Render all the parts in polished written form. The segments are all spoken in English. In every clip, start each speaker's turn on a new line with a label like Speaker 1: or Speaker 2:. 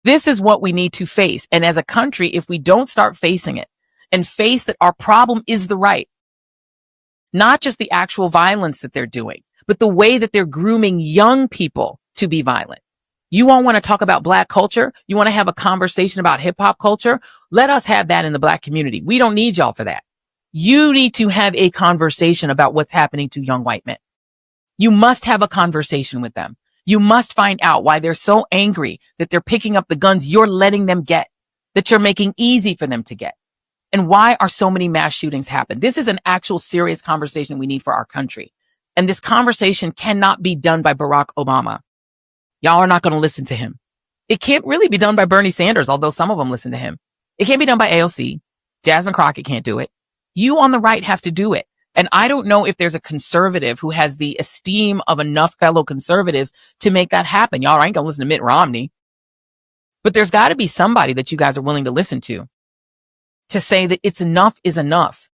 Speaker 1: This is what we need to face. And as a country, if we don't start facing it and face that our problem is the right, not just the actual violence that they're doing, but the way that they're grooming young people to be violent. You all want to talk about Black culture? You want to have a conversation about hip hop culture? Let us have that in the Black community. We don't need y'all for that. You need to have a conversation about what's happening to young white men. You must have a conversation with them. You must find out why they're so angry that they're picking up the guns you're letting them get, that you're making easy for them to get. And why are so many mass shootings happen? This is an actual serious conversation we need for our country. And this conversation cannot be done by Barack Obama. Y'all are not going to listen to him. It can't really be done by Bernie Sanders, although some of them listen to him. It can't be done by AOC. Jasmine Crockett can't do it. You on the right have to do it. And I don't know if there's a conservative who has the esteem of enough fellow conservatives to make that happen. Y'all ain't going to listen to Mitt Romney. But there's got to be somebody that you guys are willing to listen to say that it's enough is enough.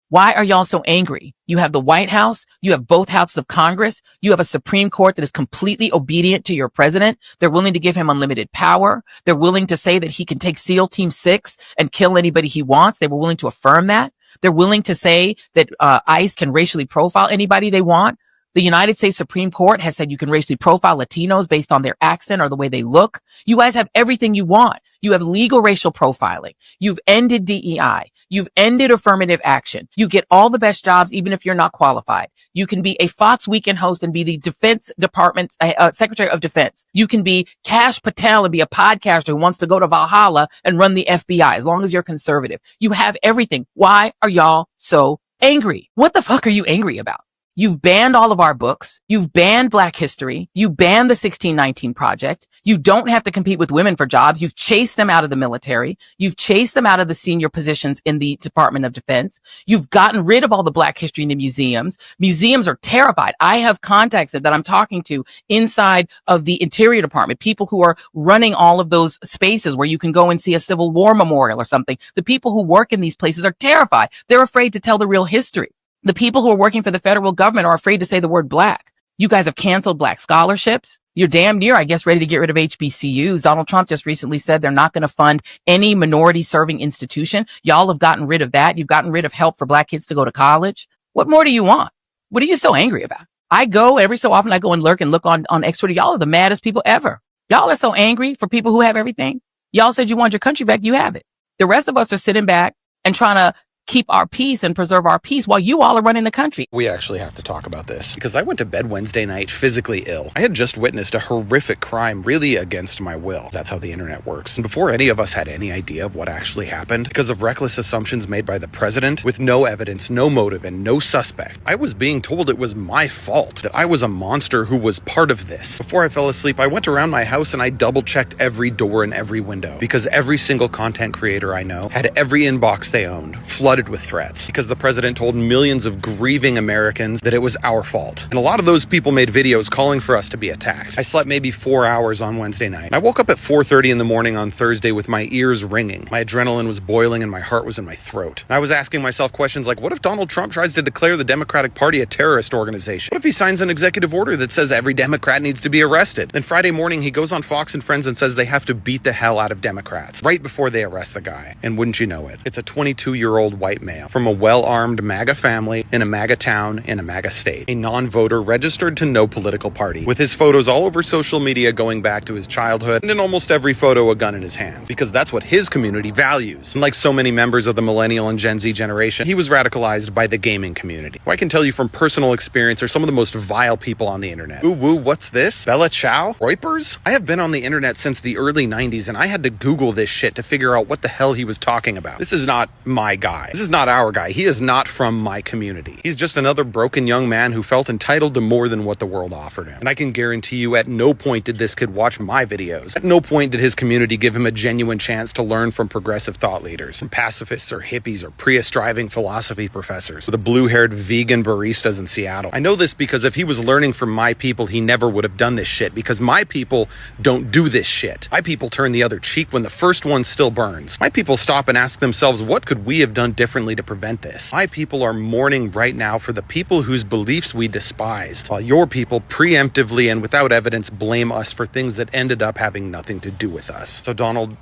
Speaker 1: Why are y'all so angry? You have the White House. You have both houses of Congress. You have a Supreme Court that is completely obedient to your president. They're willing to give him unlimited power. They're willing to say that he can take SEAL Team 6 and kill anybody he wants. They were willing to affirm that. They're willing to say that ICE can racially profile anybody they want. The United States Supreme Court has said you can racially profile Latinos based on their accent or the way they look. You guys have everything you want. You have legal racial profiling. You've ended DEI. You've ended affirmative action. You get all the best jobs, even if you're not qualified. You can be a Fox Weekend host and be the Defense Department's Secretary of Defense. You can be Kash Patel and be a podcaster who wants to go to Valhalla and run the FBI as long as you're conservative. You have everything. Why are y'all so angry? What the fuck are you angry about? You've banned all of our books. You've banned Black history. You banned the 1619 Project. You don't have to compete with women for jobs. You've chased them out of the military. You've chased them out of the senior positions in the Department of Defense. You've gotten rid of all the Black history in the museums. Museums are terrified. I have contacts that I'm talking to inside of the Interior Department, people who are running all of those spaces where you can go and see a Civil War memorial or something. The people who work in these places are terrified. They're afraid to tell the real history. The people who are working for the federal government are afraid to say the word Black. You guys have canceled Black scholarships. You're damn near, I guess, ready to get rid of HBCUs. Donald Trump just recently said they're not going to fund any minority serving institution. Y'all have gotten rid of that. You've gotten rid of help for Black kids to go to college. What more do you want? What are you so angry about? I go every so often, I go and lurk and look on X Twitter. Y'all are the maddest people ever. Y'all are so angry for people who have everything. Y'all said you want your country back. You have it. The rest of us are sitting back and trying to keep our peace and preserve our peace while you all are running the country.
Speaker 2: We actually have to talk about this because I went to bed Wednesday night physically ill. I had just witnessed a horrific crime really against my will. That's how the internet works. And before any of us had any idea of what actually happened, because of reckless assumptions made by the president with no evidence, no motive, and no suspect, I was being told it was my fault, that I was a monster who was part of this. Before I fell asleep, I went around my house and I double-checked every door and every window because every single content creator I know had every inbox they owned flooded with threats because the president told millions of grieving Americans that it was our fault. And a lot of those people made videos calling for us to be attacked. I slept maybe 4 hours on Wednesday night. I woke up at 4:30 in the morning on Thursday with my ears ringing. My adrenaline was boiling and my heart was in my throat. And I was asking myself questions like, what if Donald Trump tries to declare the Democratic Party a terrorist organization? What if he signs an executive order that says every Democrat needs to be arrested? Then Friday morning, he goes on Fox and Friends and says they have to beat the hell out of Democrats right before they arrest the guy. And wouldn't you know it, it's a 22-year-old white male from a well-armed MAGA family in a MAGA town in a MAGA state, a non-voter registered to no political party, with his photos all over social media going back to his childhood, and in almost every photo a gun in his hands, because that's what his community values. And like so many members of the millennial and Gen Z generation, he was radicalized by the gaming community, who I can tell you from personal experience are some of the most vile people on the internet. Ooh, woo, what's this? Bella Ciao? Roipers? I have been on the internet since the early 90s, and I had to Google this shit to figure out what the hell he was talking about. This is not my guy. This is not our guy. He is not from my community. He's just another broken young man who felt entitled to more than what the world offered him. And I can guarantee you at no point did this kid watch my videos. At no point did his community give him a genuine chance to learn from progressive thought leaders, from pacifists or hippies or Prius-driving philosophy professors, or the blue-haired vegan baristas in Seattle. I know this because if he was learning from my people, he never would have done this shit, because my people don't do this shit. My people turn the other cheek when the first one still burns. My people stop and ask themselves, what could we have done differently differently to prevent this. My people are mourning right now for the people whose beliefs we despised, while your people preemptively and without evidence blame us for things that ended up having nothing to do with us. So Donald,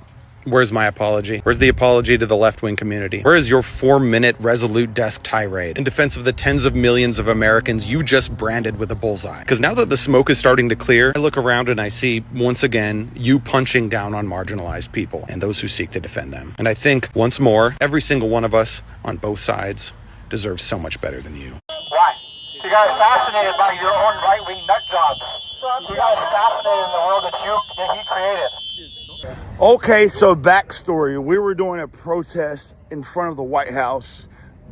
Speaker 2: where's my apology? Where's the apology to the left-wing community? Where is your 4-minute resolute desk tirade in defense of the tens of millions of Americans you just branded with a bullseye? Because now that the smoke is starting to clear, I look around and I see, once again, you punching down on marginalized people and those who seek to defend them. And I think, once more, every single one of us on both sides deserves so much better than you.
Speaker 3: Why? You got assassinated by your own right-wing nut jobs. You got assassinated in the world that he created.
Speaker 4: Okay, so backstory. We were doing a protest in front of the White House,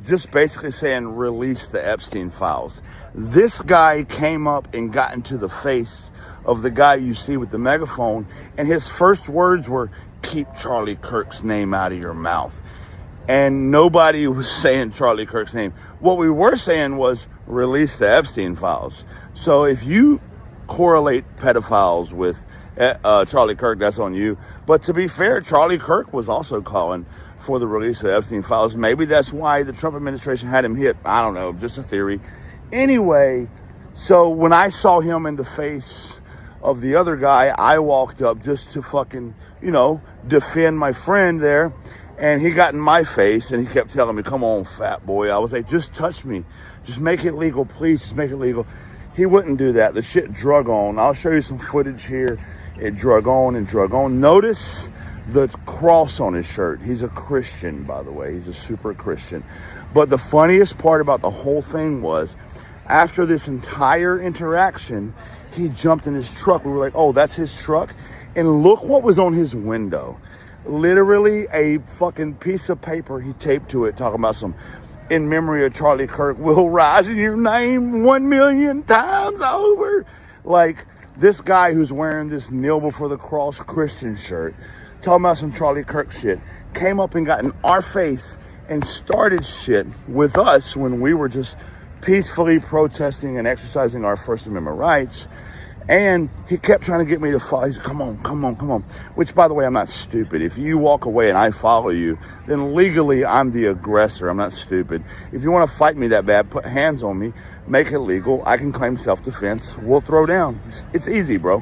Speaker 4: just basically saying release the Epstein files. This guy came up and got into the face of the guy you see with the megaphone, and his first words were, keep Charlie Kirk's name out of your mouth. And nobody was saying Charlie Kirk's name. What we were saying was release the Epstein files. So if you correlate pedophiles with Charlie Kirk, that's on you. But to be fair, Charlie Kirk was also calling for the release of the Epstein files. Maybe that's why the Trump administration had him hit. I don't know, just a theory. Anyway, so when I saw him in the face of the other guy, I walked up just to fucking, defend my friend there. And he got in my face and he kept telling me, come on, fat boy. I was like, just touch me. Just make it legal, please. Just make it legal. He wouldn't do that. The shit drug on. I'll show you some footage here. It drug on and drug on. Notice the cross on his shirt. He's a Christian, by the way. He's a super Christian. But the funniest part about the whole thing was, after this entire interaction, he jumped in his truck. We were like, oh, that's his truck? And look what was on his window. Literally a fucking piece of paper he taped to it, talking about some, in memory of Charlie Kirk, will rise in your name 1 million times over. Like, this guy who's wearing this kneel before the cross Christian shirt, talking about some Charlie Kirk shit, came up and got in our face and started shit with us when we were just peacefully protesting and exercising our First Amendment rights. And he kept trying to get me to follow. He's, come on. Which, by the way, I'm not stupid. If you walk away and I follow you, then legally I'm the aggressor. I'm not stupid. If you want to fight me that bad, put hands on me, make it legal. I can claim self-defense. We'll throw down. It's easy, bro.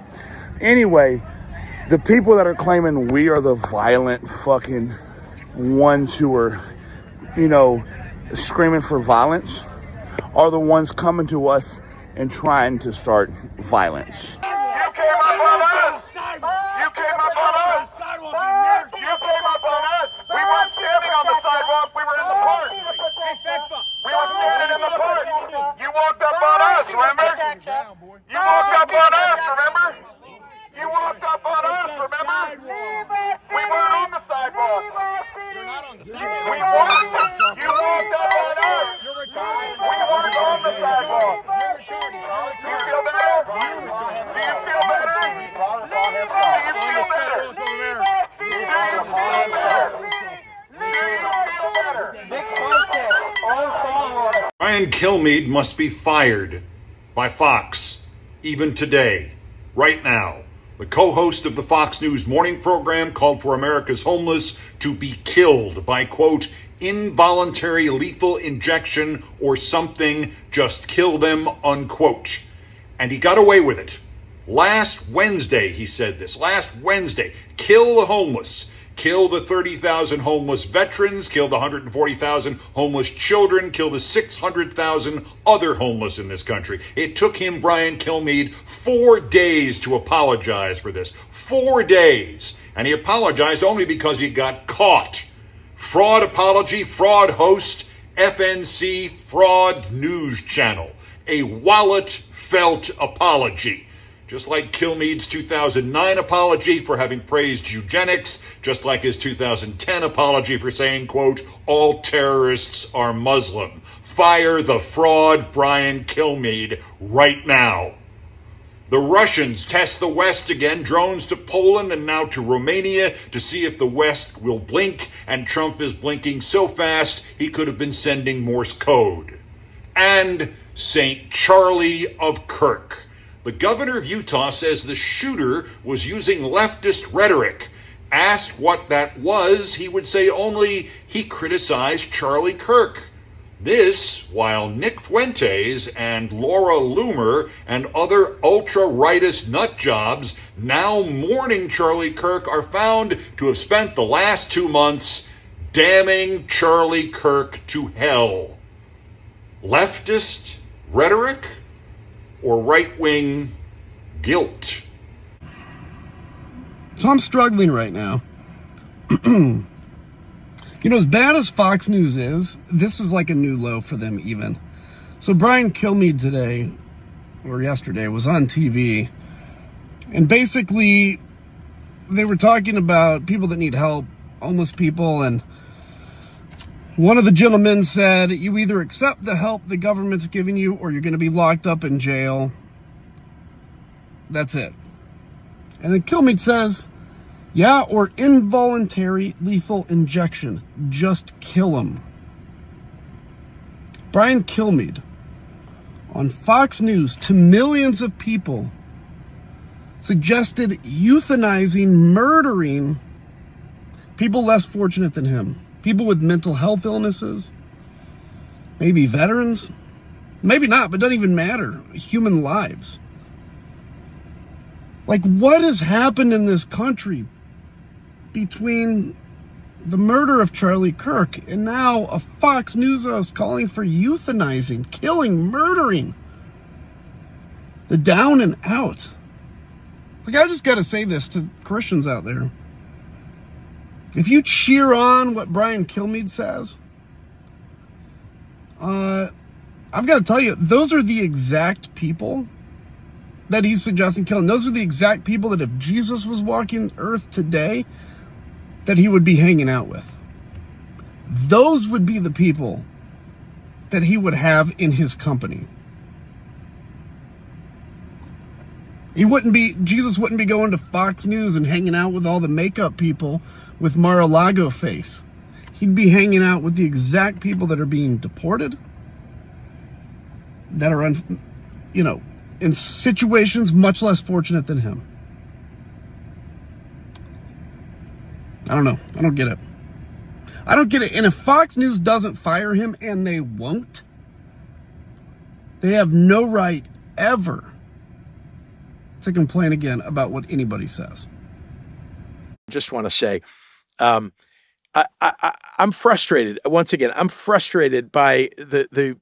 Speaker 4: Anyway, the people that are claiming we are the violent fucking ones who are, screaming for violence are the ones coming to us and trying to start violence.
Speaker 3: You came up on us! You came up on us! You came up on us! We weren't standing on the sidewalk, we were in the park! We were standing in the park! You walked up on us, remember? You walked up on us, remember? You walked up on us, remember? We weren't on the sidewalk! We walked! You walked up on us! We weren't on the sidewalk! Do you feel better? Do you feel better? Do you feel better? Do you feel better? Do you feel better?
Speaker 5: Brian Kilmeade must be fired by Fox, even today, right now. The co-host of the Fox News morning program called for America's homeless to be killed by, quote, involuntary lethal injection or something, just kill them, unquote. And he got away with it. Last Wednesday, he said this. Last Wednesday, kill the homeless. Kill the 30,000 homeless veterans. Kill the 140,000 homeless children. Kill the 600,000 other homeless in this country. It took him, Brian Kilmeade, 4 days to apologize for this. 4 days. And he apologized only because he got caught. Fraud apology, fraud host, FNC fraud news channel. A wallet felt apology. Just like Kilmeade's 2009 apology for having praised eugenics, just like his 2010 apology for saying, quote, all terrorists are Muslim. Fire the fraud Brian Kilmeade right now. The Russians test the West again, drones to Poland and now to Romania to see if the West will blink, and Trump is blinking so fast he could have been sending Morse code. And St. Charlie of Kirk. The governor of Utah says the shooter was using leftist rhetoric Asked what that was, he would say only he criticized Charlie Kirk. This, while Nick Fuentes and Laura Loomer and other ultra-rightist nutjobs now mourning Charlie Kirk are found to have spent the last 2 months damning Charlie Kirk to hell. Leftist rhetoric or right-wing guilt?
Speaker 6: So I'm struggling right now. You know, as bad as Fox News is, this is like a new low for them even. So Brian Kilmeade today, or yesterday, was on TV. And basically, they were talking about people that need help, homeless people. And one of the gentlemen said, you either accept the help the government's giving you or you're going to be locked up in jail. That's it. And then Kilmeade says, yeah, or involuntary lethal injection. Just kill him. Brian Kilmeade on Fox News to millions of people suggested euthanizing, murdering people less fortunate than him. People with mental health illnesses, maybe veterans, maybe not, but doesn't even matter. Human lives. Like, what has happened in this country between the murder of Charlie Kirk and now a Fox News host calling for euthanizing, killing, murdering the down and out? Like, I just got to say this to Christians out there. If you cheer on what Brian Kilmeade says, I've got to tell you, those are the exact people that he's suggesting killing. Those are the exact people that if Jesus was walking earth today, that he would be hanging out with. Those would be the people that he would have in his company. Jesus wouldn't be going to Fox News and hanging out with all the makeup people with Mar-a-Lago face. He'd be hanging out with the exact people that are being deported, that are, in situations much less fortunate than him. I don't know. I don't get it. I don't get it. And if Fox News doesn't fire him, and they won't, they have no right ever to complain again about what anybody says.
Speaker 7: Just want to say, I'm frustrated. Once again, I'm frustrated by the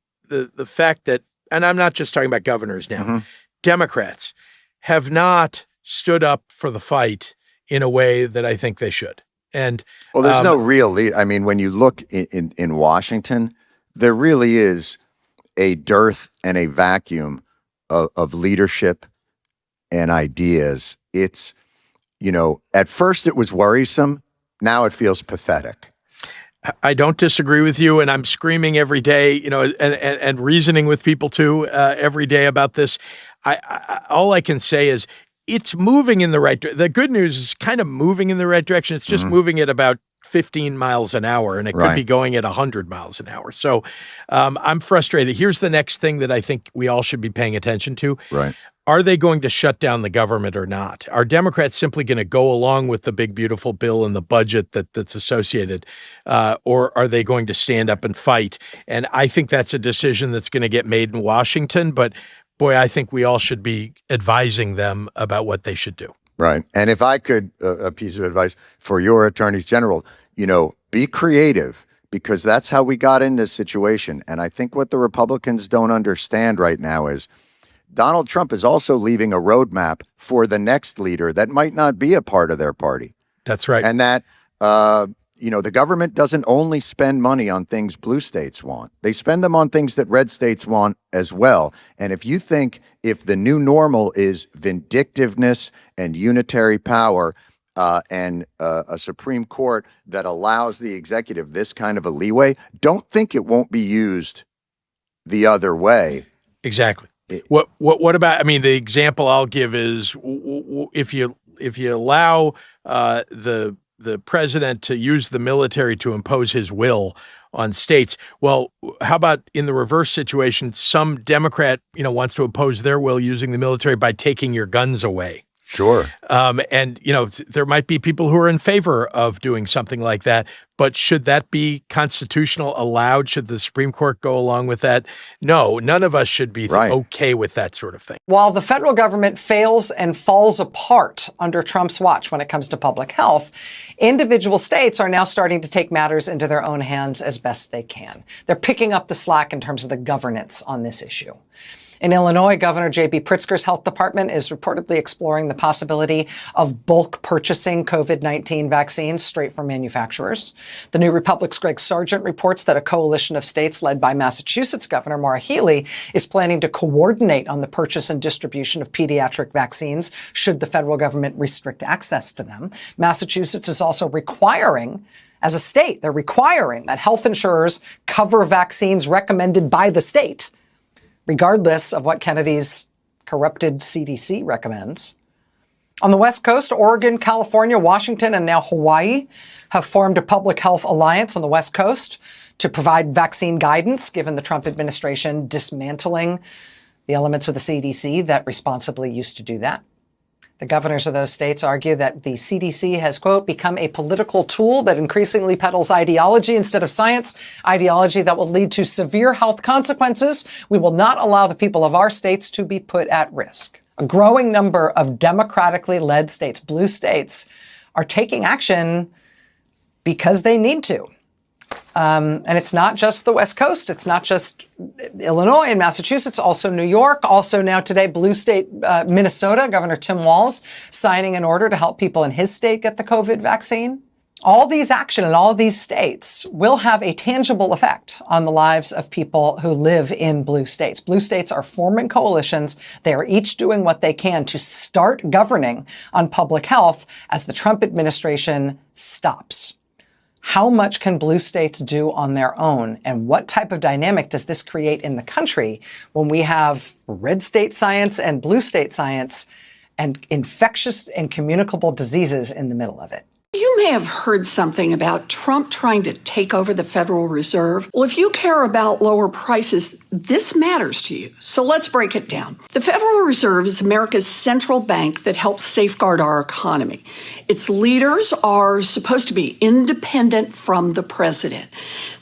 Speaker 7: fact that, and I'm not just talking about governors now, Democrats have not stood up for the fight in a way that I think they should. And
Speaker 8: well, there's no real lead. I mean, when you look in Washington, there really is a dearth and a vacuum of leadership and ideas. It's, at first it was worrisome. Now it feels pathetic.
Speaker 7: I don't disagree with you, and I'm screaming every day, and reasoning with people too every day about this. All I can say is it's moving in the right direction. The good news is kind of moving in the right direction. It's just moving at about 15 miles an hour, and it could be going at 100 miles an hour. So I'm frustrated. Here's the next thing that I think we all should be paying attention to.
Speaker 8: Right.
Speaker 7: Are they going to shut down the government or not? Are Democrats simply going to go along with the big, beautiful bill and the budget that's associated? Or are they going to stand up and fight? And I think that's a decision that's going to get made in Washington. But boy, I think we all should be advising them about what they should do.
Speaker 8: Right. And if I could, a piece of advice for your attorneys general, be creative, because that's how we got in this situation. And I think what the Republicans don't understand right now is Donald Trump is also leaving a roadmap for the next leader that might not be a part of their party.
Speaker 7: That's right.
Speaker 8: And that, the government doesn't only spend money on things blue states want. They spend them on things that red states want as well. And if you think if the new normal is vindictiveness and unitary power and a Supreme Court that allows the executive this kind of a leeway, don't think it won't be used the other way.
Speaker 7: Exactly. What about, the example I'll give is if you allow the president to use the military to impose his will on states, well, how about in the reverse situation, some Democrat, wants to impose their will using the military by taking your guns away?
Speaker 8: Sure.
Speaker 7: And, there might be people who are in favor of doing something like that, but should that be constitutional, allowed? Should the Supreme Court go along with that? No, none of us should be okay with that sort of thing.
Speaker 9: While the federal government fails and falls apart under Trump's watch when it comes to public health, individual states are now starting to take matters into their own hands as best they can. They're picking up the slack in terms of the governance on this issue. In Illinois, Governor J.B. Pritzker's health department is reportedly exploring the possibility of bulk purchasing COVID-19 vaccines straight from manufacturers. The New Republic's Greg Sargent reports that a coalition of states led by Massachusetts Governor Maura Healey is planning to coordinate on the purchase and distribution of pediatric vaccines should the federal government restrict access to them. Massachusetts is also requiring, as a state, they're requiring that health insurers cover vaccines recommended by the state, regardless of what Kennedy's corrupted CDC recommends. On the West Coast, Oregon, California, Washington, and now Hawaii have formed a public health alliance on the West Coast to provide vaccine guidance, given the Trump administration dismantling the elements of the CDC that responsibly used to do that. The governors of those states argue that the CDC has, quote, become a political tool that increasingly peddles ideology instead of science, ideology that will lead to severe health consequences. We will not allow the people of our states to be put at risk. A growing number of democratically led states, blue states, are taking action because they need to. And it's not just the West Coast. It's not just Illinois and Massachusetts, also New York. Also now today, blue state, Minnesota, Governor Tim Walz signing an order to help people in his state get the COVID vaccine. All these action in all these states will have a tangible effect on the lives of people who live in blue states. Blue states are forming coalitions. They are each doing what they can to start governing on public health as the Trump administration stops. How much can blue states do on their own? And what type of dynamic does this create in the country when we have red state science and blue state science and infectious and communicable diseases in the middle of it?
Speaker 10: You may have heard something about Trump trying to take over the Federal Reserve. Well, if you care about lower prices, this matters to you. So let's break it down. The Federal Reserve is America's central bank that helps safeguard our economy. Its leaders are supposed to be independent from the president.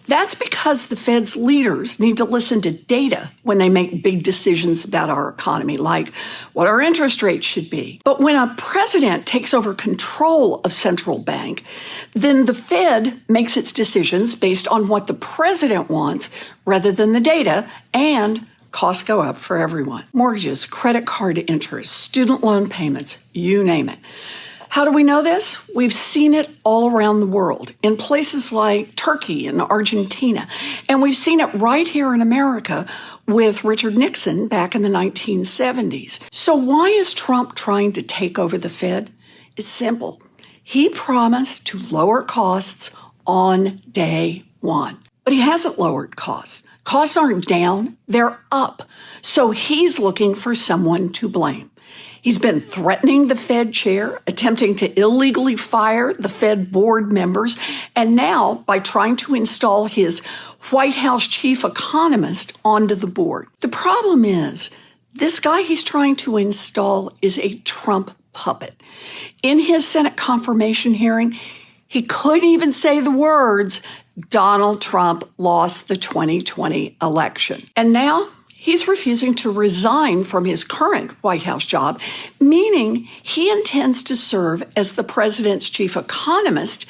Speaker 10: That's because the Fed's leaders need to listen to data when they make big decisions about our economy, like what our interest rates should be. But when a president takes over control of central bank, then the Fed makes its decisions based on what the president wants rather than the data, and costs go up for everyone. Mortgages, credit card interest, student loan payments, you name it. How do we know this? We've seen it all around the world, in places like Turkey and Argentina. And we've seen it right here in America with Richard Nixon back in the 1970s. So why is Trump trying to take over the Fed? It's simple. He promised to lower costs on day one, but he hasn't lowered costs. Costs aren't down, they're up. So he's looking for someone to blame. He's been threatening the Fed chair, attempting to illegally fire the Fed board members, and now by trying to install his White House chief economist onto the board. The problem is, this guy he's trying to install is a Trump puppet. In his Senate confirmation hearing, he couldn't even say the words, Donald Trump lost the 2020 election. And now he's refusing to resign from his current White House job, meaning he intends to serve as the president's chief economist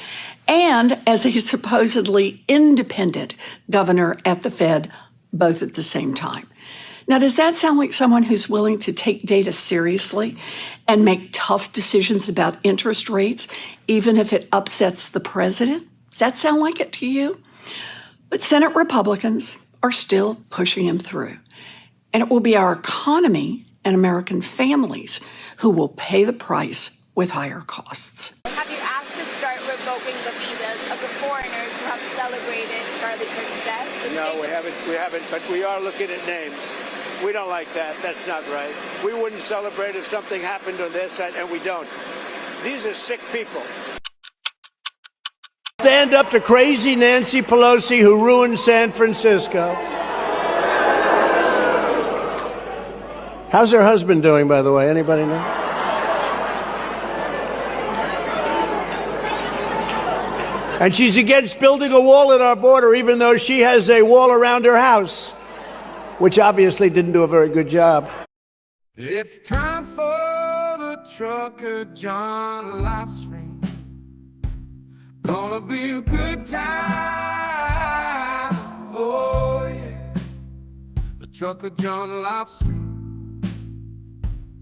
Speaker 10: and as a supposedly independent governor at the Fed, both at the same time. Now, does that sound like someone who's willing to take data seriously and make tough decisions about interest rates, even if it upsets the president? Does that sound like it to you? But Senate Republicans are still pushing him through. And it will be our economy and American families who will pay the price with higher costs.
Speaker 11: Have you asked to start revoking the visas of the foreigners who have celebrated Charlie Kirk's death?
Speaker 12: No, we haven't, but we are looking at names. We don't like that. That's not right. We wouldn't celebrate if something happened on their side, and we don't. These are sick people. Stand up to crazy Nancy Pelosi, who ruined San Francisco. How's her husband doing, by the way? Anybody know? And she's against building a wall at our border, even though she has a wall around her house, which obviously didn't do a very good job.
Speaker 13: It's time for the Trucker John Livestream. Gonna be a good time. Oh yeah. The Trucker John Livestream.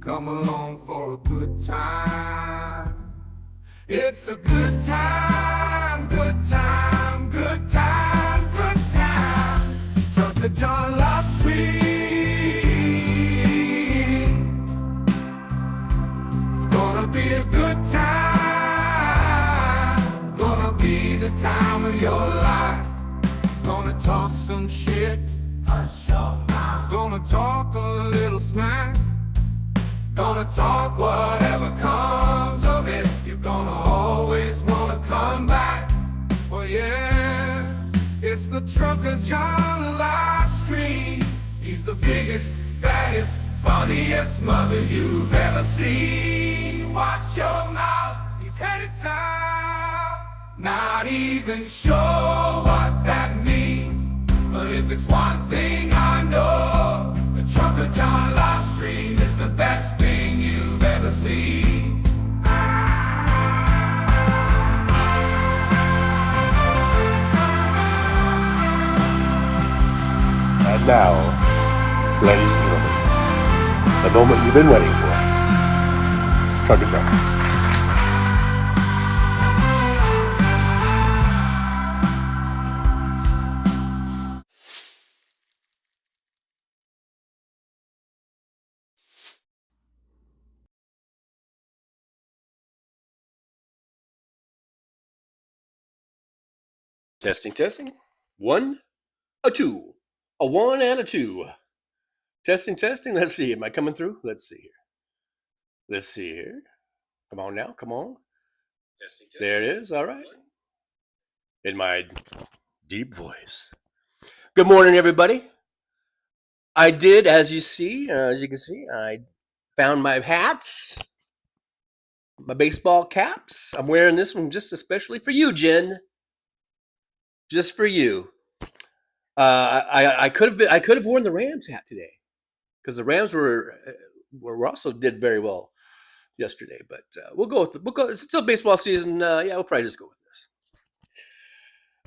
Speaker 13: Come along for a good time. It's a good time, good time, good time, good time. Trucker John Livestream. It's gonna be a good time. Gonna be the time of your life. Gonna talk some shit. Hush your mouth. Gonna talk a little smack. Gonna talk whatever comes of it. You're gonna always wanna come back. Well, yeah, it's the Trucker John Livestream. He's the biggest, baddest, funniest mother you've ever seen. Watch your mouth, he's headed south. Not even sure what that means, but if it's one thing I know, the Trucker John Livestream is the best thing you've ever seen.
Speaker 14: And now, ladies and gentlemen, the moment you've been waiting for. Trucker John.
Speaker 15: Testing, testing. 1, a 2. A 1 and a 2. Testing, testing. Let's see. Am I coming through? Let's see here. Let's see here. Come on now. Come on. Testing, testing. There it is. All right. In my deep voice. Good morning, everybody. I did, as you can see, I found my hats, my baseball caps. I'm wearing this one just especially for you, Jen. Just for you. I could have worn the Rams hat today because the Rams were also did very well yesterday. But we'll go. It's still baseball season. Yeah, we'll probably just go with this.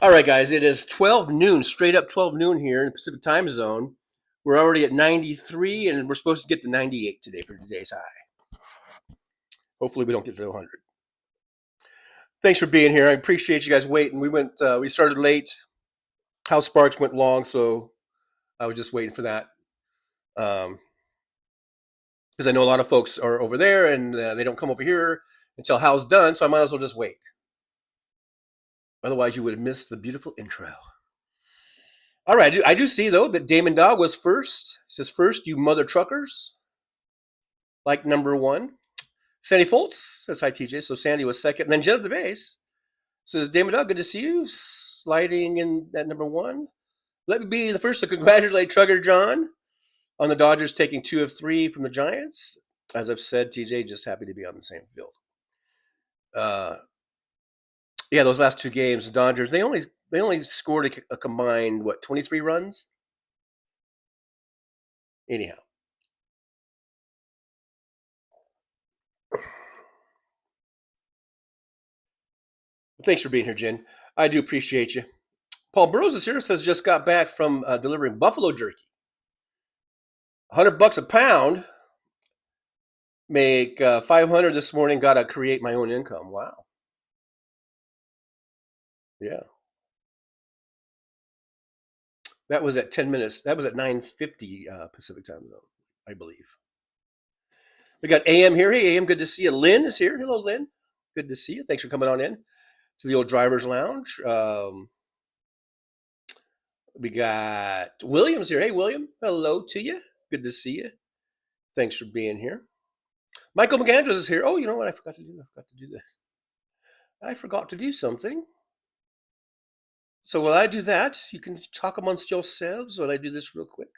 Speaker 15: All right, guys. It is 12 noon, straight up 12 noon here in the Pacific time zone. We're already at 93, and we're supposed to get to 98 today for today's high. Hopefully, we don't get to 100. Thanks for being here. I appreciate you guys waiting. We started late. Hal Sparks went long, so I was just waiting for that. Because I know a lot of folks are over there, and they don't come over here until Hal's done, so I might as well just wait. Otherwise, you would have missed the beautiful intro. All right, I do see, though, that Damon Dog was first. He says, first, you mother truckers. Like number 1. Sandy Foltz says, hi, TJ. So Sandy was second. And then Jen at the base says, Damon Dog, good to see you. Sliding in at number 1. Let me be the first to congratulate Trucker John on the Dodgers taking 2 of 3 from the Giants. As I've said, TJ, just happy to be on the same field. Yeah, those last 2 games, the Dodgers, they only scored a combined, 23 runs? Anyhow. Thanks for being here, Jen. I do appreciate you. Paul Burrows is here. Says just got back from delivering buffalo jerky. $100 a pound. Make $500 this morning. Got to create my own income. Wow. Yeah. That was at 10 minutes. That was at 9:50 Pacific time zone, I believe. We got AM here. Hey, AM, good to see you. Lynn is here. Hello, Lynn. Good to see you. Thanks for coming on in to the old driver's lounge. We got William's here. Hey, William. Hello to you. Good to see you. Thanks for being here. Michael McAndrews is here. Oh, you know what? I forgot to do this. I forgot to do something. So while I do that, you can talk amongst yourselves while I do this real quick.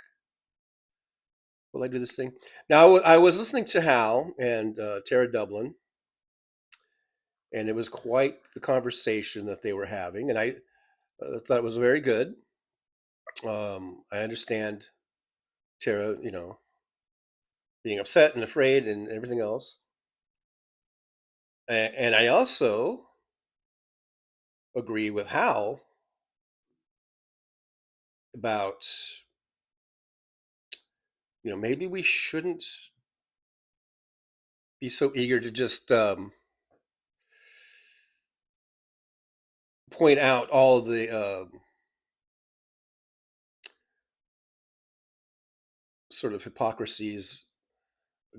Speaker 15: While I do this thing. Now, I was listening to Hal and Tara Dublin. and it was quite the conversation that they were having, and I thought it was very good. I understand Tara, being upset and afraid and everything else, and I also agree with Hal about maybe we shouldn't be so eager to just point out all the sort of hypocrisies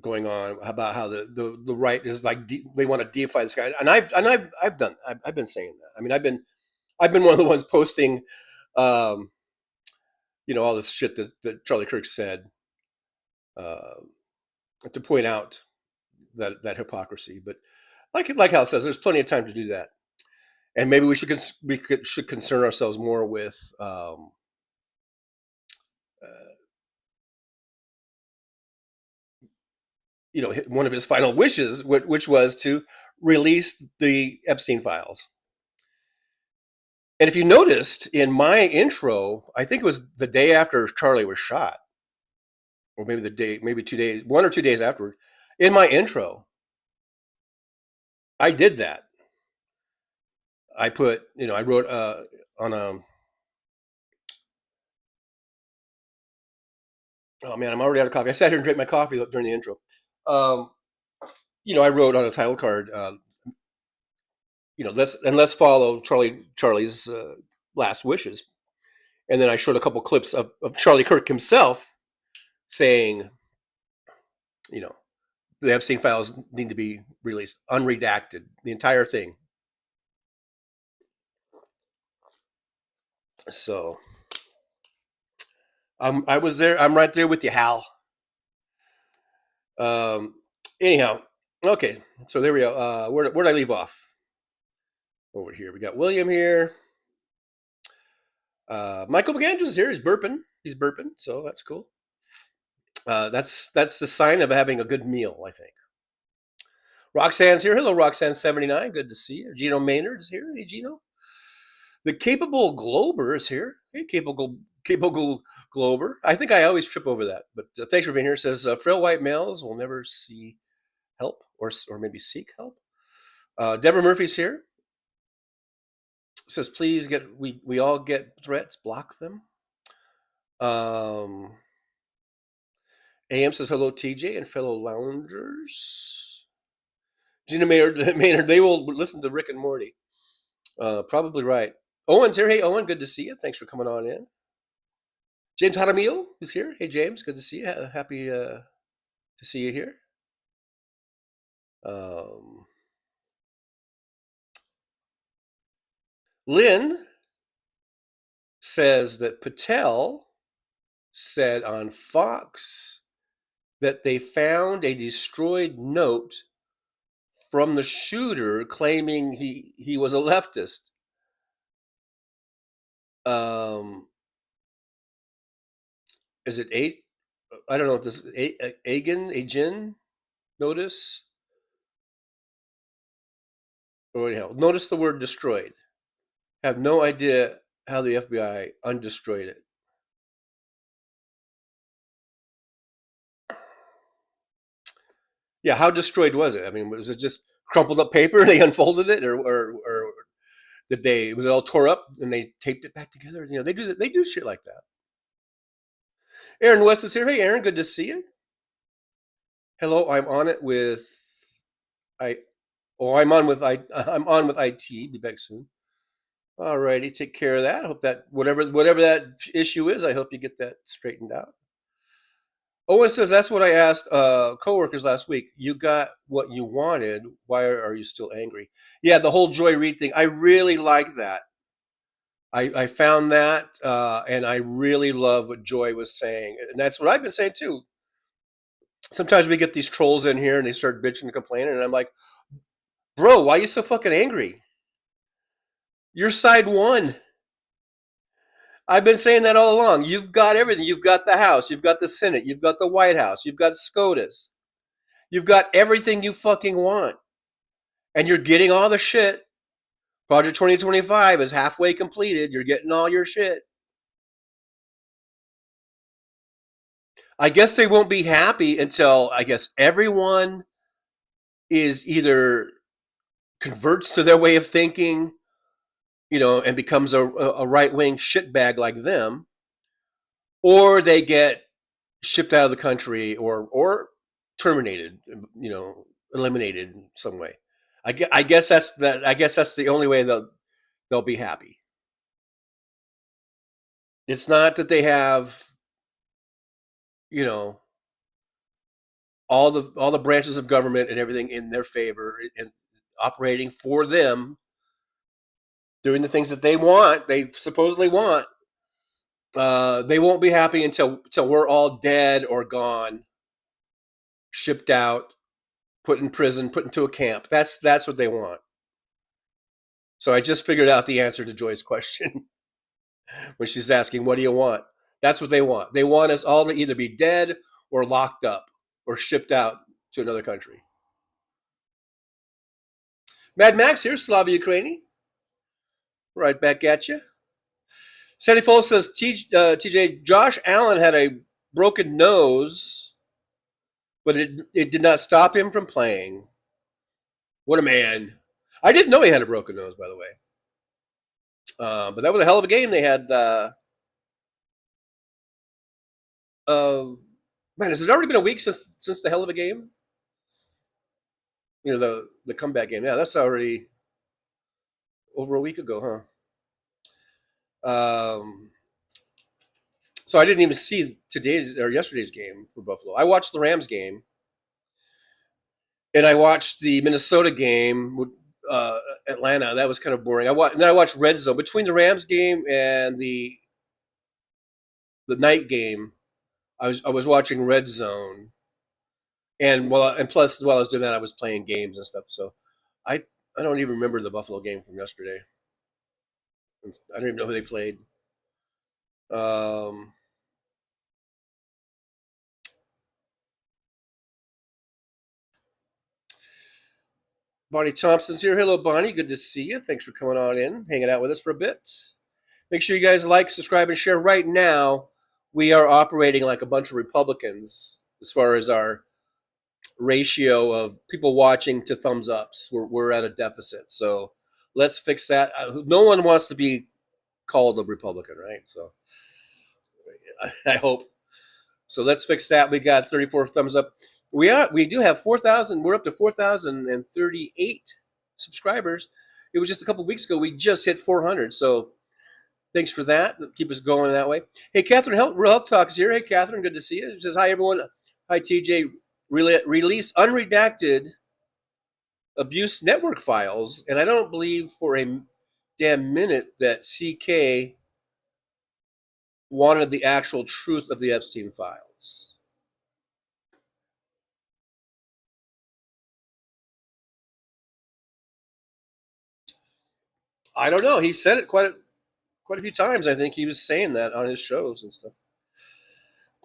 Speaker 15: going on about how the right is like they want to deify this guy, and I've been saying that. I mean, I've been one of the ones posting, all this shit that Charlie Kirk said to point out that hypocrisy. But like Hal says, there's plenty of time to do that, and maybe we should concern ourselves more with one of his final wishes, which was to release the Epstein files. And if you noticed in my intro, I think it was the day after Charlie was shot, or maybe 2 days, 1 or 2 days afterward, in my intro, I did that. I put, I wrote on a, oh man, I'm already out of coffee. I sat here and drank my coffee during the intro. I wrote on a title card, let's follow Charlie's last wishes. And then I showed a couple clips of Charlie Kirk himself saying, the Epstein files need to be released, unredacted, the entire thing. So I was there. I'm right there with you, Hal. Anyhow, okay. So there we go. Where'd I leave off? Over here. We got William here. Michael McAndrews is here. He's burping. So that's cool. That's the sign of having a good meal, I think. Roxanne's here. Hello, Roxanne79. Good to see you. Gino Maynard's here. Hey, Gino. The Capable Glober is here. Hey, Capable Glober. I think I always trip over that, but thanks for being here. It says frail white males will never see help or maybe seek help. Deborah Murphy's here. It says please we all get threats, block them. AM says hello, TJ and fellow loungers. Gina Maynard, they will listen to Rick and Morty. Probably right. Owen's here. Hey, Owen, good to see you. Thanks for coming on in. James Jaramillo is here. Hey, James, good to see you. Happy to see you here. Lynn says that Patel said on Fox that they found a destroyed note from the shooter claiming he was a leftist. Is it 8? I don't know what this is. Agin notice? Or anyhow, notice the word destroyed. Have no idea how the FBI undestroyed it. Yeah, how destroyed was it? I mean, was it just crumpled up paper and they unfolded it, or did they? Was it all tore up and they taped it back together? They do that. They do shit like that. Aaron West is here. Hey, Aaron, good to see you. Hello, I'm on it with I'm on with IT. Be back soon. Alrighty, take care of that. I hope that whatever that issue is, I hope you get that straightened out. Owen says that's what I asked coworkers last week. You got what you wanted. Why are you still angry? Yeah, the whole Joy Reid thing. I really like that. I found that, and I really love what Joy was saying, and that's what I've been saying too. Sometimes we get these trolls in here and they start bitching and complaining, and I'm like, bro, why are you so fucking angry? Your side won. I've been saying that all along. You've got everything. You've got the House. You've got the Senate. You've got the White House. You've got SCOTUS. You've got everything you fucking want. and you're getting all the shit. Project 2025 is halfway completed. You're getting all your shit. I guess they won't be happy until, I guess, everyone is either converts to their way of thinking, and becomes a right-wing shitbag like them, or they get shipped out of the country or terminated, eliminated in some way. I guess that's the only way they'll be happy. It's not that they have, all the branches of government and everything in their favor and operating for them, doing the things that they supposedly want. They won't be happy until we're all dead or gone, shipped out, put in prison, put into a camp. That's what they want. So I just figured out the answer to Joy's question when she's asking, what do you want? That's what they want. They want us all to either be dead or locked up or shipped out to another country. Mad Max here, Slava Ukraini. Right back at you. Sandy Foles says, TJ, Josh Allen had a broken nose, but it did not stop him from playing. What a man. I didn't know he had a broken nose, by the way. But that was a hell of a game they had. Man, has it already been a week since the hell of a game? The comeback game. Yeah, that's already over a week ago, huh? So I didn't even see today's or yesterday's game for Buffalo. I watched the Rams game, and I watched the Minnesota game with Atlanta. That was kind of boring. Then I watched Red Zone between the Rams game and the night game. I was watching Red Zone, and plus while I was doing that, I was playing games and stuff. So I don't even remember the Buffalo game from yesterday. I don't even know who they played. Bonnie Thompson's here. Hello, Bonnie. Good to see you. Thanks for coming on in, hanging out with us for a bit. Make sure you guys like, subscribe, and share. Right now, we are operating like a bunch of Republicans as far as our ratio of people watching to thumbs ups. We're at a deficit. So let's fix that. No one wants to be called a Republican, right? So I hope. So let's fix that. We got 34 thumbs up. We do have 4,000. We're up to 4,038 subscribers. It was just a couple weeks ago. We just hit 400. So thanks for that. Keep us going that way. Hey, Catherine, Real Health Talk is here. Hey, Catherine, good to see you. She says, hi, everyone. Hi, TJ. Release unredacted abuse network files. And I don't believe for a damn minute that CK wanted the actual truth of the Epstein files. I don't know. He said it quite a few times. I think he was saying that on his shows and stuff.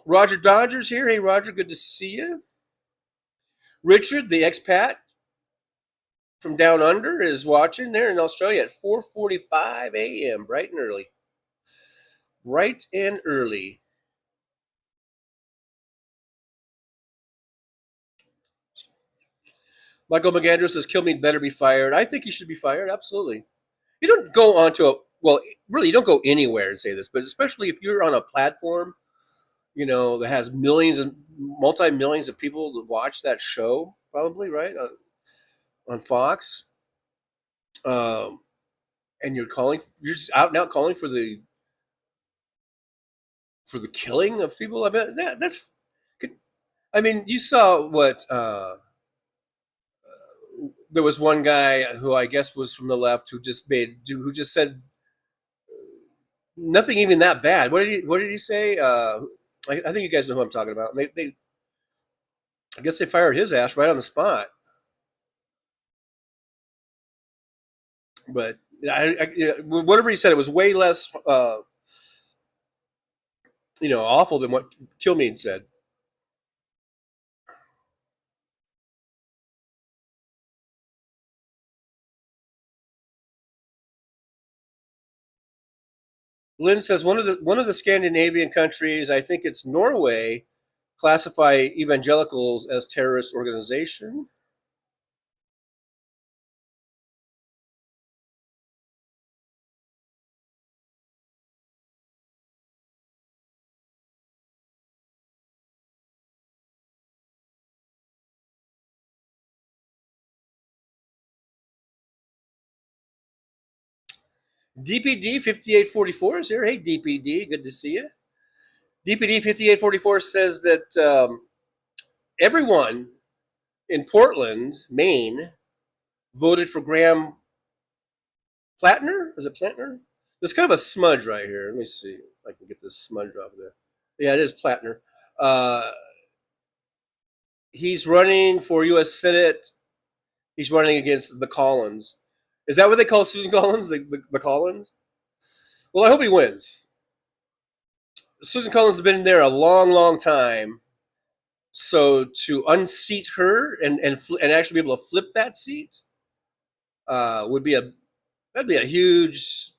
Speaker 15: Roger Dodgers here. Hey, Roger, good to see you. Richard, the expat from down under, is watching there in Australia at 4:45 a.m., bright and early. Bright and early. Michael McAndrew says, Kilmeade better be fired. I think he should be fired, absolutely. You don't go onto you don't go anywhere and say this, but especially if you're on a platform, that has millions and multi-millions of people that watch that show, probably, right? On Fox. And you're just out and out calling for the killing of people. I mean, you saw what, there was one guy who I guess was from the left who just said nothing even that bad. What did he say? I think you guys know who I'm talking about. I guess they fired his ass right on the spot. But whatever he said, it was way less, awful than what Kilmeade said. Lynn says one of the Scandinavian countries, I think it's Norway, classify evangelicals as terrorist organization. DPD 5844 is here. Hey, DPD, good to see you. DPD 5844 says that everyone in Portland, Maine, voted for Graham Plattner. Is it Plattner? There's kind of a smudge right here. Let me see if I can get this smudge off of there. Yeah, it is Plattner. He's running for U.S. Senate. He's running against the Collins. Is that what they call Susan Collins? The Collins? Well, I hope he wins. Susan Collins has been there a long, long time. So to unseat her and actually be able to flip that seat would be that'd be a huge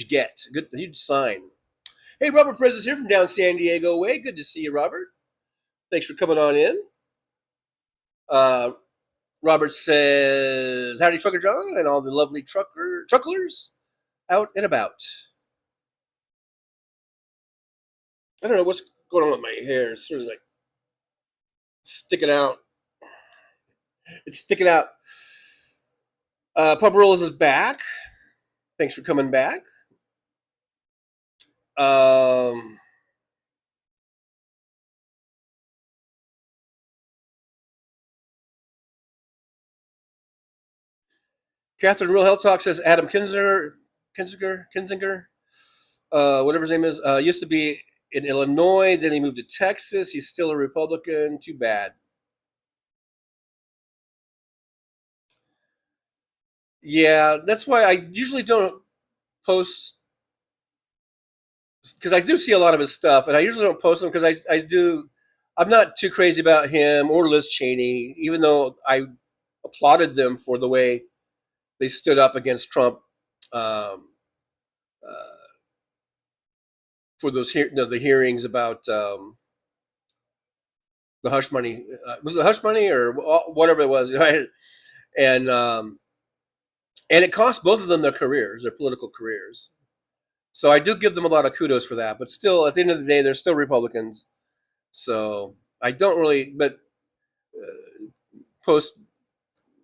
Speaker 15: get, a huge sign. Hey, Robert Perez is here from down San Diego way. Good to see you, Robert. Thanks for coming on in. Robert says, howdy, Trucker John, and all the lovely trucklers out and about. I don't know what's going on with my hair. It's sort of like sticking out. It's sticking out. Pump Rolls is back. Thanks for coming back. Catherine Real Health Talk says Adam Kinzinger, whatever his name is, used to be in Illinois. Then he moved to Texas. He's still a Republican. Too bad. Yeah, that's why I usually don't post, because I do see a lot of his stuff, and I usually don't post them because I'm not too crazy about him or Liz Cheney, even though I applauded them for the way they stood up against Trump for those the hearings about the hush money. Was it the hush money or whatever it was? Right? And it cost both of them their careers, their political careers. So I do give them a lot of kudos for that. But still, at the end of the day, they're still Republicans. So I don't really post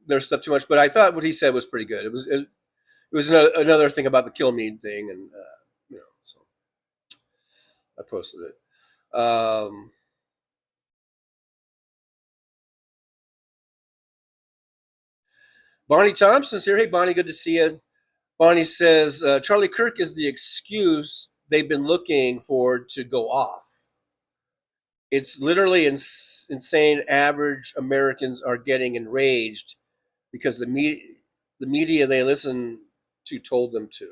Speaker 15: their stuff too much. But I thought what he said was pretty good. It was another thing about the Kilmeade thing, and so I posted it. Bonnie Thompson's here. Hey, Bonnie, good to see you. Bonnie says, Charlie Kirk is the excuse they've been looking for to go off. It's literally insane. Average Americans are getting enraged because the media they listen to told them to.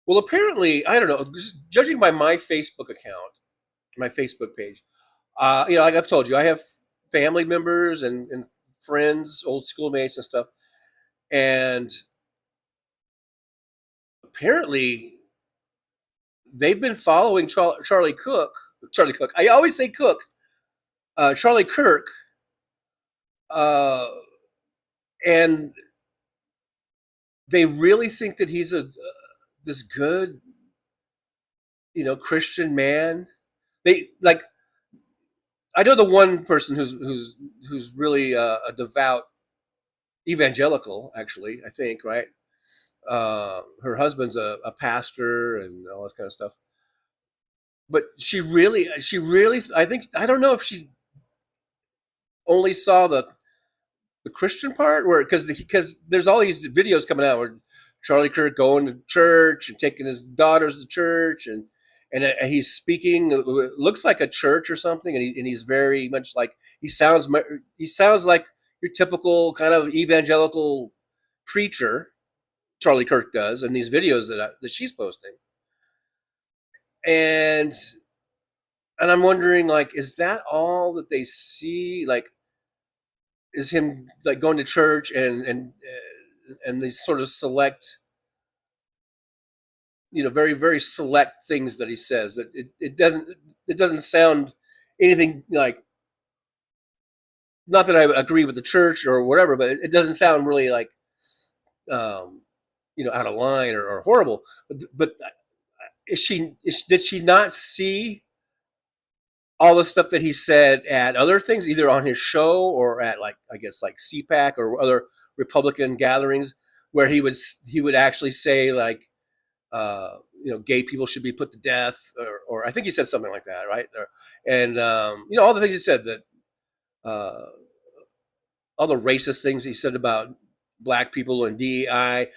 Speaker 15: Well, apparently, I don't know, judging by my Facebook account, my Facebook page, like I've told you, I have family members and friends, old schoolmates and stuff. And apparently they've been following Charlie Cook. I always say Cook. Charlie Kirk. And they really think that he's this good, Christian man. They like. I know the one person who's really a devout evangelical, actually, I think, right? Her husband's a pastor and all this kind of stuff. But she really, I don't know if she only saw the Christian part, because there's all these videos coming out where Charlie Kirk going to church and taking his daughters to church, and he's speaking. It looks like a church or something, and he's very much like he sounds like your typical kind of evangelical preacher. Charlie Kirk does in these videos that she's posting, and I'm wondering, like, is that all that they see? Like, is him like going to church and and these sort of select, very, very select things that he says, that it doesn't sound anything like, not that I agree with the church or whatever, but it doesn't sound really like, out of line or horrible. But did she not see all the stuff that he said at other things, either on his show or at, like, I guess, like CPAC or other Republican gatherings, where he would actually say, like, gay people should be put to death, or I think he said something like that, right? And all the things he said, that all the racist things he said about black people and DEI,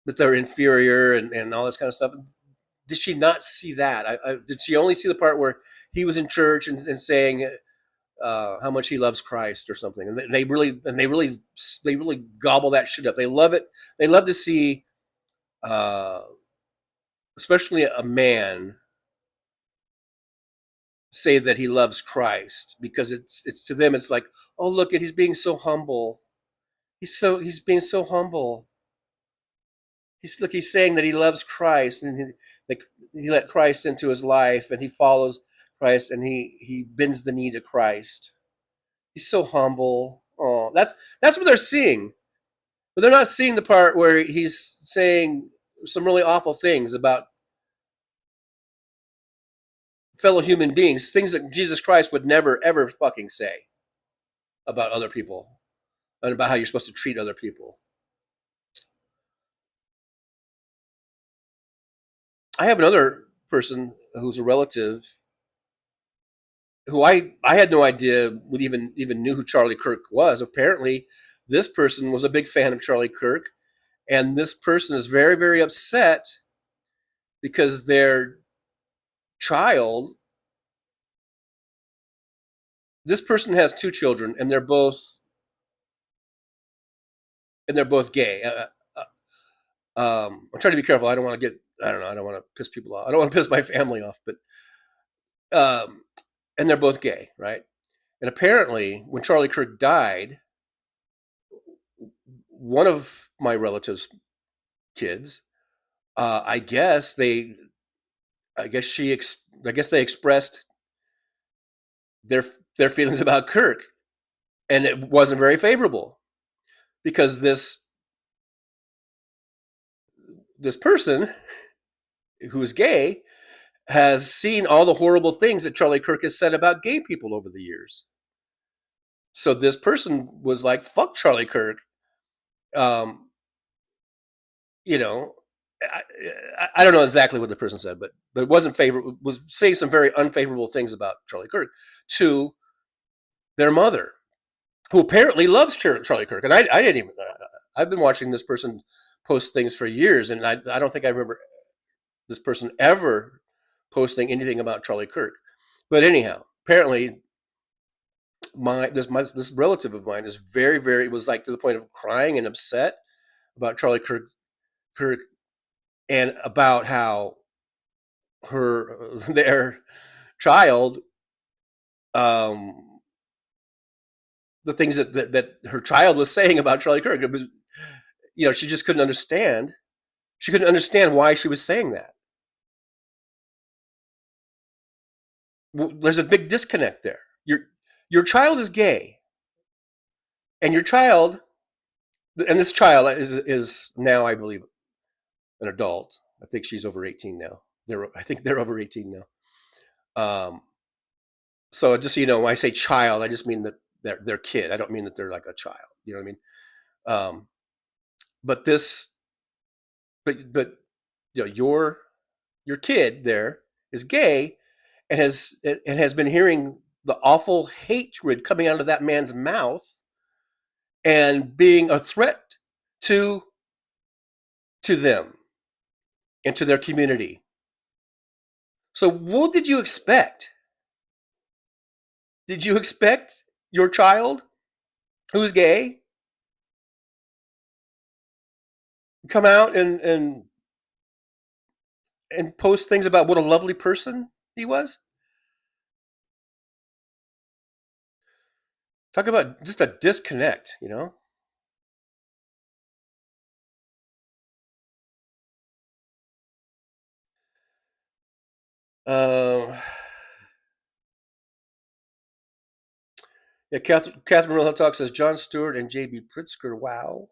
Speaker 15: that they're inferior and all this kind of stuff. Did she not see that? Did she only see the part where he was in church and saying how much he loves Christ or something? And they really gobble that shit up. They love it. They love to see, especially a man, say that he loves Christ, because it's to them, it's like, oh, look at, he's being so humble. He's being so humble. He's saying that he loves Christ, and he let Christ into his life, and he follows Christ, and he bends the knee to Christ. He's so humble. Oh, that's what they're seeing, but they're not seeing the part where he's saying some really awful things about fellow human beings, things that Jesus Christ would never ever fucking say about other people, and about how you're supposed to treat other people. I have another person who's a relative who I had no idea would even knew who Charlie Kirk was. Apparently, this person was a big fan of Charlie Kirk, and this person is very, very upset because their child. This person has 2 children, and they're both gay. I'm trying to be careful. I don't want to get. I don't know. I don't want to piss people off. I don't want to piss my family off, but and they're both gay, right? And apparently, when Charlie Kirk died, one of my relatives' kids, I guess they expressed their feelings about Kirk, and it wasn't very favorable, because this person who's gay has seen all the horrible things that Charlie Kirk has said about gay people over the years. So this person was like, fuck Charlie Kirk. I don't know exactly what the person said, but it wasn't favorable. Was saying some very unfavorable things about Charlie Kirk to their mother, who apparently loves Charlie Kirk. And I didn't even. I've been watching this person post things for years, and I don't think I remember this person ever posting anything about Charlie Kirk. But anyhow, apparently, this relative of mine is very, very, was like to the point of crying and upset about Charlie Kirk, and about how their child, the things that her child was saying about Charlie Kirk, she just couldn't understand. She couldn't understand why she was saying that. There's a big disconnect there. Your child is gay, and this child is now, I believe, an adult. I think she's over 18 now. I think they're over 18 now. So just so you know, when I say child, I just mean that they're kid. I don't mean that they're like a child. You know what I mean? But your kid there is gay, and has been hearing the awful hatred coming out of that man's mouth, and being a threat to them and to their community. So what did you expect? Did you expect your child, who's gay, come out and post things about what a lovely person he was? Talk about just a disconnect, you know? Yeah, Catherine Real Talk says Jon Stewart and J.B. Pritzker. Wow.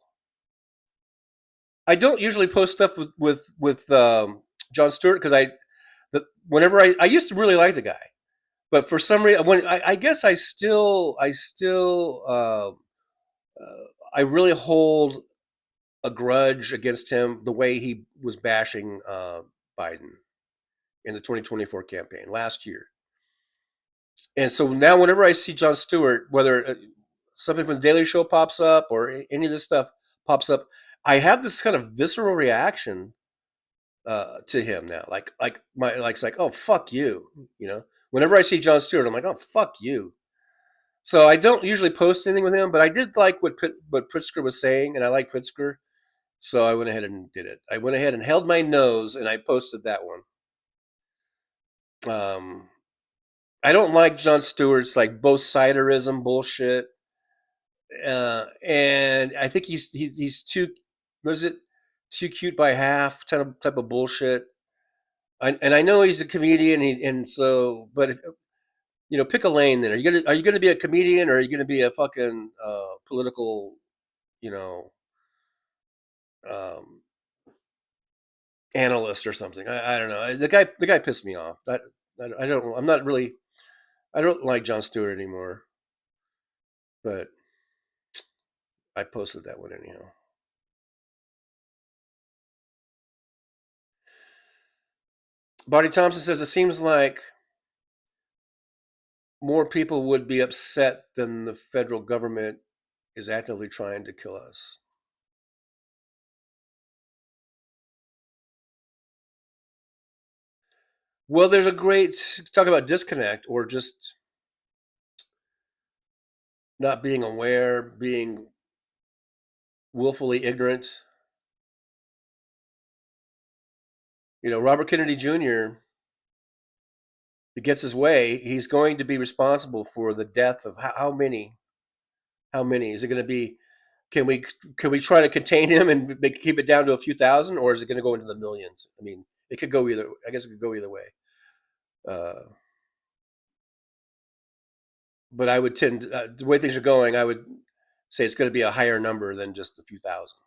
Speaker 15: I don't usually post stuff with Jon Stewart because whenever I used to really like the guy, but for some reason when I guess I really hold a grudge against him the way he was bashing Biden in the 2024 campaign last year. And so now whenever I see Jon Stewart, whether something from the Daily Show pops up or any of this stuff pops up, I have this kind of visceral reaction to him now. It's like, oh, fuck you. You know, whenever I see Jon Stewart, I'm like, oh, fuck you. So I don't usually post anything with him, but I did like what Pritzker was saying, and I like Pritzker. So I went ahead and did it. I went ahead and held my nose, and I posted that one. I don't like Jon Stewart's like both siderism bullshit, and I think he's too. What is it? Too cute by half type of bullshit. And I know he's a comedian, but if, you know, pick a lane. Then are you gonna be a comedian or are you gonna be a fucking political, you know, analyst or something? I don't know. The guy pissed me off. I don't. I'm not really. I don't like Jon Stewart anymore. But I posted that one anyhow. Barty Thompson says it seems like more people would be upset than the federal government is actively trying to kill us. Well, there's a great talk about disconnect or just not being aware, being willfully ignorant. You know, Robert Kennedy Jr., if he gets his way, he's going to be responsible for the death of how many? How many? Is it going to be, can we try to contain him and keep it down to a few thousand, or is it going to go into the millions? I mean, it could go either, I guess it could go either way. But I would tend, the way things are going, I would say it's going to be a higher number than just a few thousand.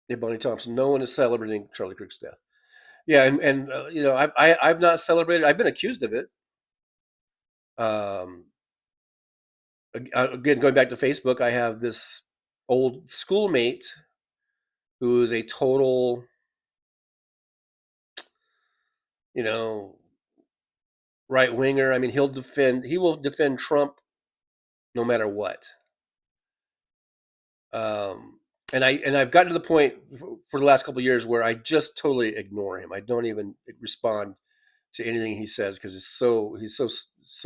Speaker 15: Yeah, Bonnie Thompson. No one is celebrating Charlie Kirk's death. Yeah, and you know, I've not celebrated. I've been accused of it. Again, going back to Facebook, I have this old schoolmate who is a total, you know, right winger. I mean, he will defend Trump no matter what. And I've gotten to the point for the last couple of years where I just totally ignore him. I don't even respond to anything he says because he's so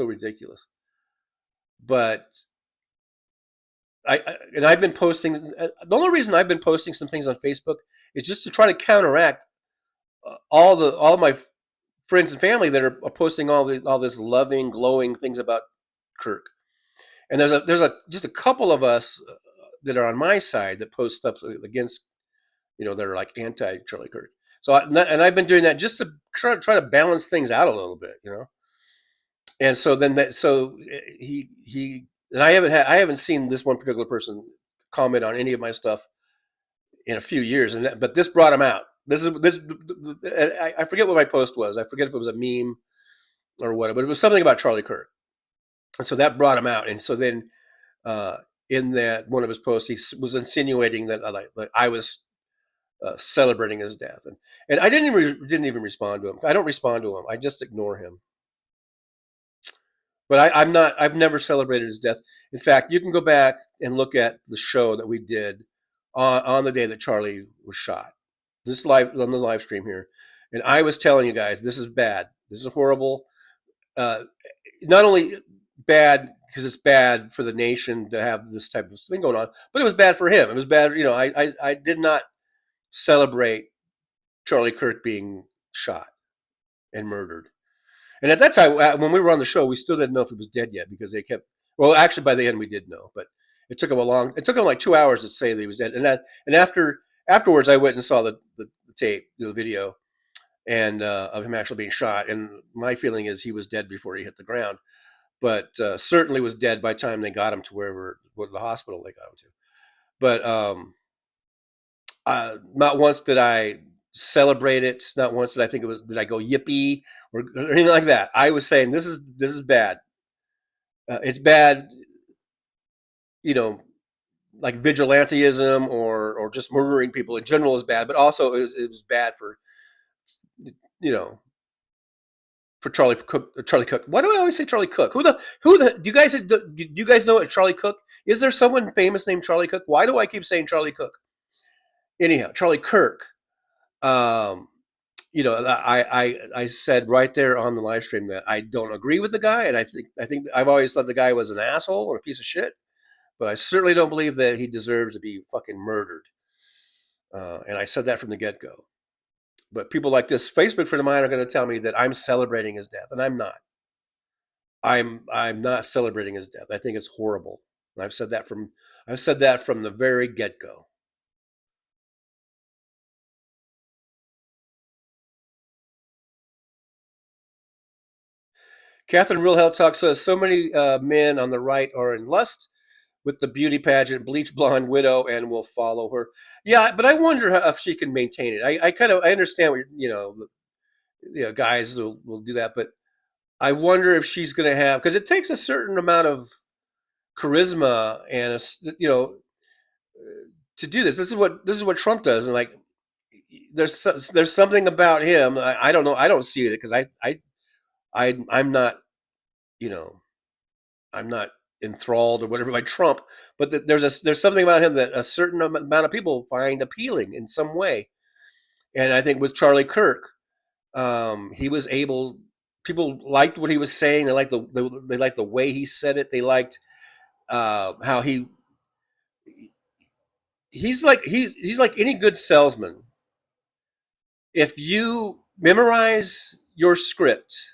Speaker 15: ridiculous. But I've been posting. The only reason I've been posting some things on Facebook is just to try to counteract all my friends and family that are posting all this loving, glowing things about Kirk. And there's just a couple of us that are on my side that post stuff against, you know, that are like anti Charlie Kirk. So I've been doing that just to try to balance things out a little bit, you know. And so then he and I haven't seen this one particular person comment on any of my stuff in a few years, but this brought him out. I forget what my post was. I forget if it was a meme or what, but it was something about Charlie Kirk. And so that brought him out. And so then in that one of his posts, he was insinuating that I was celebrating his death, and I didn't even respond to him. I don't respond to him. I just ignore him. But I've never celebrated his death. In fact, you can go back and look at the show that we did on the day that Charlie was shot. This live on the live stream here, and I was telling you guys, this is bad. This is horrible. Not only bad because it's bad for the nation to have this type of thing going on, but it was bad for him. It was bad. You know, I did not celebrate Charlie Kirk being shot and murdered. And at that time, when we were on the show, we still didn't know if he was dead yet because they kept. Well, actually, by the end, we did know, but it took him like 2 hours to say that he was dead. And afterwards, I went and saw the tape, the video, and of him actually being shot. And my feeling is he was dead before he hit the ground, but certainly was dead by the time they got him to the hospital they got him to. But not once did I celebrate it. Not once did I go yippee or anything like that. I was saying this is bad. It's bad, like vigilantism or just murdering people in general is bad, but also it was bad for for Charlie Cook. Why do I always say Charlie Cook? Who the do you guys know what Charlie Cook? Is there someone famous named Charlie Cook? Why do I keep saying Charlie Cook? Anyhow, Charlie Kirk. I said right there on the live stream that I don't agree with the guy, and I think I've always thought the guy was an asshole and a piece of shit, but I certainly don't believe that he deserves to be fucking murdered. And I said that from the get-go. But people like this Facebook friend of mine are going to tell me that I'm celebrating his death, and I'm not. I'm not celebrating his death. I think it's horrible. And I've said that from the very get-go. Catherine Real Health Talk says so many men on the right are in lust with the beauty pageant, bleach blonde widow, and will follow her. Yeah, but I wonder if she can maintain it. I understand what guys will do that, but I wonder if she's going to have, because it takes a certain amount of charisma and to do this. This is what Trump does, and like there's something about him. I don't know. I don't see it because I'm not, I'm not enthralled or whatever by Trump, but there's something about him that a certain amount of people find appealing in some way. And I think with Charlie Kirk, he was able. People liked what he was saying. They liked the way he said it. They liked how he's like any good salesman. If you memorize your script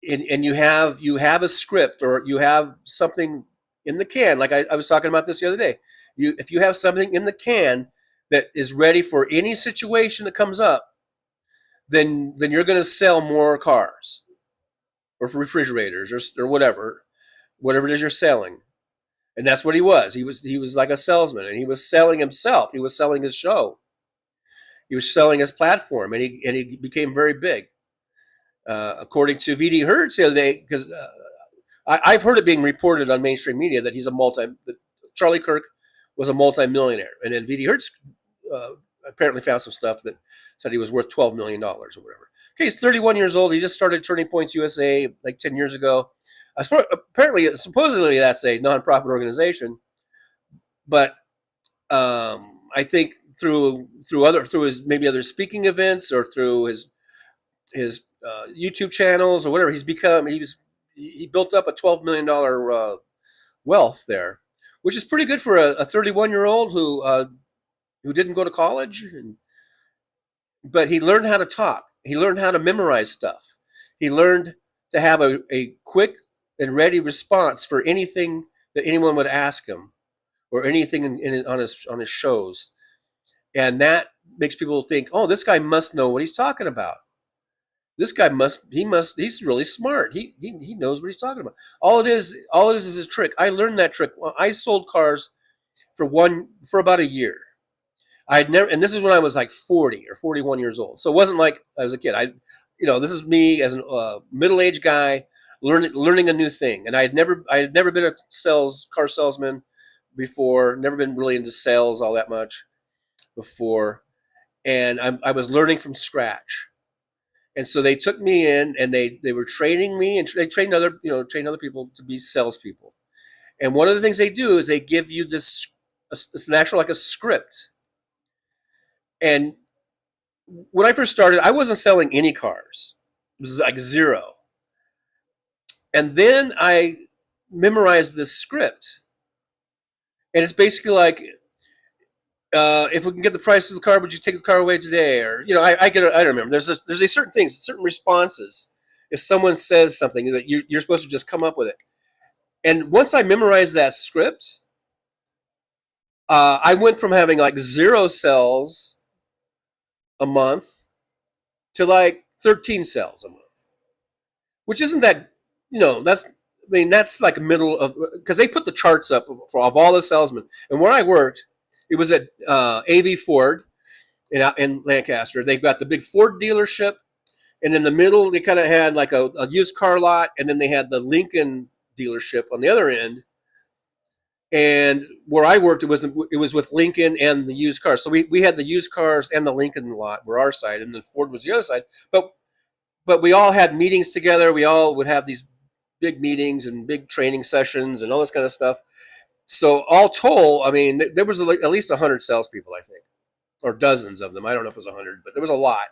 Speaker 15: and you have a script or you have something in the can, like I was talking about this the other day, if you have something in the can that is ready for any situation that comes up, then you're going to sell more cars or refrigerators or whatever it is you're selling. And that's what he was. He was like a salesman, and he was selling himself. He was selling his show. He was selling his platform, and he became very big. According to VD Hertz the other day, because I've heard it being reported on mainstream media that that Charlie Kirk was a multimillionaire, and then VD Hertz apparently found some stuff that said he was worth $12 million or whatever. Okay, he's 31 years old. He just started Turning Points USA like 10 years ago. Supposedly that's a nonprofit organization, but I think through his maybe other speaking events or through his YouTube channels or whatever, he built up a $12 million wealth there, which is pretty good for a 31-year-old who didn't go to college, but he learned how to talk. He learned how to memorize stuff. He learned to have a quick and ready response for anything that anyone would ask him or anything on his shows. And that makes people think, oh, this guy must know what he's talking about. This guy he's really smart. He knows what he's talking about. All it is a trick. I learned that trick. I sold cars for about a year. And this is when I was like 40 or 41 years old. So it wasn't like I was a kid. This is me as a middle-aged guy learning a new thing. And I had never been a car salesman before, never been really into sales all that much before. And I was learning from scratch. And so they took me in and they were training me, and they trained other people to be salespeople. And one of the things they do is they give you this, it's actually like a script. And when I first started, I wasn't selling any cars. It was like zero. And then I memorized this script. And it's basically like, if we can get the price of the car, would you take the car away today? Or, you know, I don't remember. There's a certain things, certain responses. If someone says something that you're supposed to just come up with it. And once I memorized that script, I went from having like 0 sales a month to like 13 sales a month, which isn't that, you know, that's like middle of, because they put the charts up of all the salesmen. And where I worked, it was at AV Ford in Lancaster. They've got the big Ford dealership, and in the middle they kind of had like a used car lot, and then they had the Lincoln dealership on the other end. And where I worked, it was with Lincoln and the used cars. So we had the used cars and the Lincoln lot were our side, and then Ford was the other side. But we all had meetings together. We all would have these big meetings and big training sessions and all this kind of stuff. So all told, I mean, there was at least 100 salespeople, I think, or dozens of them. I don't know if it was 100, but there was a lot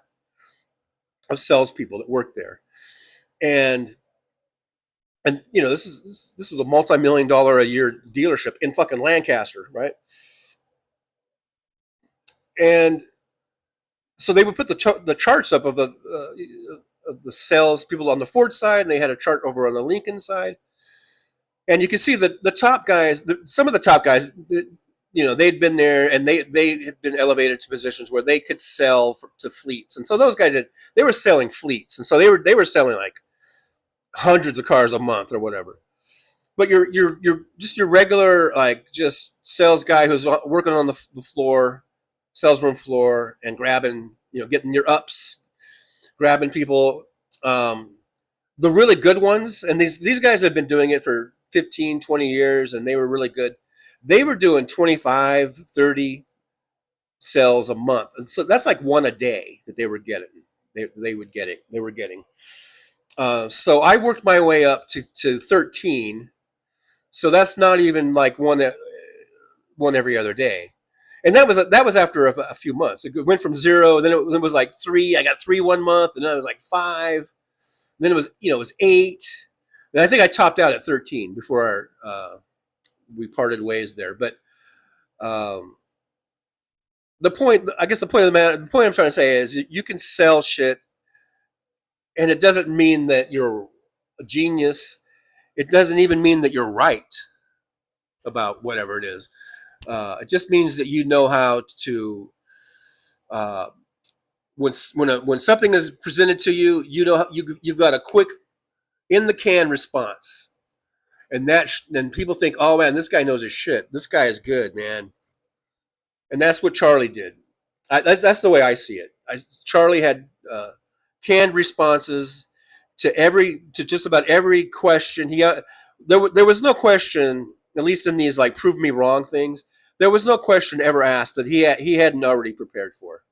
Speaker 15: of salespeople that worked there. And you know, this was a multi-million-dollar a year dealership in fucking Lancaster, right? And so they would put the charts up of the sales people on the Ford side, and they had a chart over on the Lincoln side. And you can see that the top guys, some of the top guys, you know, they'd been there and they had been elevated to positions where they could sell to fleets. And so those guys they were selling fleets, and so they were selling like hundreds of cars a month or whatever. But you're just your regular like just sales guy who's working on the floor, sales room floor, and grabbing, you know, getting your ups, grabbing people. The really good ones, and these guys have been doing it for 15, 20 years, and they were really good. They were doing 25, 30 sales a month. And so that's like one a day that they were getting. They were getting. So I worked my way up to 13. So that's not even like one every other day. And that was after a few months. It went from 0, then it was like 3. I got 3 1 month, and then it was like 5. Then it was 8. And I think I topped out at 13 before we parted ways there. But the point of the matter, the point I'm trying to say is you can sell shit, and it doesn't mean that you're a genius. It doesn't even mean that you're right about whatever it is. It just means that you know how to. When something is presented to you, you know you've got a quick in the can response, and then people think, oh man, this guy knows his shit. This guy is good, man. And that's what Charlie did. That's the way I see it. Charlie had canned responses to just about every question. There was no question, at least in these like prove me wrong things. There was no question ever asked that he hadn't already prepared for.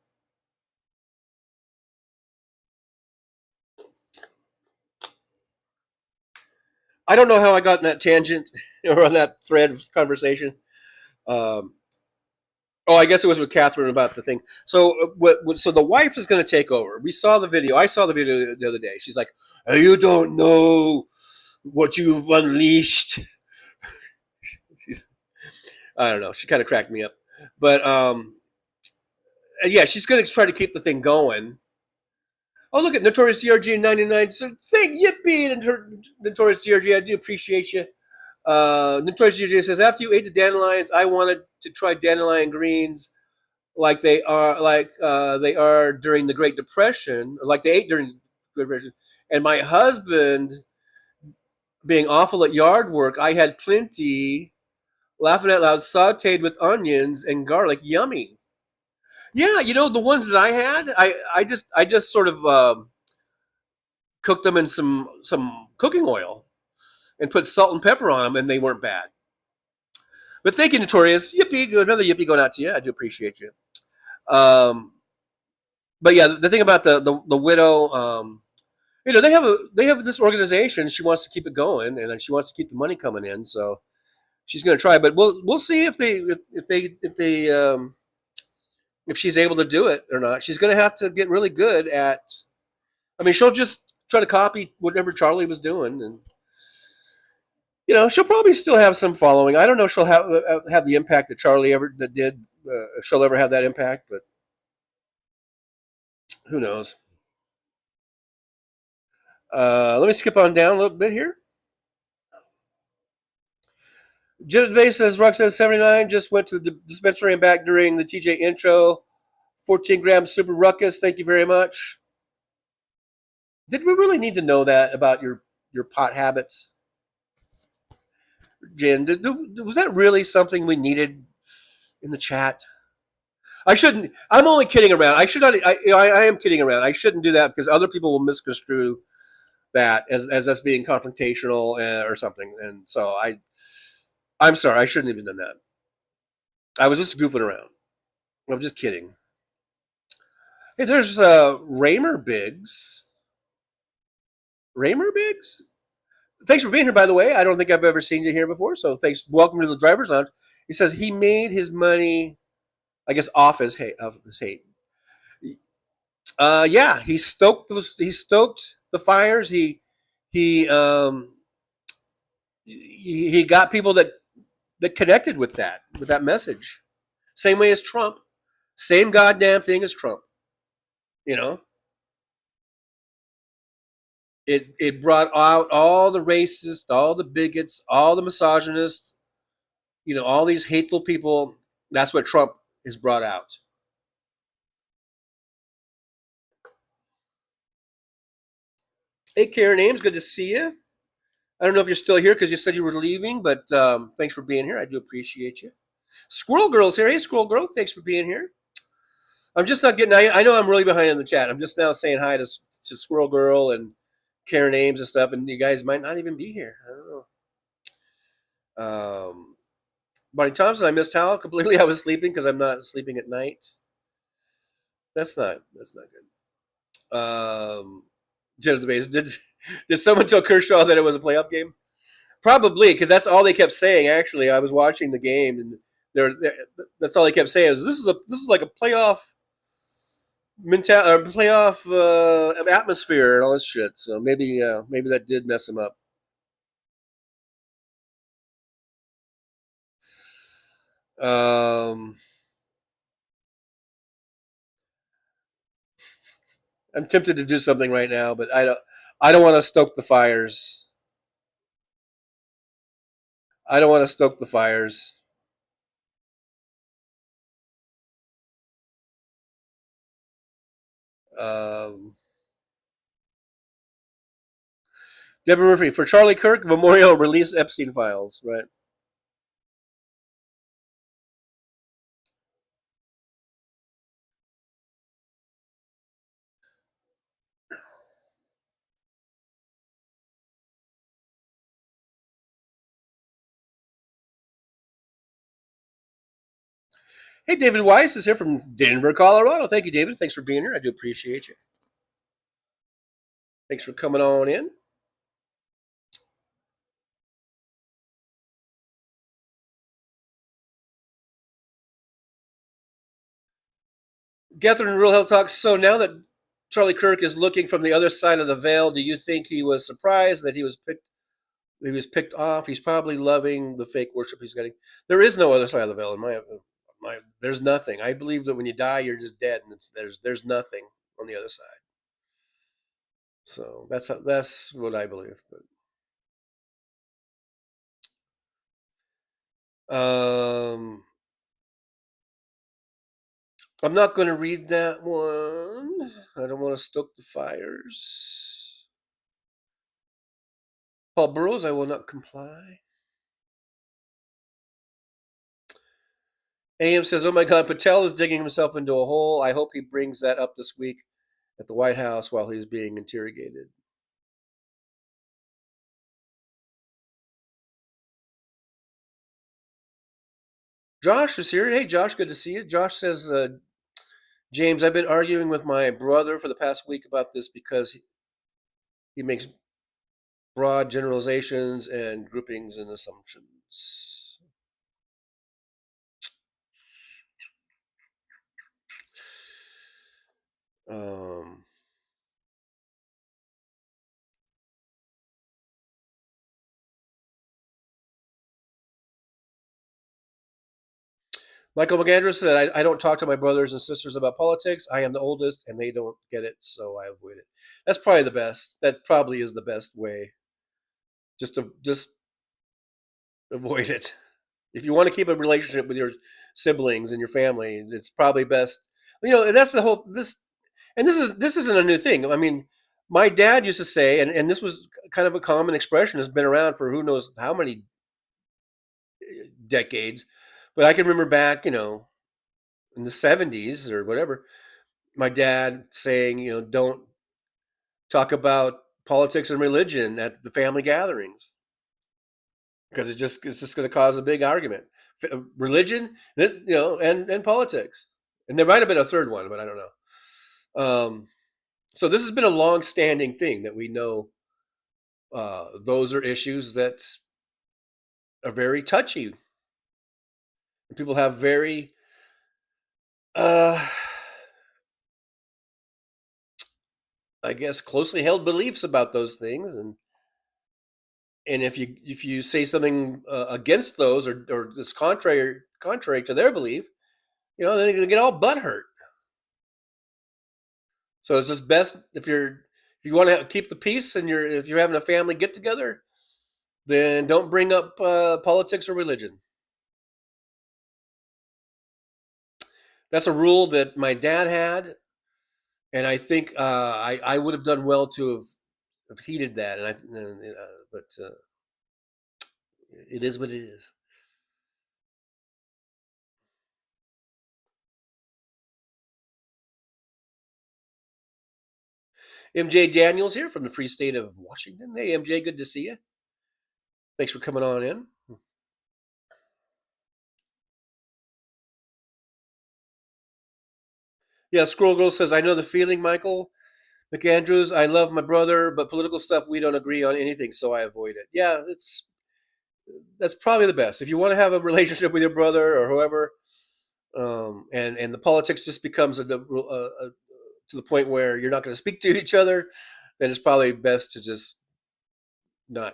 Speaker 15: I don't know how I got in that tangent or on that thread of conversation. I guess it was with Catherine about the thing. So so the wife is going to take over. We saw the video. I saw the video the other day. She's like, oh, you don't know what you've unleashed. I don't know. She kind of cracked me up. But yeah, she's going to try to keep the thing going. Oh, look at Notorious DRG in 99. So thank yippee, Notorious DRG. I do appreciate you. Notorious DRG says, after you ate the dandelions, I wanted to try dandelion greens like they are during the Great Depression, or like they ate during the Great Depression. And my husband, being awful at yard work, I had plenty, laughing out loud, sauteed with onions and garlic. Yummy. Yeah, you know, the ones that I had, I just sort of cooked them in some cooking oil and put salt and pepper on them, and they weren't bad. But thank you, Notorious. Yippee, another yippee going out to you. I do appreciate you. But yeah, the thing about the widow, you know, they have this organization. She wants to keep it going, and she wants to keep the money coming in. So she's going to try. But we'll see if she's able to do it or not. She's going to have to get really good at. I mean, she'll just try to copy whatever Charlie was doing, and you know, she'll probably still have some following. I don't know if she'll have the impact that Charlie ever did. if she'll ever have that impact, but who knows? Let me skip on down a little bit here. Jim Bay says Roxanne 79 just went to the dispensary and back during the TJ intro. 14 grams super ruckus. Thank you very much. Did we really need to know that about your pot habits? Jen, was that really something we needed in the chat? I shouldn't. I'm only kidding around. I should not. I am kidding around. I shouldn't do that because other people will misconstrue that as us being confrontational or something. And so I'm sorry. I shouldn't have even done that. I was just goofing around. I'm just kidding. Hey, there's Raymer Biggs. Raymer Biggs? Thanks for being here, by the way. I don't think I've ever seen you here before, so thanks. Welcome to the Driver's Lounge. He says he made his money, I guess, off his hate. Yeah, he stoked the fires. He got people that connected with that message. Same way as Trump. Same goddamn thing as Trump. You know? It brought out all the racists, all the bigots, all the misogynists, all these hateful people. That's what Trump has brought out. Hey, Karen Ames, good to see you. I don't know if you're still here because you said you were leaving, but thanks for being here. I do appreciate you. Squirrel Girl's here. Hey, Squirrel Girl, thanks for being here. I'm just not getting. I know I'm really behind in the chat. I'm just now saying hi to Squirrel Girl and Karen Ames and stuff, and you guys might not even be here. I don't know. Bonnie Thompson, I missed Hal completely. I was sleeping because I'm not sleeping at night. That's not good. Jen of the Base, did someone tell Kershaw that it was a playoff game? Probably, because that's all they kept saying. Actually, I was watching the game, and that's all they kept saying is this is like a playoff atmosphere and all this shit. So maybe that did mess him up. I'm tempted to do something right now, but I don't want to stoke the fires. I don't want to stoke the fires. Deborah Murphy, for Charlie Kirk, Memorial release Epstein files, right? Hey, David Weiss is here from Denver, Colorado. Thank you, David. Thanks for being here. I do appreciate you. Thanks for coming on in. Catherine Real Health Talks. So now that Charlie Kirk is looking from the other side of the veil, do you think he was surprised that he was picked off? He's probably loving the fake worship he's getting. There is no other side of the veil in my there's nothing. I believe that when you die, you're just dead, and there's nothing on the other side. So that's what I believe. But I'm not going to read that one. I don't want to stoke the fires. Paul Burrows, I will not comply. AM says, oh my God, Patel is digging himself into a hole. I hope he brings that up this week at the White House while he's being interrogated. Josh is here. Hey, Josh, good to see you. Josh says, James, I've been arguing with my brother for the past week about this because he makes broad generalizations and groupings and assumptions. Michael McAndrews said, I don't talk to my brothers and sisters about politics. I am the oldest, and they don't get it, so I avoid it. That's probably the best. That probably is the best way. Just avoid it. If you want to keep a relationship with your siblings and your family, it's probably best. And that's the whole this. And this isn't a new thing. I mean, my dad used to say, and this was kind of a common expression, has been around for who knows how many decades. But I can remember back, in the 70s or whatever, my dad saying, don't talk about politics and religion at the family gatherings because it's just going to cause a big argument. Religion, and politics. And there might have been a third one, but I don't know. So this has been a long-standing thing that we know. Those are issues that are very touchy. People have very, I guess, closely held beliefs about those things, and if you say something against those or this contrary to their belief, then they're gonna get all butthurt. So it's just best if you want to keep the peace and if you're having a family get together, then don't bring up politics or religion. That's a rule that my dad had, and I think I would have done well to have heeded that. But it is what it is. MJ Daniels here from the free state of Washington. Hey, MJ, good to see you. Thanks for coming on in. Yeah, Squirrel Girl says, I know the feeling, Michael McAndrews. I love my brother, but political stuff, we don't agree on anything, so I avoid it. Yeah, that's probably the best. If you want to have a relationship with your brother or whoever, and the politics just becomes to the point where you're not going to speak to each other, then it's probably best to just not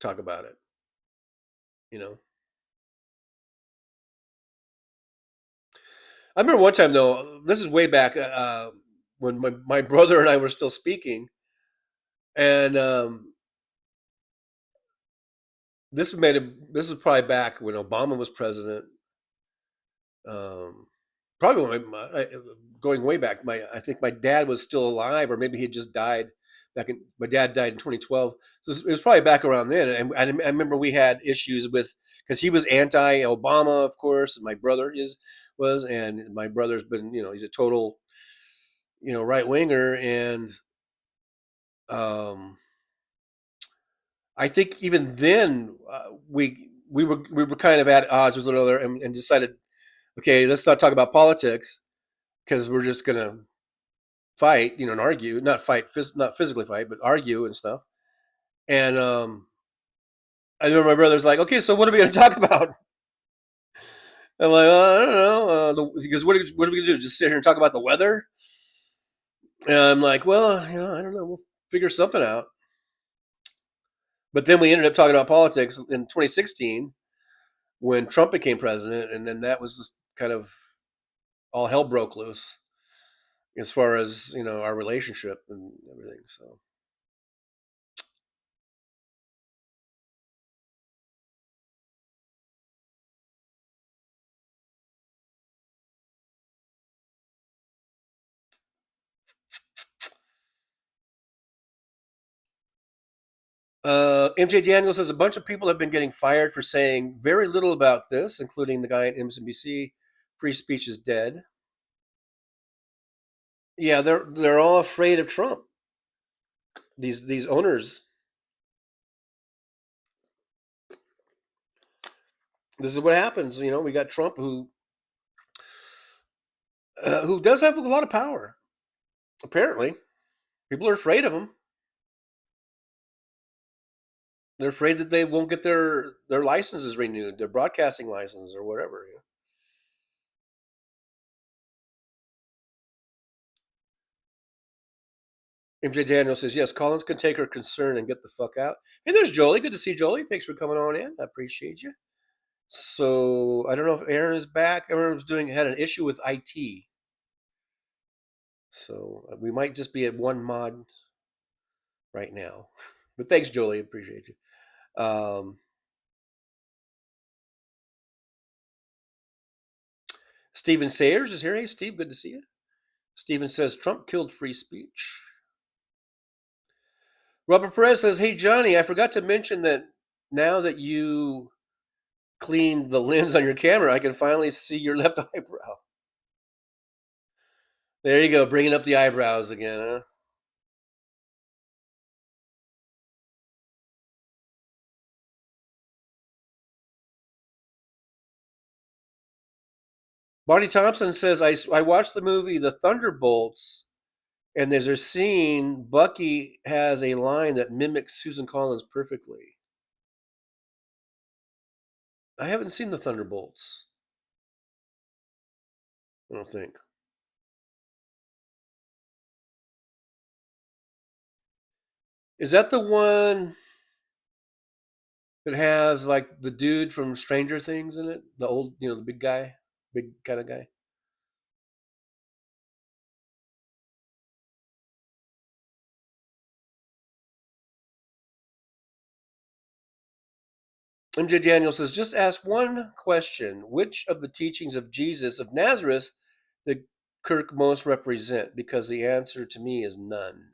Speaker 15: talk about it. I remember one time, though, this is way back when my brother and I were still speaking, and this is probably back when Obama was president. Probably going way back. I think my dad was still alive, or maybe he had just died. My dad died in 2012, so it was probably back around then. And I remember we had issues because he was anti-Obama, of course, and my brother was, and my brother's been, he's a total, right winger, and I think even then we were kind of at odds with one another, and decided, okay, let's not talk about politics because we're just gonna fight, and argue, not physically fight, but argue and stuff. And I remember my brother's like, okay, so what are we gonna talk about? I'm like, I don't know. Because what are we gonna do? Just sit here and talk about the weather? And I'm like, well, I don't know. We'll figure something out. But then we ended up talking about politics in 2016 when Trump became president, and then that was just kind of all hell broke loose as far as our relationship and everything. So MJ Daniel says a bunch of people have been getting fired for saying very little about this, including the guy at MSNBC. Free speech is dead. Yeah, they're all afraid of Trump. These owners. This is what happens. We got Trump who does have a lot of power. Apparently, people are afraid of him. They're afraid that they won't get their licenses renewed, their broadcasting license or whatever. MJ Daniel says, yes, Collins can take her concern and get the fuck out. Hey, there's Jolie. Good to see Jolie. Thanks for coming on in. I appreciate you. So I don't know if Aaron is back. Aaron had an issue with IT. So we might just be at one mod right now. But thanks, Jolie. Appreciate you. Steven Sayers is here. Hey, Steve, good to see you. Steven says Trump killed free speech. Robert Perez says, hey, Johnny, I forgot to mention that now that you cleaned the lens on your camera, I can finally see your left eyebrow. There you go, bringing up the eyebrows again, huh? Barney Thompson says, I watched the movie The Thunderbolts, and there's a scene, Bucky has a line that mimics Susan Collins perfectly. I haven't seen The Thunderbolts. I don't think. Is that the one that has like the dude from Stranger Things in it? The old, the big guy? Big kind of guy? MJ Daniel says, just ask one question. Which of the teachings of Jesus of Nazareth did Kirk most represent? Because the answer to me is none.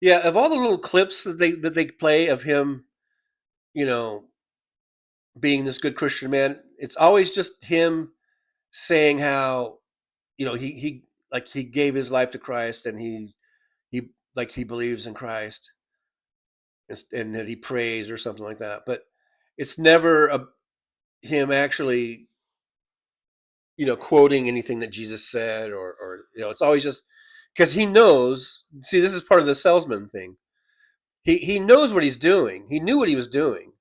Speaker 15: Yeah, of all the little clips that they play of him, being this good Christian man, it's always just him saying how, he gave his life to Christ, and he believes in Christ, and that he prays or something like that. But it's never him actually, quoting anything that Jesus said, or it's always just because he knows. See, this is part of the salesman thing. He knows what he's doing. He knew what he was doing.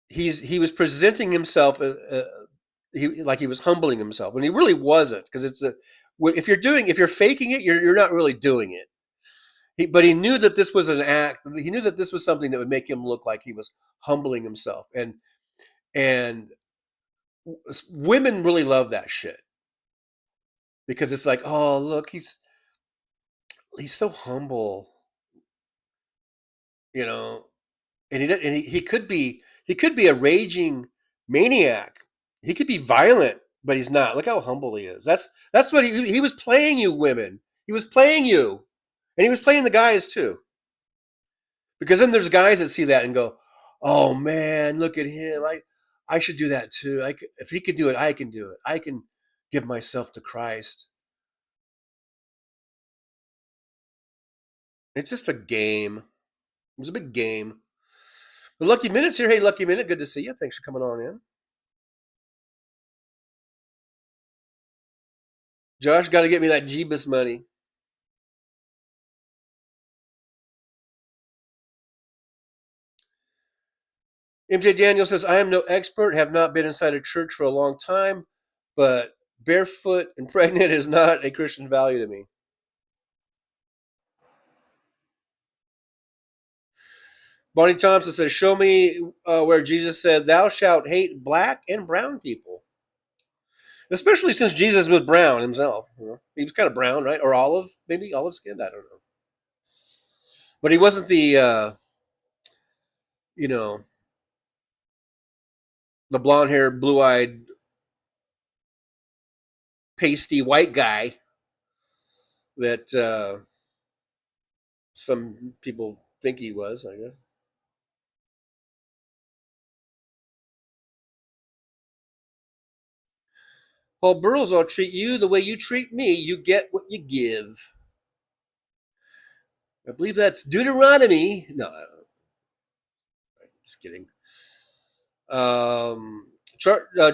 Speaker 15: He was presenting himself like he was humbling himself, and he really wasn't, because if you're faking it, you're not really doing it. But he knew that this was an act. He knew that this was something that would make him look like he was humbling himself, and women really love that shit, because it's like, oh, look, he's so humble, and he could be a raging maniac. He could be violent, but he's not. Look how humble he is. That's what he was playing you, women. He was playing you, and he was playing the guys too. Because then there's guys that see that and go, "Oh man, look at him! I should do that too. If he could do it, I can do it. I can give myself to Christ." It's just a game. It was a big game. The Lucky Minute's here. Hey, Lucky Minute, good to see you. Thanks for coming on in. Josh, got to get me that Jeebus money. MJ Daniel says, I am no expert, have not been inside a church for a long time, but barefoot and pregnant is not a Christian value to me. Bonnie Thompson says, show me where Jesus said, thou shalt hate black and brown people. Especially since Jesus was brown himself. He was kind of brown, right? Or olive, maybe olive skinned, I don't know. But he wasn't the, the blonde-haired, blue-eyed, pasty white guy that some people think he was, I guess. Paul Burrows, I'll treat you the way you treat me. You get what you give. I believe that's Deuteronomy. No, I don't know. Just kidding.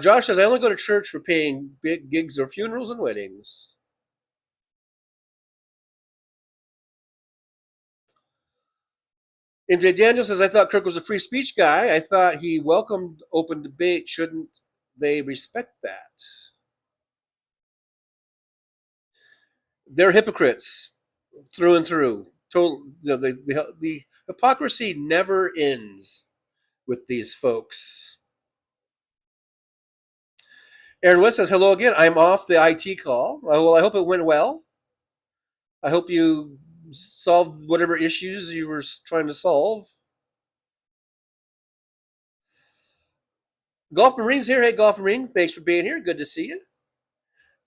Speaker 15: Josh says, I only go to church for paying big gigs or funerals and weddings. MJ Daniel says, I thought Kirk was a free speech guy. I thought he welcomed open debate. Shouldn't they respect that? They're hypocrites through and through. total. The hypocrisy never ends with these folks. Aaron West says, hello again. I'm off the IT call. Well, I hope it went well. I hope you solved whatever issues you were trying to solve. Golf Marine's here. Hey, Golf Marine. Thanks for being here. Good to see you.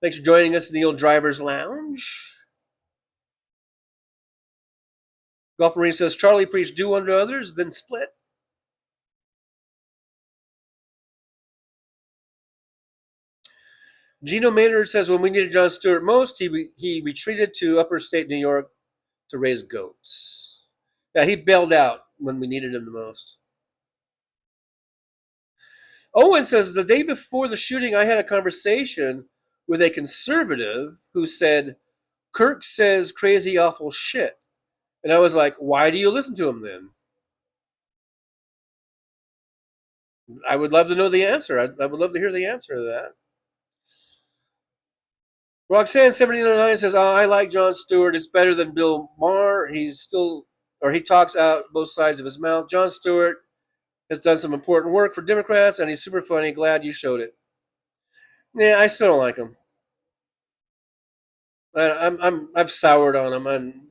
Speaker 15: Thanks for joining us in the old driver's lounge. Golf Marine says, Charlie preached do unto others, then split. Gino Maynard says, when we needed Jon Stewart most, he retreated to upper state New York to raise goats. Yeah, he bailed out when we needed him the most. Owen says, the day before the shooting, I had a conversation with a conservative who said, Kirk says crazy, awful shit. And I was like, why do you listen to him then? I would love to know the answer. I would love to hear the answer to that. Roxanne79 says, I like Jon Stewart. It's better than Bill Maher. He talks out both sides of his mouth. Jon Stewart has done some important work for Democrats, and he's super funny. Glad you showed it. Yeah, I still don't like him. I've soured on him.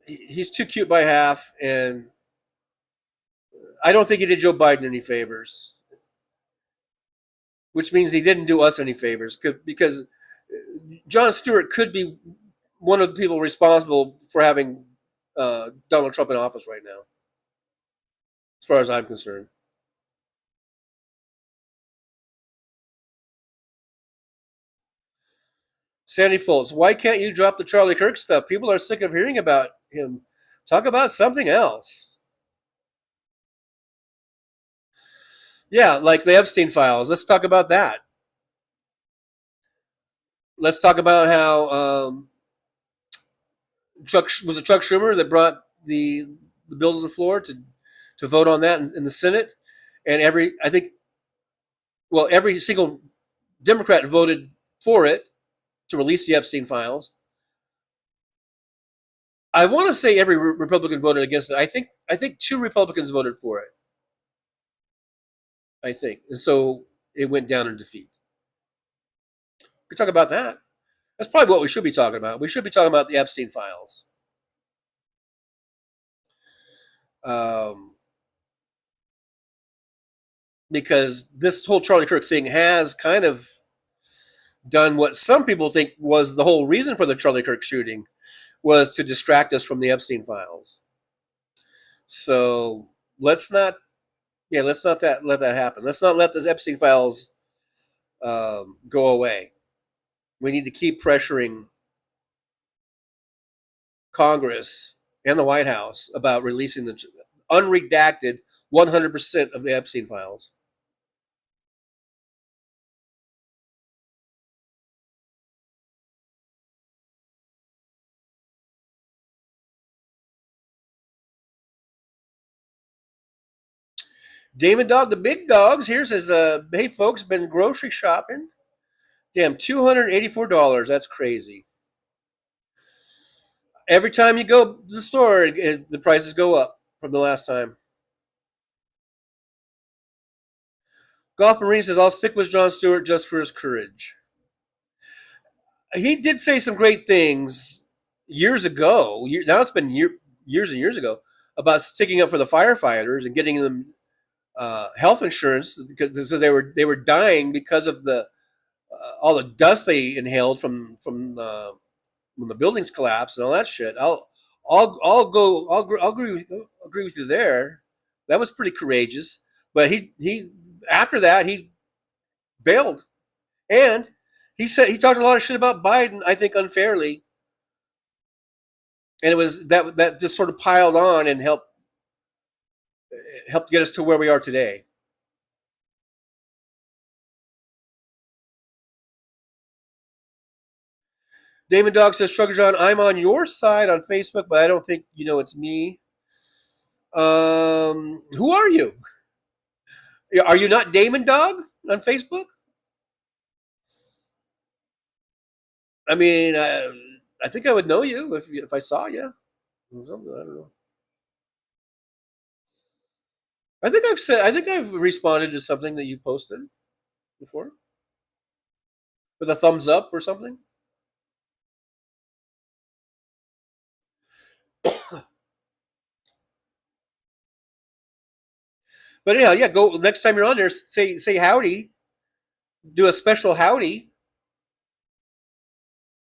Speaker 15: He's too cute by half, and I don't think he did Joe Biden any favors. Which means he didn't do us any favors, because Jon Stewart could be one of the people responsible for having Donald Trump in office right now, as far as I'm concerned. Sandy Foltz, why can't you drop the Charlie Kirk stuff? People are sick of hearing about him. Talk about something else. Yeah, like the Epstein files. Let's talk about that. Let's talk about how Chuck Schumer that brought the bill to the floor to vote on that in the Senate, and every single Democrat voted for it to release the Epstein files. I want to say every Republican voted against it. I think 2 Republicans voted for it. I think, and so it went down in defeat. We could talk about that. That's probably what we should be talking about. We should be talking about the Epstein files. Because this whole Charlie Kirk thing has kind of done what some people think was the whole reason for the Charlie Kirk shooting, was to distract us from the Epstein files. So let's not let that happen. Let's not let the Epstein files go away. We need to keep pressuring Congress and the White House about releasing the unredacted 100% of the Epstein files. Damon Dog, the big dogs here says, hey folks, been grocery shopping. Damn, $284. That's crazy. Every time you go to the store, the prices go up from the last time. Golf Marine says, I'll stick with Jon Stewart just for his courage. He did say some great things years ago. Now it's been years and years ago, about sticking up for the firefighters and getting them health insurance, because they were dying because of the all the dust they inhaled from when the buildings collapsed and all that shit. I'll agree with you there. That was pretty courageous. But he after that he bailed, and he talked a lot of shit about Biden, I think unfairly, and it was that just sort of piled on and helped get us to where we are today. Damon Dog says, Trucker John, I'm on your side on Facebook, but I don't think you know it's me. Who are you? Are you not Damon Dog on Facebook? I mean, I I think I would know you if I saw you. Or something. I don't know. I think I've responded to something that you posted before with a thumbs up or something. But anyhow, yeah, go next time you're on there. Say howdy. Do a special howdy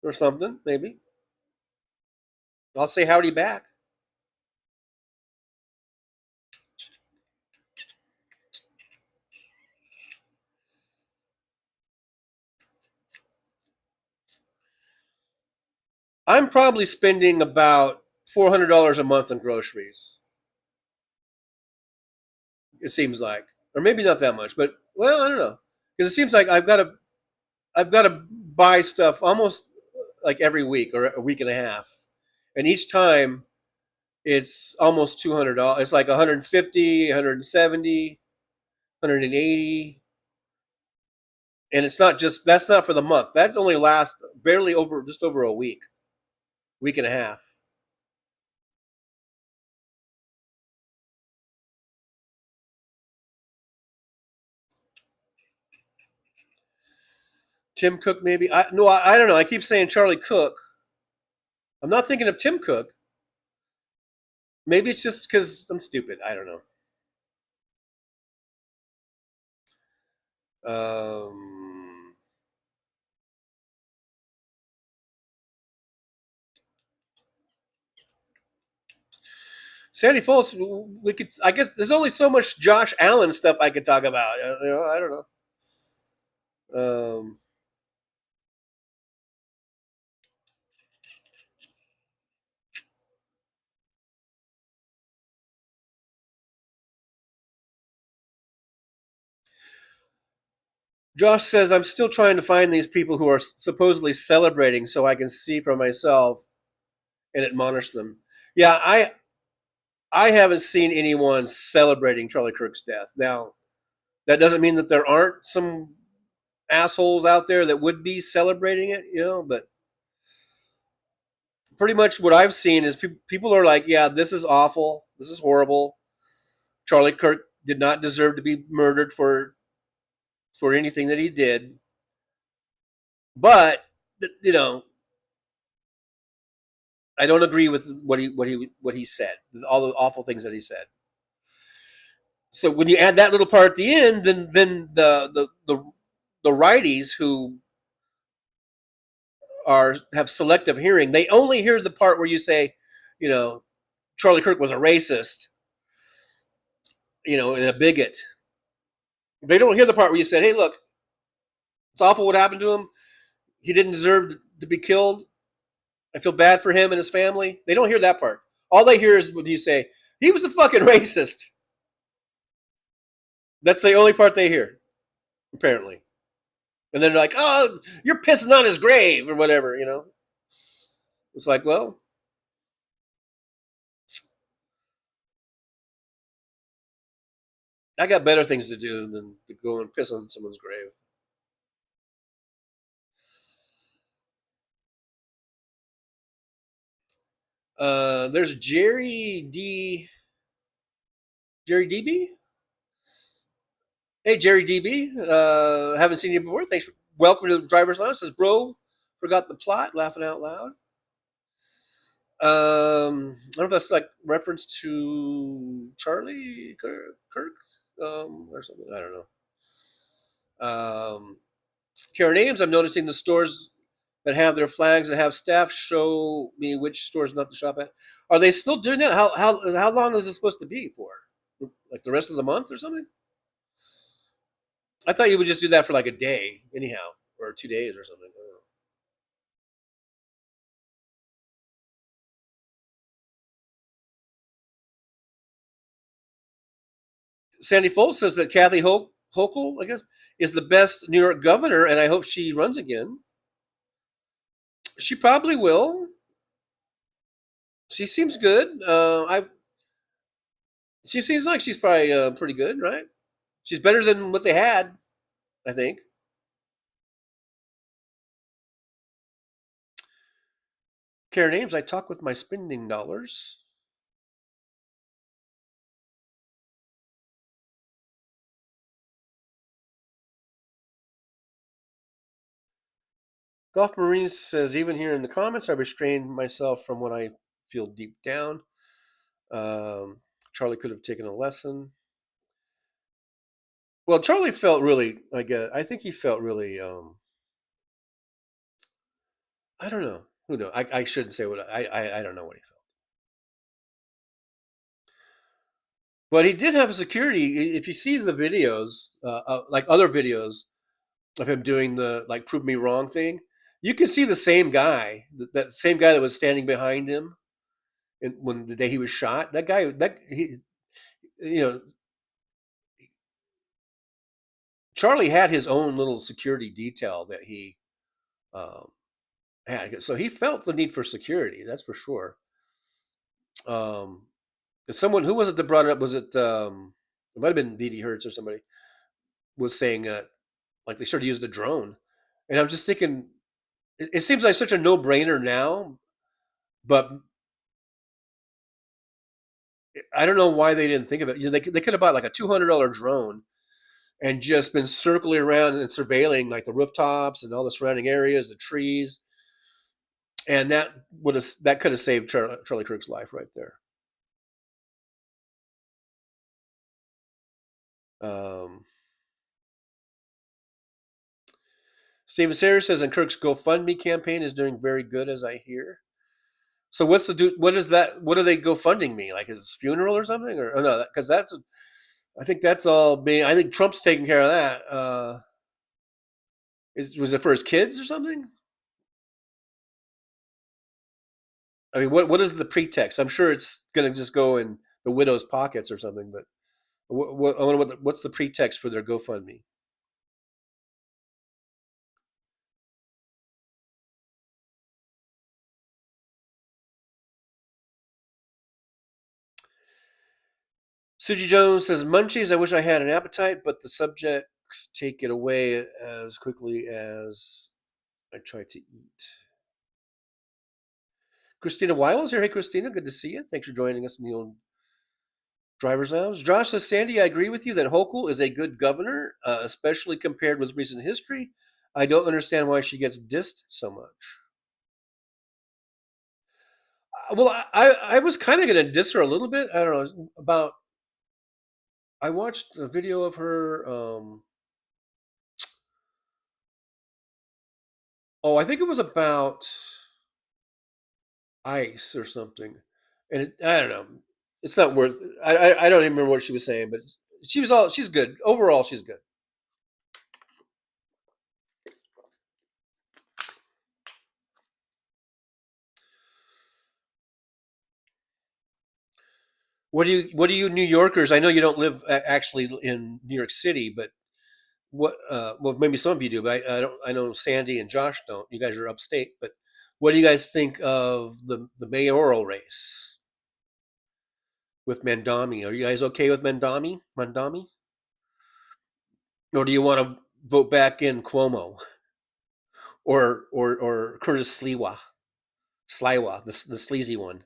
Speaker 15: or something. Maybe I'll say howdy back. I'm probably spending about $400 a month on groceries. It seems like, or maybe not that much, but well, I don't know, because it seems like I've got to buy stuff almost like every week or a week and a half, and each time it's almost $200. It's like 150, 170, 180, and it's not just that's not for the month. That only lasts barely just over a week and a half. Tim Cook, maybe. I don't know. I keep saying Charlie Cook. I'm not thinking of Tim Cook. Maybe it's just because I'm stupid. I don't know. Sandy Foltz, we could. I guess there's only so much Josh Allen stuff I could talk about. I don't know. Josh says, I'm still trying to find these people who are supposedly celebrating so I can see for myself and admonish them. Yeah, I haven't seen anyone celebrating Charlie Kirk's death. Now, that doesn't mean that there aren't some assholes out there that would be celebrating it, but pretty much what I've seen is people are like, yeah, this is awful. This is horrible. Charlie Kirk did not deserve to be murdered for anything that he did. But, I don't agree with what he said, all the awful things that he said. So when you add that little part at the end, then the righties who have selective hearing, they only hear the part where you say, Charlie Kirk was a racist, and a bigot. They don't hear the part where you said, hey, look, it's awful what happened to him. He didn't deserve to be killed. I feel bad for him and his family. They don't hear that part. All they hear is when you say, he was a fucking racist. That's the only part they hear, apparently. And then they're like, oh, you're pissing on his grave or whatever, It's like, well, I got better things to do than to go and piss on someone's grave. There's Jerry DB. Hey, Jerry DB. Haven't seen you before. Thanks. Welcome to the Driver's Lounge. Says, bro, forgot the plot. Laughing out loud. I don't know if that's like reference to Charlie Kirk or something. I don't know. Karen Ames, I'm noticing the stores that have their flags and have staff show me which stores not to shop at. Are they still doing that? How long is it supposed to be for? Like the rest of the month or something? I thought you would just do that for like a day, anyhow, or 2 days or something. I don't know. Sandy Foltz says that Kathy Hochul, I guess, is the best New York governor, and I hope she runs again. She probably will. She seems good. She seems like she's probably pretty good, right? She's better than what they had, I think. Karen Ames, I talk with my spending dollars. Golf Marines says, even here in the comments, I restrained myself from what I feel deep down. Charlie could have taken a lesson. Well, Charlie felt really, I think he felt really, I don't know. Who knows? I shouldn't say what, I don't know what he felt. But he did have a security. If you see the videos, like other videos of him doing the, like, prove me wrong thing, you can see the same guy, that same guy that was standing behind him when the day he was shot. That guy, Charlie had his own little security detail that he had, so he felt the need for security. That's for sure. Someone, who was it that brought it up? Was it? It might have been VD Hertz or somebody was saying like they should have used a drone, and I'm just thinking, it seems like such a no-brainer now, but I don't know why they didn't think of it. They could have bought like a $200 drone and just been circling around and surveilling like the rooftops and all the surrounding areas, the trees, and that could have saved Charlie Kirk's life right there. Steven Sayers says, and Kirk's GoFundMe campaign is doing very good, as I hear. So what is that? What are they GoFunding me? Like his funeral or something? Or no, because I think that's all being. I think Trump's taking care of that. Was it for his kids or something? I mean, what is the pretext? I'm sure it's going to just go in the widow's pockets or something. But what's the pretext for their GoFundMe? Suji Jones says, Munchies, I wish I had an appetite, but the subjects take it away as quickly as I try to eat. Christina Wiles here. Hey, Christina, good to see you. Thanks for joining us in the old driver's lounge. Josh says, Sandy, I agree with you that Hochul is a good governor, especially compared with recent history. I don't understand why she gets dissed so much. Well, I was kind of going to diss her a little bit. I don't know, about... I watched a video of her. I think it was about ICE or something, and I don't know. It's not worth. I don't even remember what she was saying, but she's good overall. She's good. What do you New Yorkers? I know you don't live actually in New York City, but what? Well, maybe some of you do, but I don't. I know Sandy and Josh don't. You guys are upstate, but what do you guys think of the mayoral race with Mandami? Are you guys okay with Mandami? Or do you want to vote back in Cuomo or Curtis Sliwa, the sleazy one?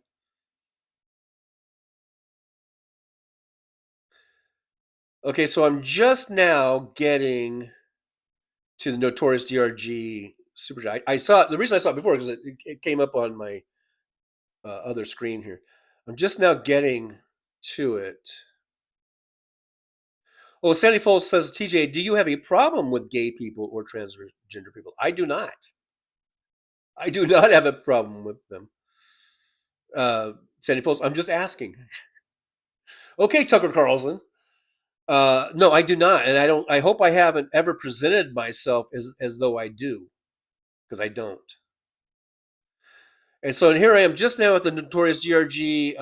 Speaker 15: Okay, so I'm just now getting to the Notorious DRG super chat. I saw the reason I saw it before because it came up on my other screen here. I'm just now getting to it. Oh, Sandy Foles says, TJ, do you have a problem with gay people or transgender people? I do not. I do not have a problem with them. Sandy Foles, I'm just asking. Okay, Tucker Carlson. No, I do not, and I don't. I hope I haven't ever presented myself as though I do, because I don't. And so here I am, just now at the Notorious GRG,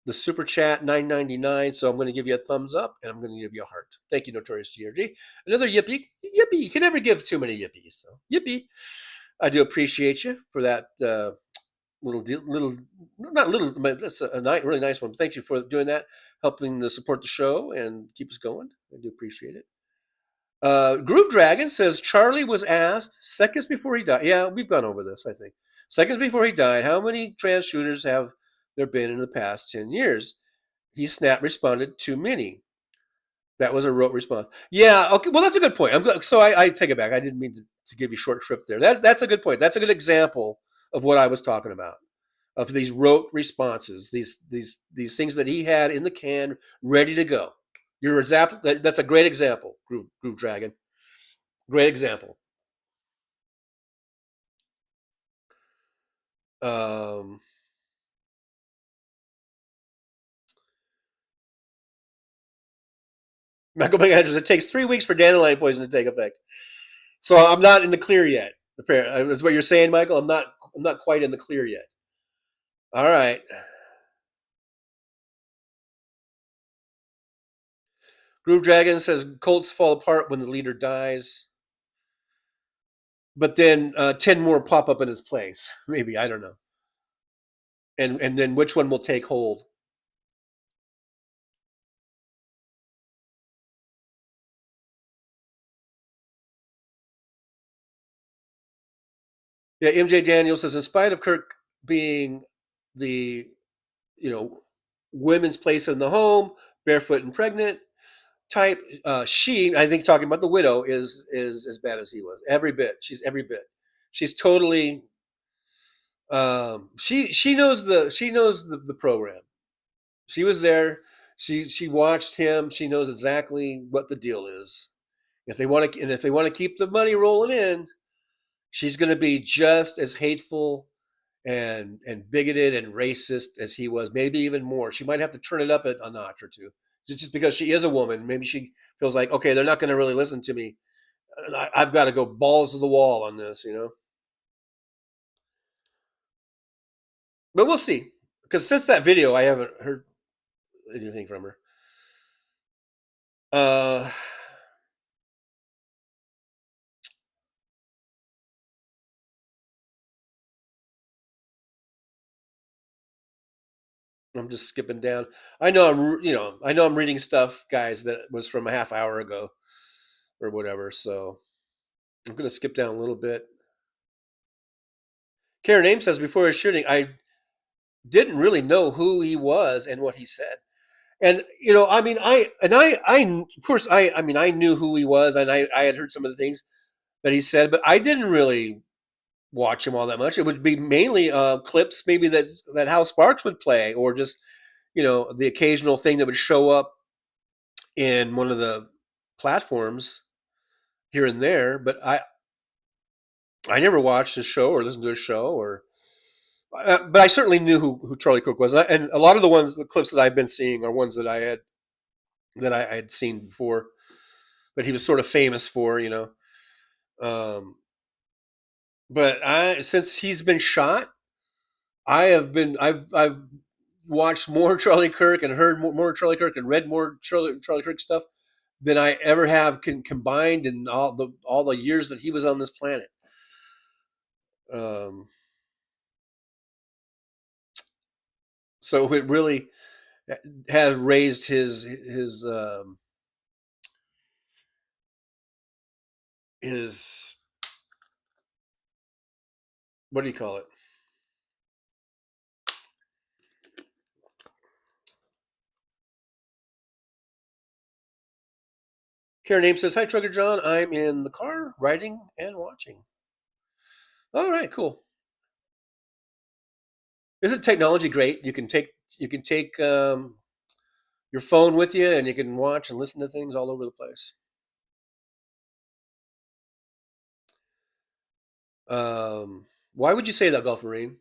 Speaker 15: the super chat $9.99. So I'm going to give you a thumbs up, and I'm going to give you a heart. Thank you, Notorious GRG. Another yippee. You can never give too many yippies. So yippee. I do appreciate you for that not little, but that's a really nice one. Thank you for doing that, helping to support the show and keep us going. I do appreciate it. Groove Dragon says Charlie was asked seconds before he died. Yeah, we've gone over this, I think. Seconds before he died, how many trans shooters have there been in the past 10 years? He responded, too many. That was a rote response. Yeah, okay. Well, that's a good point. So I take it back. I didn't mean to give you short shrift there. That's a good point. That's a good example of what I was talking about, of these rote responses, these things that he had in the can, ready to go. That's a great example, Groove Dragon. Great example. Michael McAndrews, it takes 3 weeks for dandelion poison to take effect. So I'm not in the clear yet. Apparently, that's what you're saying, Michael. I'm not quite in the clear yet. All right. Groove Dragon says cults fall apart when the leader dies, but then 10 more pop up in its place. Maybe, I don't know. And then which one will take hold? Yeah, MJ Daniels says, in spite of Kirk being the, women's place in the home, barefoot and pregnant type, she, I think, talking about the widow, is as bad as he was. Every bit. She's every bit. She's totally. She knows the program. She was there. She watched him. She knows exactly what the deal is. If they want to keep the money rolling in, she's going to be just as hateful and bigoted and racist as he was, maybe even more. She might have to turn it up a notch or two, just because she is a woman. Maybe she feels like, okay, they're not going to really listen to me. I've got to go balls to the wall on this, But we'll see, because since that video, I haven't heard anything from her. I'm just skipping down. I know I'm reading stuff, guys, that was from a half hour ago or whatever. So I'm going to skip down a little bit. Karen Ames says, before his shooting, I didn't really know who he was and what he said. And I knew who he was, and I had heard some of the things that he said, but I didn't really watch him all that much. It would be mainly clips, maybe that Hal Sparks would play, or just the occasional thing that would show up in one of the platforms here and there. But I never watched his show or listened to his show, but I certainly knew who Charlie Kirk was, and a lot of the clips that I've been seeing are ones that I had seen before, that he was sort of famous for, But since he's been shot, I've watched more Charlie Kirk and heard more Charlie Kirk and read more Charlie Kirk stuff than I ever have combined in all the years that he was on this planet. So it really has raised his what do you call it? Karen Ames says, hi, Trucker John. I'm in the car, riding and watching. All right, cool. Isn't technology great? You can take your phone with you, and you can watch and listen to things all over the place. Why would you say that, Gulf Marine?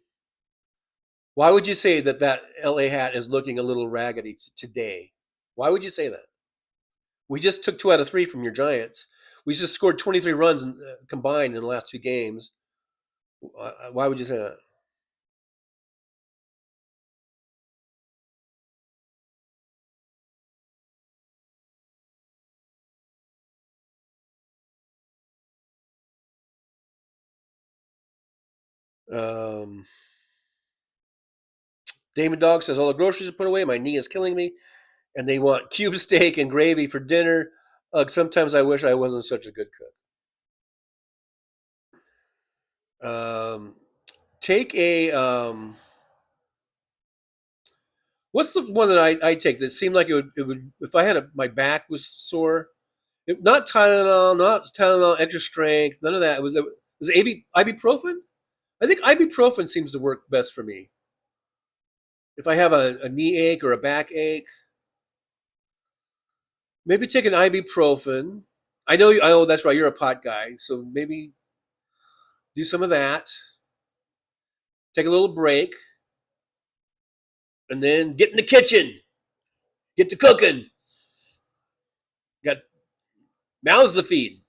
Speaker 15: Why would you say that LA hat is looking a little raggedy today? Why would you say that? We just took 2 out of 3 from your Giants. We just scored 23 runs combined in the last 2 games. Why would you say that? Damon Dog says, all the groceries are put away. My knee is killing me. And they want cube steak and gravy for dinner. Sometimes I wish I wasn't such a good cook. Take a what's the one that I take that seemed like it would if I had my back was sore. Not Tylenol, extra strength, none of that. It was ibuprofen. I think ibuprofen seems to work best for me. If I have a knee ache or a back ache, maybe take an ibuprofen. I know. Oh, that's right. You're a pot guy, so maybe do some of that. Take a little break, and then get in the kitchen. Get to cooking. Got mouths to feed.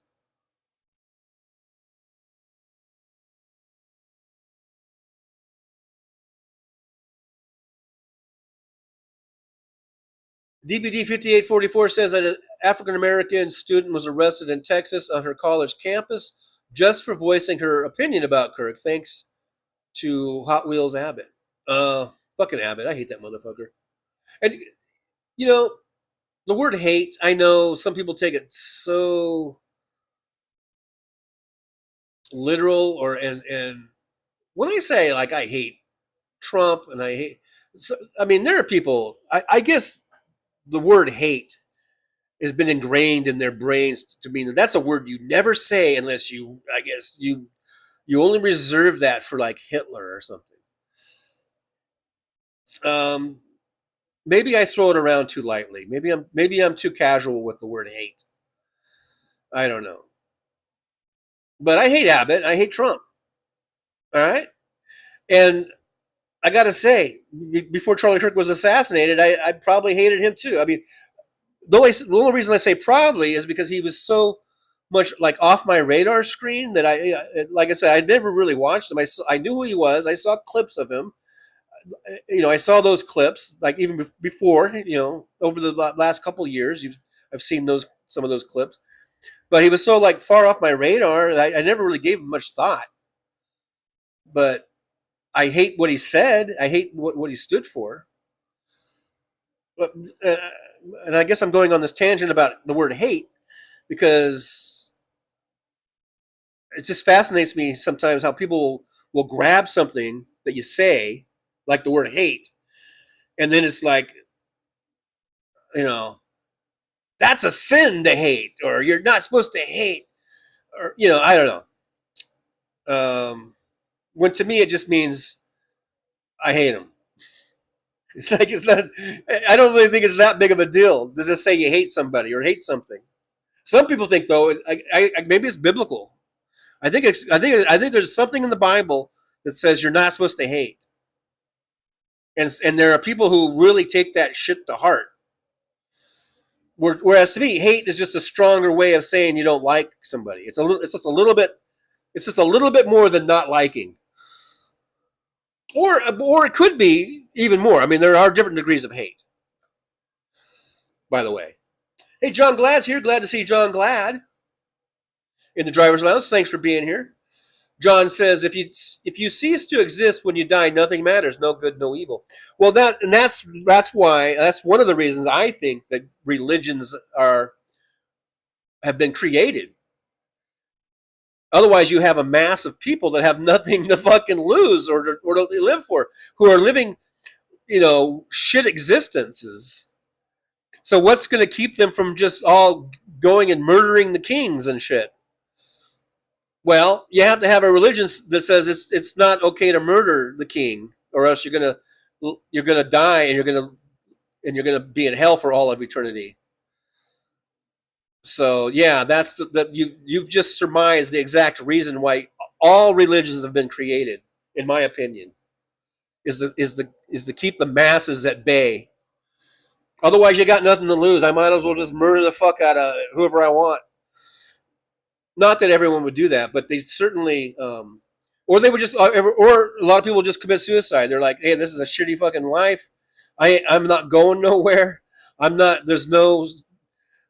Speaker 15: DBD 5844 says that an African American student was arrested in Texas on her college campus just for voicing her opinion about Kirk. Thanks to Hot Wheels Abbott. Fucking Abbott. I hate that motherfucker. And you know, the word hate, I know some people take it so literal and when I say like I hate Trump and I hate I mean there are people I guess the word hate has been ingrained in their brains to mean that that's a word you never say unless I guess you only reserve that for like Hitler or something. Maybe I throw it around too lightly. Maybe I'm too casual with the word hate. I don't know. But I hate Abbott. I hate Trump. All right? And I got to say, before Charlie Kirk was assassinated, I probably hated him too. I mean, the only reason I say probably is because he was so much like off my radar screen that like I said, I never really watched him. I knew who he was. I saw clips of him. I saw those clips like even before, over the last couple of years. I've seen some of those clips, but he was so like far off my radar. I never really gave him much thought. But I hate what he said. I hate what he stood for. But, and I guess I'm going on this tangent about the word hate because it just fascinates me sometimes how people will grab something that you say, like the word hate, and then it's like, that's a sin to hate, or you're not supposed to hate, or I don't know. When to me it just means I hate him. It's like it's not. I don't really think it's that big of a deal to just say you hate somebody or hate something. Some people think though, maybe it's biblical. I think there's something in the Bible that says you're not supposed to hate, and there are people who really take that shit to heart. Whereas to me, hate is just a stronger way of saying you don't like somebody. It's just a little bit more than not liking. Or it could be even more. I mean, there are different degrees of hate. By the way, hey, John Glad's here. Glad to see John Glad in the driver's lounge. Thanks for being here. John says, if you cease to exist when you die, nothing matters. No good, no evil. Well, that's one of the reasons I think that religions have been created. Otherwise, you have a mass of people that have nothing to fucking lose or to live for, who are living, shit existences. So what's going to keep them from just all going and murdering the kings and shit? Well, you have to have a religion that says it's not okay to murder the king, or else you're gonna die and you're gonna be in hell for all of eternity. So yeah, that's you've just surmised the exact reason why all religions have been created, in my opinion, is to keep the masses at bay. Otherwise, you got nothing to lose. I might as well just murder the fuck out of whoever I want. Not that everyone would do that, but they certainly, or they would just, or a lot of people just commit suicide. They're like, hey, this is a shitty fucking life. I'm not going nowhere. I'm not. There's no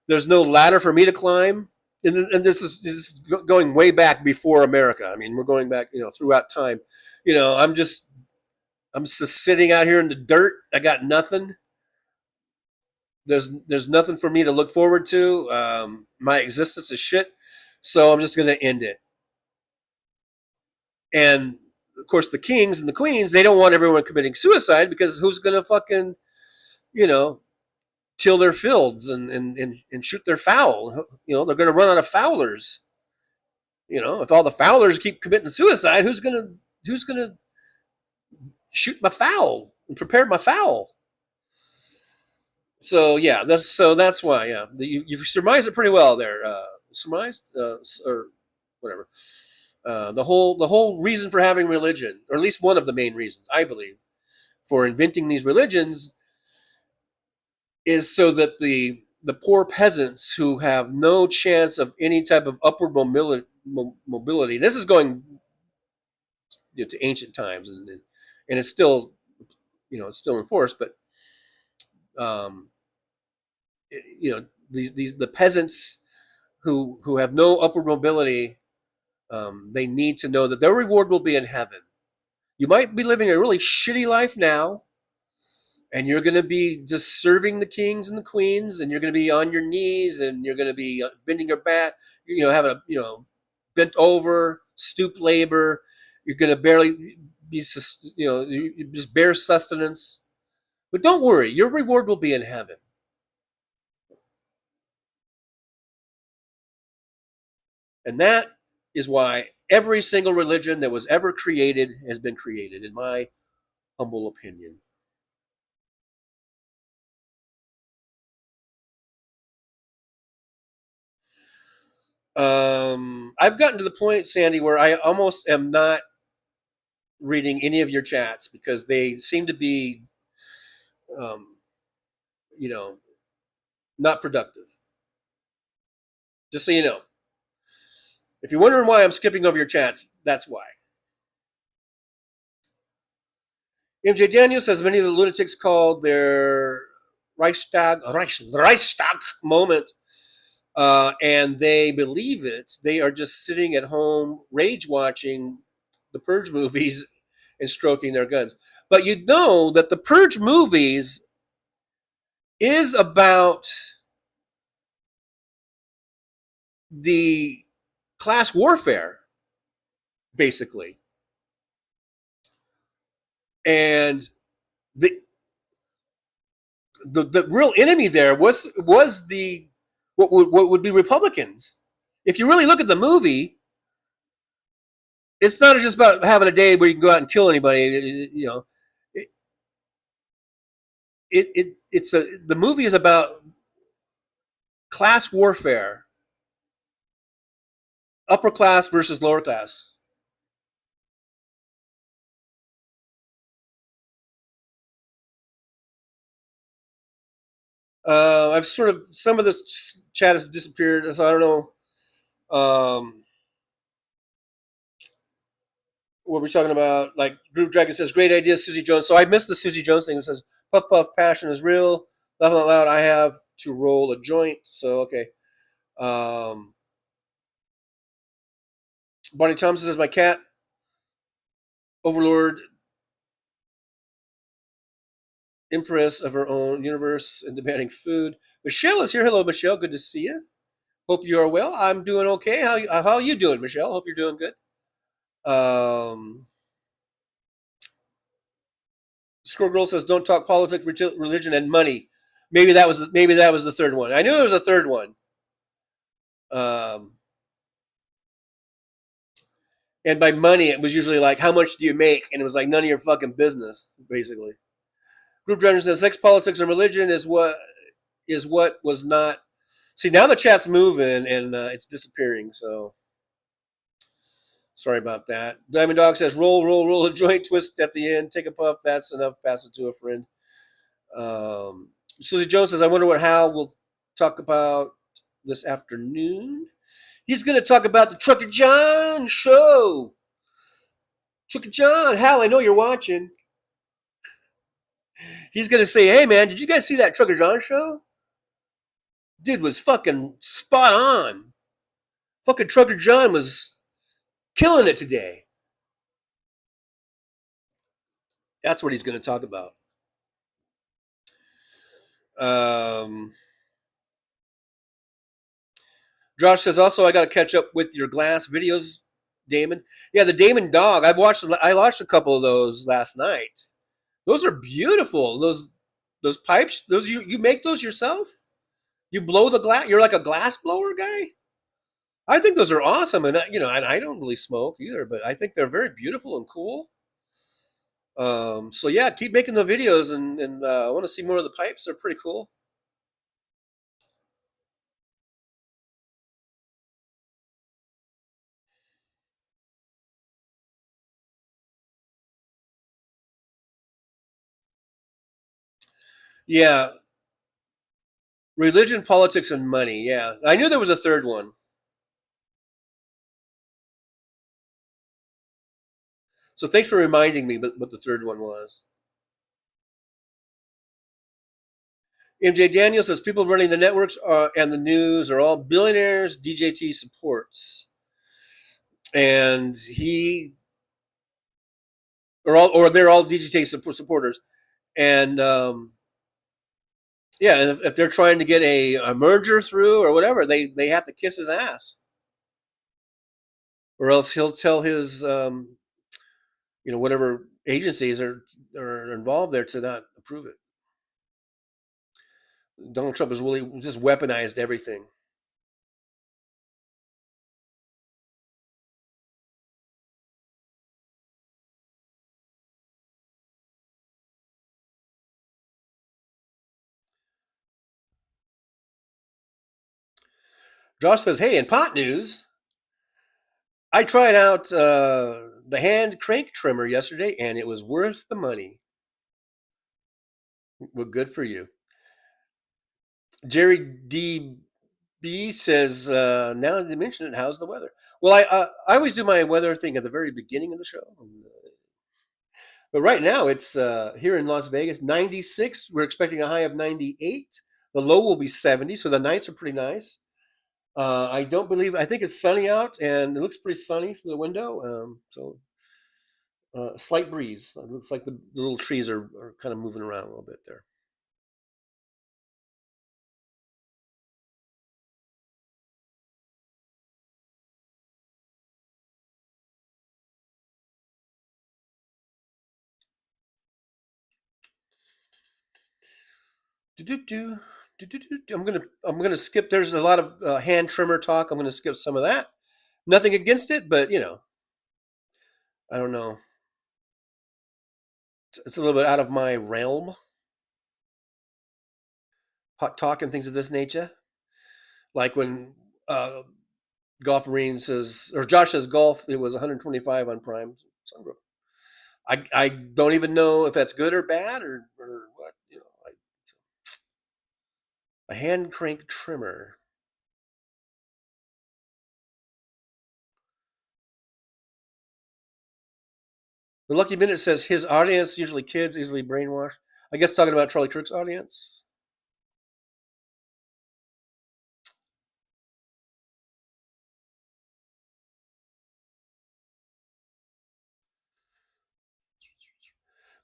Speaker 15: ladder for me to climb. And this is going way back before America. I mean, we're going back, throughout time. I'm just sitting out here in the dirt. I got nothing. There's nothing for me to look forward to. My existence is shit, so I'm just going to end it. And of course, the kings and the queens, they don't want everyone committing suicide because who's going to fucking, till their fields and shoot their fowl? They're going to run out of fowlers. If all the fowlers keep committing suicide, who's going to shoot my fowl and prepare my fowl? So yeah, that's why. Yeah, you've surmised it pretty well there. Surmised or whatever. The whole reason for having religion, or at least one of the main reasons, I believe, for inventing these religions, is so that the poor peasants who have no chance of any type of upward mobility. This is going to ancient times, and it's still it's still in force, but the peasants who have no upward mobility, they need to know that their reward will be in heaven. You might be living a really shitty life now, and you're going to be just serving the kings and the queens, and you're going to be on your knees, and you're going to be bending your back, having a bent over, stoop labor. You're going to barely be, just bare sustenance. But don't worry, your reward will be in heaven. And that is why every single religion that was ever created has been created, in my humble opinion. I've gotten to the point, Sandy, where I almost am not reading any of your chats because they seem to be, not productive. Just so you know. If you're wondering why I'm skipping over your chats, that's why. MJ Daniel says many of the lunatics called their Reichstag moment, and they believe it. They are just sitting at home, rage watching the Purge movies and stroking their guns. But you know that the Purge movies is about the class warfare, basically. And the real enemy there was the what would be Republicans. If you really look at the movie, it's not just about having a day where you can go out and kill anybody. The movie is about class warfare, upper class versus lower class. I've sort of, some of this chat has disappeared, so I don't know what we're talking about. Like Groove Dragon says, great idea, Susie Jones. So I missed the Susie Jones thing. It says, puff puff, passion is real. Laughing out loud, I have to roll a joint. So, okay. Bonnie Thompson says, my cat overlord empress of her own universe and demanding food. Michelle is here. Hello, Michelle. Good to see you. Hope you are well. I'm doing okay. How are you doing, Michelle? Hope you're doing good. Squirrel Girl says, "Don't talk politics, religion, and money." Maybe that was the third one. I knew there was a third one. And by money, it was usually like, "How much do you make?" And it was like, "None of your fucking business," basically. Group Driver says, "Sex, politics, and religion is what was not." See, now the chat's moving and it's disappearing. So sorry about that. Diamond Dog says, roll a joint, twist at the end, take a puff. That's enough. Pass it to a friend. Susie Jones says, I wonder what Hal will talk about this afternoon. He's going to talk about the Trucker John show. Trucker John, Hal, I know you're watching. He's going to say, hey, man, did you guys see that Trucker John show? Dude was fucking spot on. Fucking Trucker John was killing it today. That's what he's going to talk about. Josh says also I got to catch up with your glass videos, Damon. Yeah, the Damon dog. I watched a couple of those last night. Those are beautiful. Those pipes. Those you make those yourself? You blow the glass. You're like a glass blower guy. I think those are awesome, and and I don't really smoke either, but I think they're very beautiful and cool. So yeah, keep making the videos, and I want to see more of the pipes. They're pretty cool. Yeah, religion, politics, and money. Yeah, I knew there was a third one. So thanks for reminding me what the third one was. MJ Daniel says people running the networks and the news are all billionaires DJT supports, and they're all DJT supporters, and yeah, if they're trying to get a merger through or whatever, they have to kiss his ass, or else he'll tell his whatever agencies are involved there to not approve it. Donald Trump has really just weaponized everything. Josh says, "Hey, in pot news, I tried out the hand crank trimmer yesterday, and it was worth the money." Well, good for you. Jerry DB says, "Now that you mention it, how's the weather?" Well, I always do my weather thing at the very beginning of the show. But right now, it's here in Las Vegas, 96. We're expecting a high of 98. The low will be 70, so the nights are pretty nice. I think it's sunny out, and it looks pretty sunny through the window. So a slight breeze. It looks like the little trees are kind of moving around a little bit there. I'm gonna skip. There's a lot of hand trimmer talk. I'm gonna skip some of that. Nothing against it, but I don't know. It's a little bit out of my realm. Hot talk and things of this nature, like when Golf Marine says, or Josh says golf, it was 125 on Prime Sunroof. I don't even know if that's good or bad or what. A hand crank trimmer. The Lucky Minute says his audience, usually kids, easily brainwashed. I guess talking about Charlie Kirk's audience.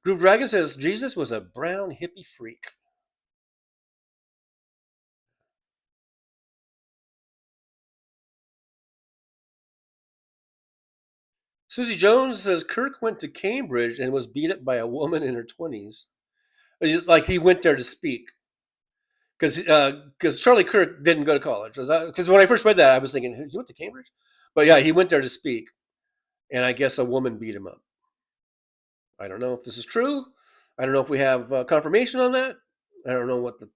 Speaker 15: Groove Dragon says Jesus was a brown hippie freak. Susie Jones says Kirk went to Cambridge and was beat up by a woman in her 20s. It's like he went there to speak. Because Charlie Kirk didn't go to college. Because when I first read that, I was thinking, he went to Cambridge? But yeah, he went there to speak. And I guess a woman beat him up. I don't know if this is true. I don't know if we have confirmation on that. I don't know what the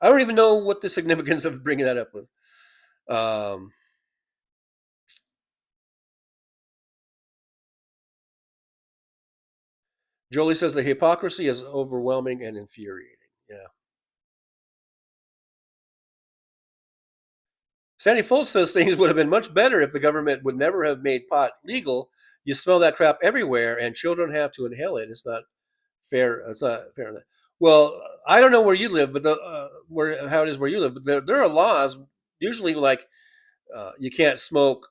Speaker 15: I don't even know what the significance of bringing that up was. Jolie says the hypocrisy is overwhelming and infuriating. Yeah. Sandy Foltz says things would have been much better if the government would never have made pot legal. You smell that crap everywhere, and children have to inhale it. It's not fair. It's not fair. Well, I don't know where you live, but how it is where you live. But there are laws usually like you can't smoke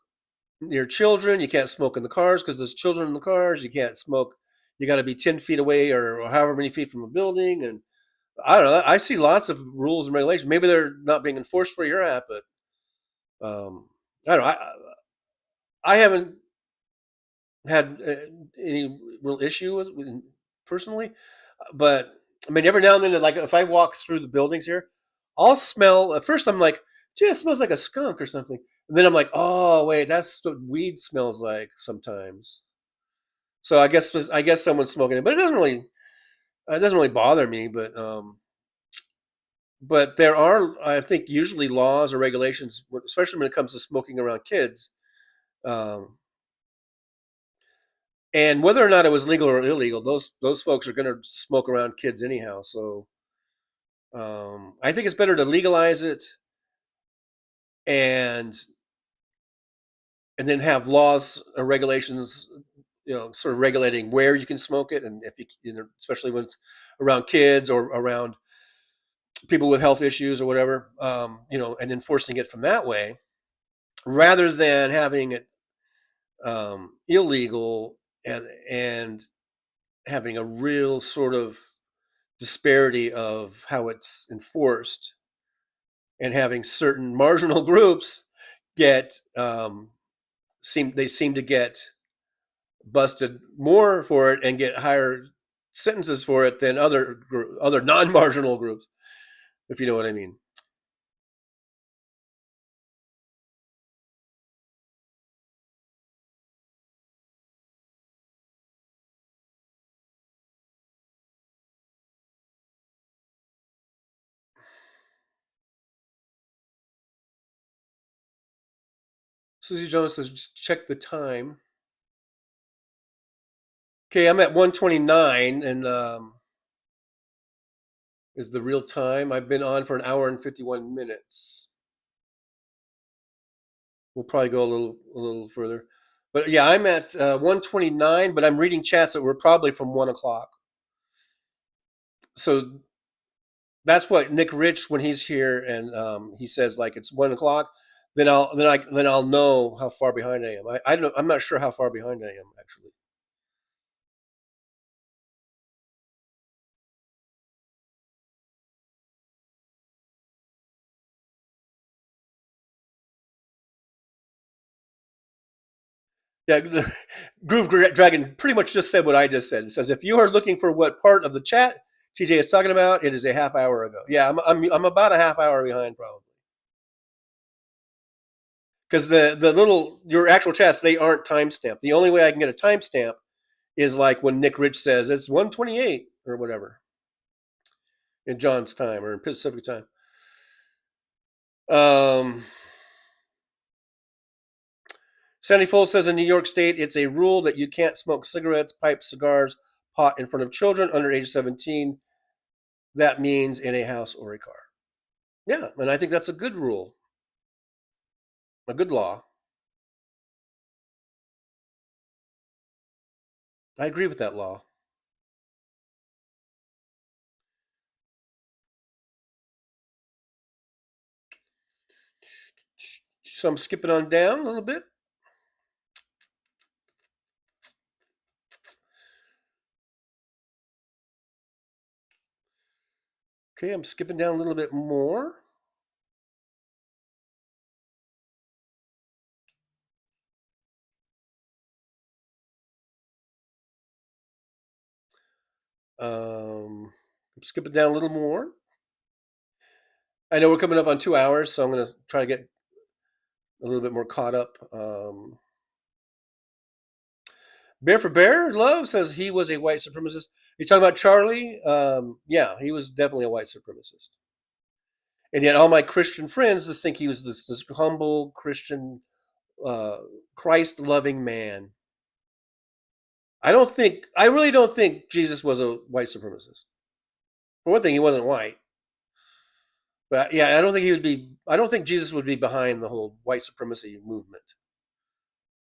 Speaker 15: near children. You can't smoke in the cars because there's children in the cars. You can't smoke. You got to be 10 feet away or however many feet from a building, and I don't know. I see lots of rules and regulations. Maybe they're not being enforced where you're at, but I don't know. I haven't had any real issue with personally, but I mean, every now and then, like if I walk through the buildings here, I'll smell. At first, I'm like, "Gee, it smells like a skunk or something," and then I'm like, "Oh, wait, that's what weed smells like sometimes." So I guess someone's smoking it, but it doesn't really bother me. But there are, I think, usually laws or regulations, especially when it comes to smoking around kids. Um, and whether or not it was legal or illegal, those folks are going to smoke around kids anyhow. So I think it's better to legalize it and then have laws or regulations, sort of regulating where you can smoke it, and if especially when it's around kids or around people with health issues or whatever, and enforcing it from that way, rather than having it illegal and having a real sort of disparity of how it's enforced, and having certain marginal groups get seem to get busted more for it and get higher sentences for it than other non-marginal groups, if you know what I mean. Susie Jones says, just check the time. Okay, I'm at 1:29, and is the real time. I've been on for an hour and 51 minutes. We'll probably go a little further. But yeah, I'm at 1:29, but I'm reading chats that were probably from 1 o'clock. So that's what Nick Rich, when he's here and he says like it's 1 o'clock, then I'll know how far behind I am. I don't. I'm not sure how far behind I am actually. Yeah, Groove Dragon pretty much just said what I just said. It says if you are looking for what part of the chat TJ is talking about, it is a half hour ago. Yeah, I'm about a half hour behind probably. Because your actual chats, they aren't timestamped. The only way I can get a timestamp is like when Nick Rich says it's 1:28 or whatever in John's time or in Pacific time. Sandy Fold says in New York State, it's a rule that you can't smoke cigarettes, pipes, cigars, pot in front of children under age 17. That means in a house or a car. Yeah, and I think that's a good rule, a good law. I agree with that law. So I'm skipping on down a little bit. Okay, I'm skipping down a little bit more. I'm skipping down a little more. I know we're coming up on 2 hours, so I'm going to try to get a little bit more caught up. Bear for Bear Love says he was a white supremacist. You talking about Charlie? Yeah, he was definitely a white supremacist. And yet all my Christian friends just think he was this humble Christian, Christ-loving man. I really don't think Jesus was a white supremacist. For one thing, he wasn't white. But yeah, I don't think Jesus would be behind the whole white supremacy movement.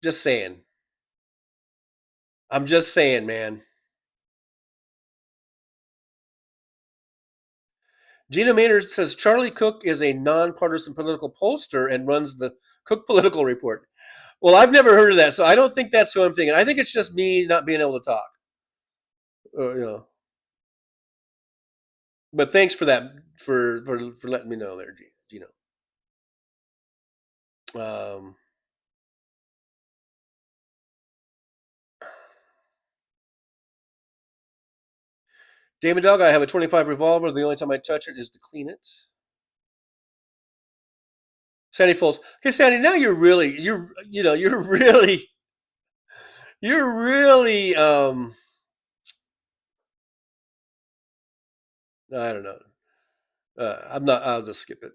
Speaker 15: Just saying. I'm just saying, man. Gina Maynard says Charlie Cook is a nonpartisan political pollster and runs the Cook Political Report. Well, I've never heard of that, so I don't think that's who I'm thinking. I think it's just me not being able to talk. But thanks for that, for letting me know there, Gino. Damon Dog, I have a 25 revolver. The only time I touch it is to clean it. Sandy Folds. Okay, Sandy, now you're really, I don't know. I'm not, I'll just skip it.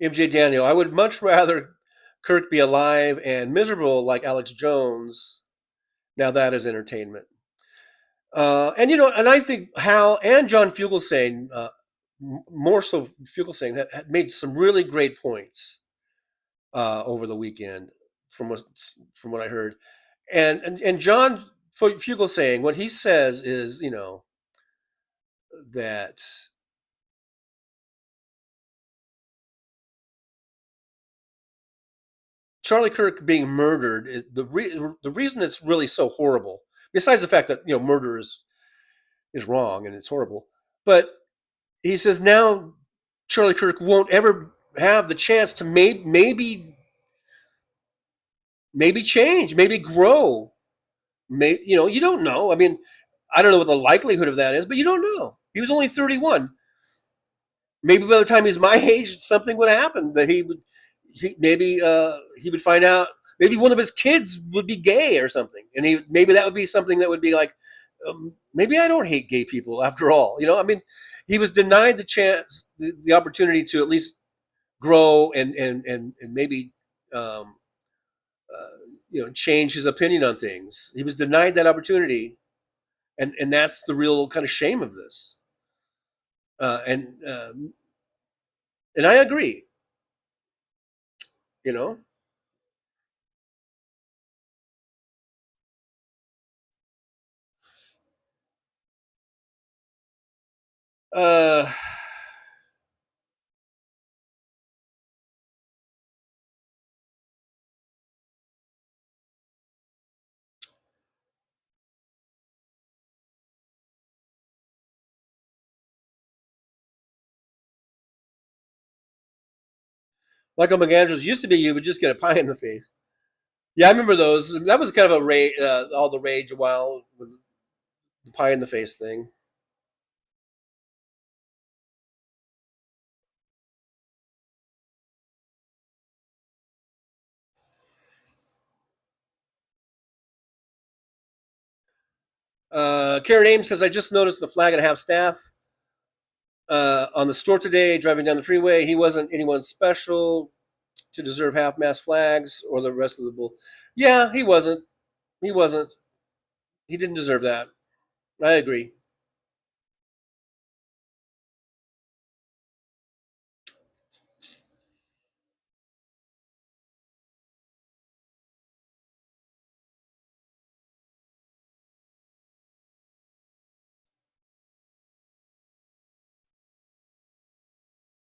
Speaker 15: MJ Daniel, I would much rather Kirk be alive and miserable like Alex Jones. Now that is entertainment. And I think Hal and John Fugelsang, more so Fugelsang, had made some really great points over the weekend, from what I heard, and John Fugelsang, what he says is, that Charlie Kirk being murdered, the reason it's really so horrible, besides the fact that murder is wrong and it's horrible, but he says now Charlie Kirk won't ever have the chance to maybe change, maybe grow. You don't know. I mean, I don't know what the likelihood of that is, but you don't know. He was only 31. Maybe by the time he's my age, something would happen that he would find out. Maybe one of his kids would be gay or something, and maybe that would be something that would be like, maybe I don't hate gay people after all. I mean, he was denied the chance, the opportunity to at least grow and maybe change his opinion on things. He was denied that opportunity, and that's the real kind of shame of this. And I agree. Uh, Michael McAndrews, used to be you would just get a pie in the face. Yeah, I remember those. That was kind of all the rage a while, with the pie in the face thing. Karen Ames says, I just noticed the flag at half staff on the store today, driving down the freeway. He wasn't anyone special to deserve half-mast flags or the rest of the bull. Yeah, he wasn't. He wasn't. He didn't deserve that. I agree.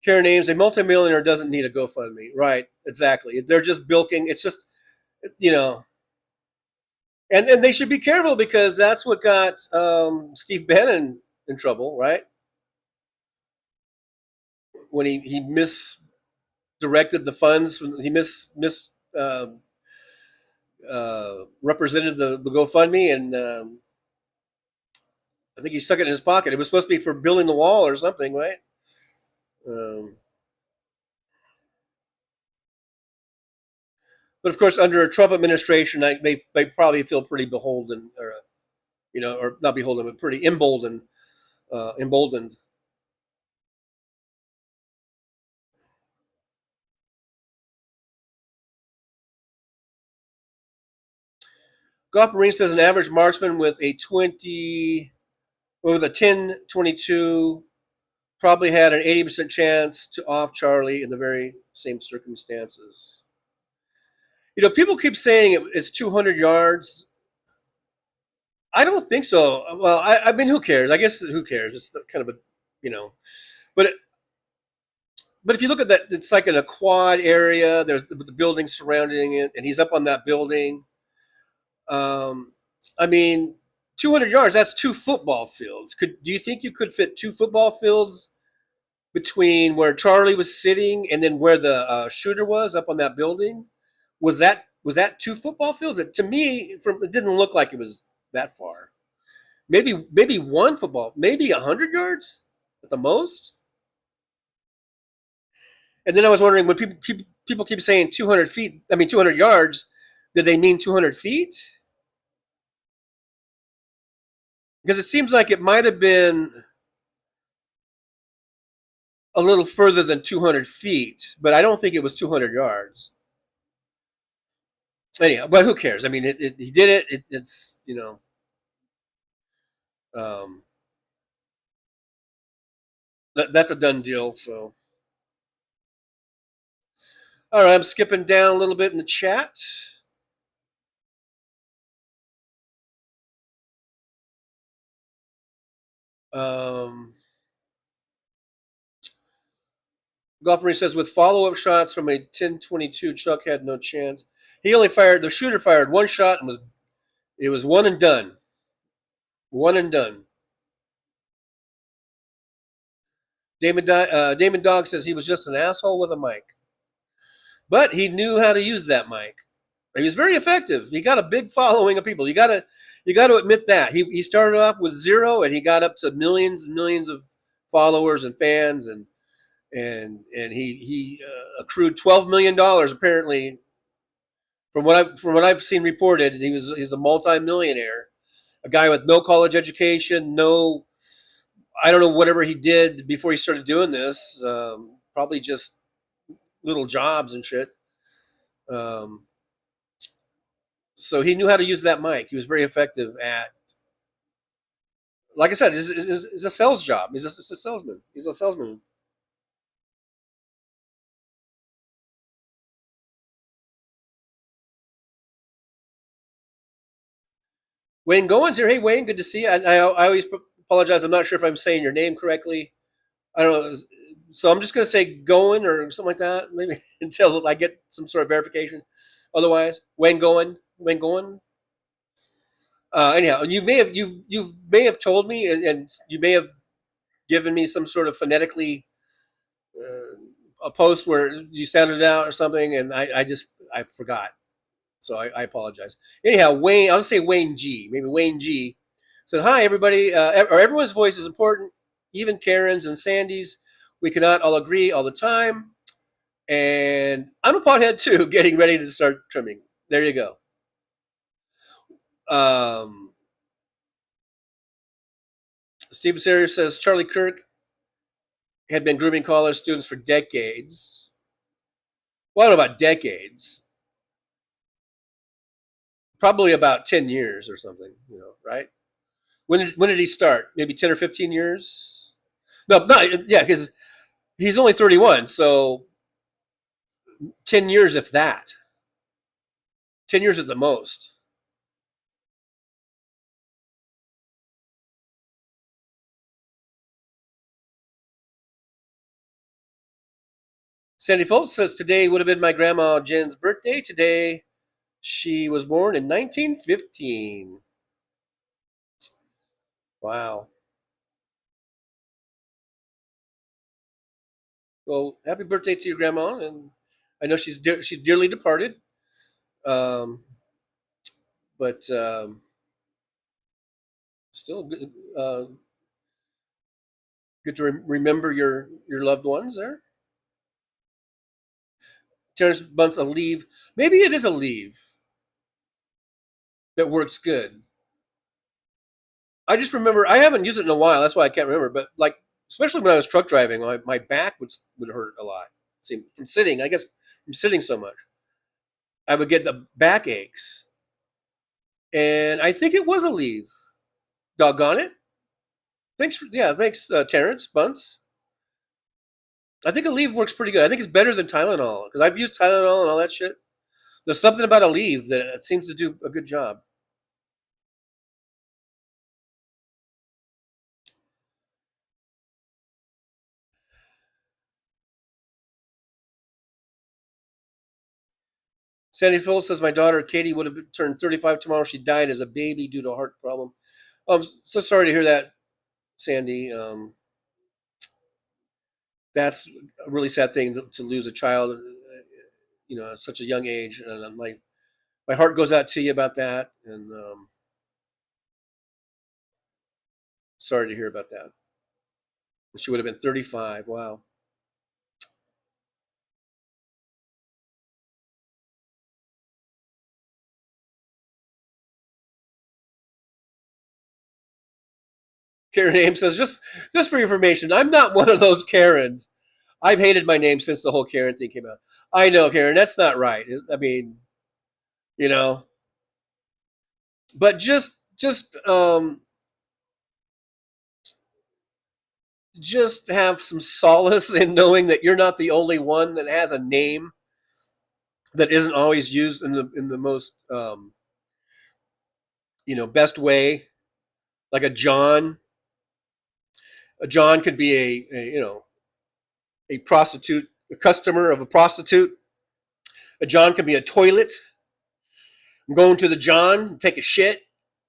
Speaker 15: Karen Ames, a multimillionaire doesn't need a GoFundMe. Right, exactly. They're just bilking. It's just, and they should be careful, because that's what got Steve Bannon in trouble, right? When he misdirected the funds, he represented the GoFundMe, and I think he stuck it in his pocket. It was supposed to be for building the wall or something, right? But of course, under a Trump administration, they probably feel pretty beholden, or not beholden, but pretty emboldened. Golf Marine says an average marksman with a 10-22 probably had an 80% chance to off Charlie in the very same circumstances. People keep saying it's 200 yards. I don't think so. Well, I mean, who cares? I guess who cares? It's kind of but if you look at that, it's like in a quad area. There's the building surrounding it, and he's up on that building. I mean, 200 yards, that's 2 football fields. Do you think you could fit 2 football fields between where Charlie was sitting and then where the shooter was up on that building? Was that 2 football fields? To me, it didn't look like it was that far. Maybe 1 football, maybe 100 yards at the most. And then I was wondering, when people keep saying 200 feet, I mean 200 yards, did they mean 200 feet? Because it seems like it might have been a little further than 200 feet, but I don't think it was 200 yards. Anyhow, but who cares? I mean, he did it. It's, that's a done deal. So, all right, I'm skipping down a little bit in the chat. Golf Marine says, with follow-up shots from a 10-22, Chuck had no chance. The shooter fired 1 shot and it was 1 and done. 1 and done. Damon Dog says he was just an asshole with a mic. But he knew how to use that mic. He was very effective. He got a big following of people. You got to admit that. He started off with 0 and he got up to millions and millions of followers and fans, and he accrued $12 million apparently. From what I've seen reported, he's a multi-millionaire, a guy with no college education, I don't know whatever he did before he started doing this. Probably just little jobs and shit. So he knew how to use that mic. He was very effective at, like I said, it's a sales job. He's a salesman. He's a salesman. Wayne Goins here. Hey, Wayne, good to see you. I always apologize. I'm not sure if I'm saying your name correctly. I don't know. So I'm just going to say Goin or something like that, maybe until I get some sort of verification. Otherwise, Wayne Goin. Anyhow, you may have told me, and you may have given me some sort of phonetically a post where you sounded it out or something, and I forgot. So I apologize. Anyhow, Wayne, I'll just say Wayne G. Maybe Wayne G. says, hi, everybody. Everyone's voice is important, even Karen's and Sandy's. We cannot all agree all the time. And I'm a pothead too, getting ready to start trimming. There you go. Steven Serrier says, Charlie Kirk had been grooming college students for decades. Well, I don't know about decades. Probably about 10 years or something, right? When did he start? Maybe 10 or 15 years? No, because he's only 31, so 10 years if that. 10 years at the most. Sandy Foltz says, today would have been my grandma Jen's birthday. Today, she was born in 1915. Wow. Well, happy birthday to your grandma, and I know she's dearly departed, but still good to remember your loved ones there. Terrence Bunce, a leave. Maybe it is a leave that works good. I just remember, I haven't used it in a while. That's why I can't remember. But like, especially when I was truck driving, my back would hurt a lot. See, from sitting, I guess from sitting so much, I would get the back aches. And I think it was a leave. Doggone it. Thanks, Terrence Bunce. I think a leave works pretty good. I think it's better than Tylenol because I've used Tylenol and all that shit. There's something about a leave that seems to do a good job. Sandy Phillips says, my daughter Katie would have turned 35 tomorrow. She died as a baby due to a heart problem. I'm so sorry to hear that, Sandy. That's a really sad thing to lose a child, at such a young age. And my heart goes out to you about that. And sorry to hear about that. She would have been 35. Wow. Karen Ames says, just for your information, I'm not one of those Karens. I've hated my name since the whole Karen thing came out. I know, Karen, that's not right. I mean, but just have some solace in knowing that you're not the only one that has a name that isn't always used in the most best way. Like a John. A John could be a prostitute, a customer of a prostitute. A John could be a toilet. I'm going to the John, take a shit,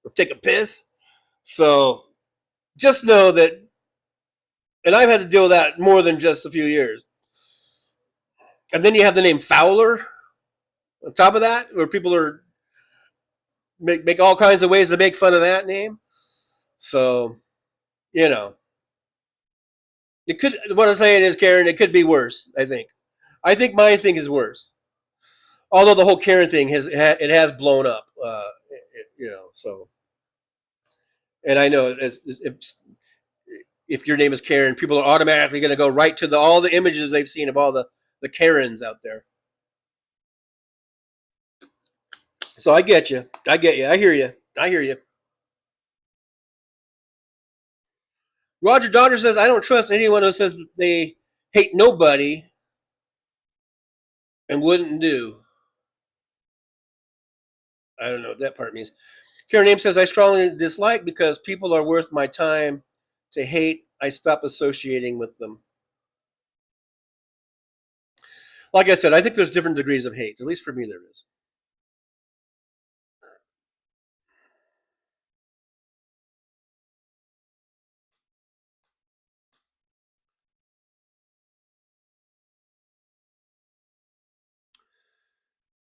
Speaker 15: or take a piss. So just know that, and I've had to deal with that more than just a few years. And then you have the name Fowler on top of that, where people are make all kinds of ways to make fun of that name. So, it could. What I'm saying is, Karen, it could be worse. I think my thing is worse. Although the whole Karen thing has blown up, So, and I know if your name is Karen, people are automatically going to go right to all the images they've seen of all the Karens out there. So I get you. I hear you. Roger Daughter says, I don't trust anyone who says that they hate nobody and wouldn't do. I don't know what that part means. Karen Ames says, I strongly dislike because people are worth my time to hate. I stop associating with them. Like I said, I think there's different degrees of hate. At least for me, there is.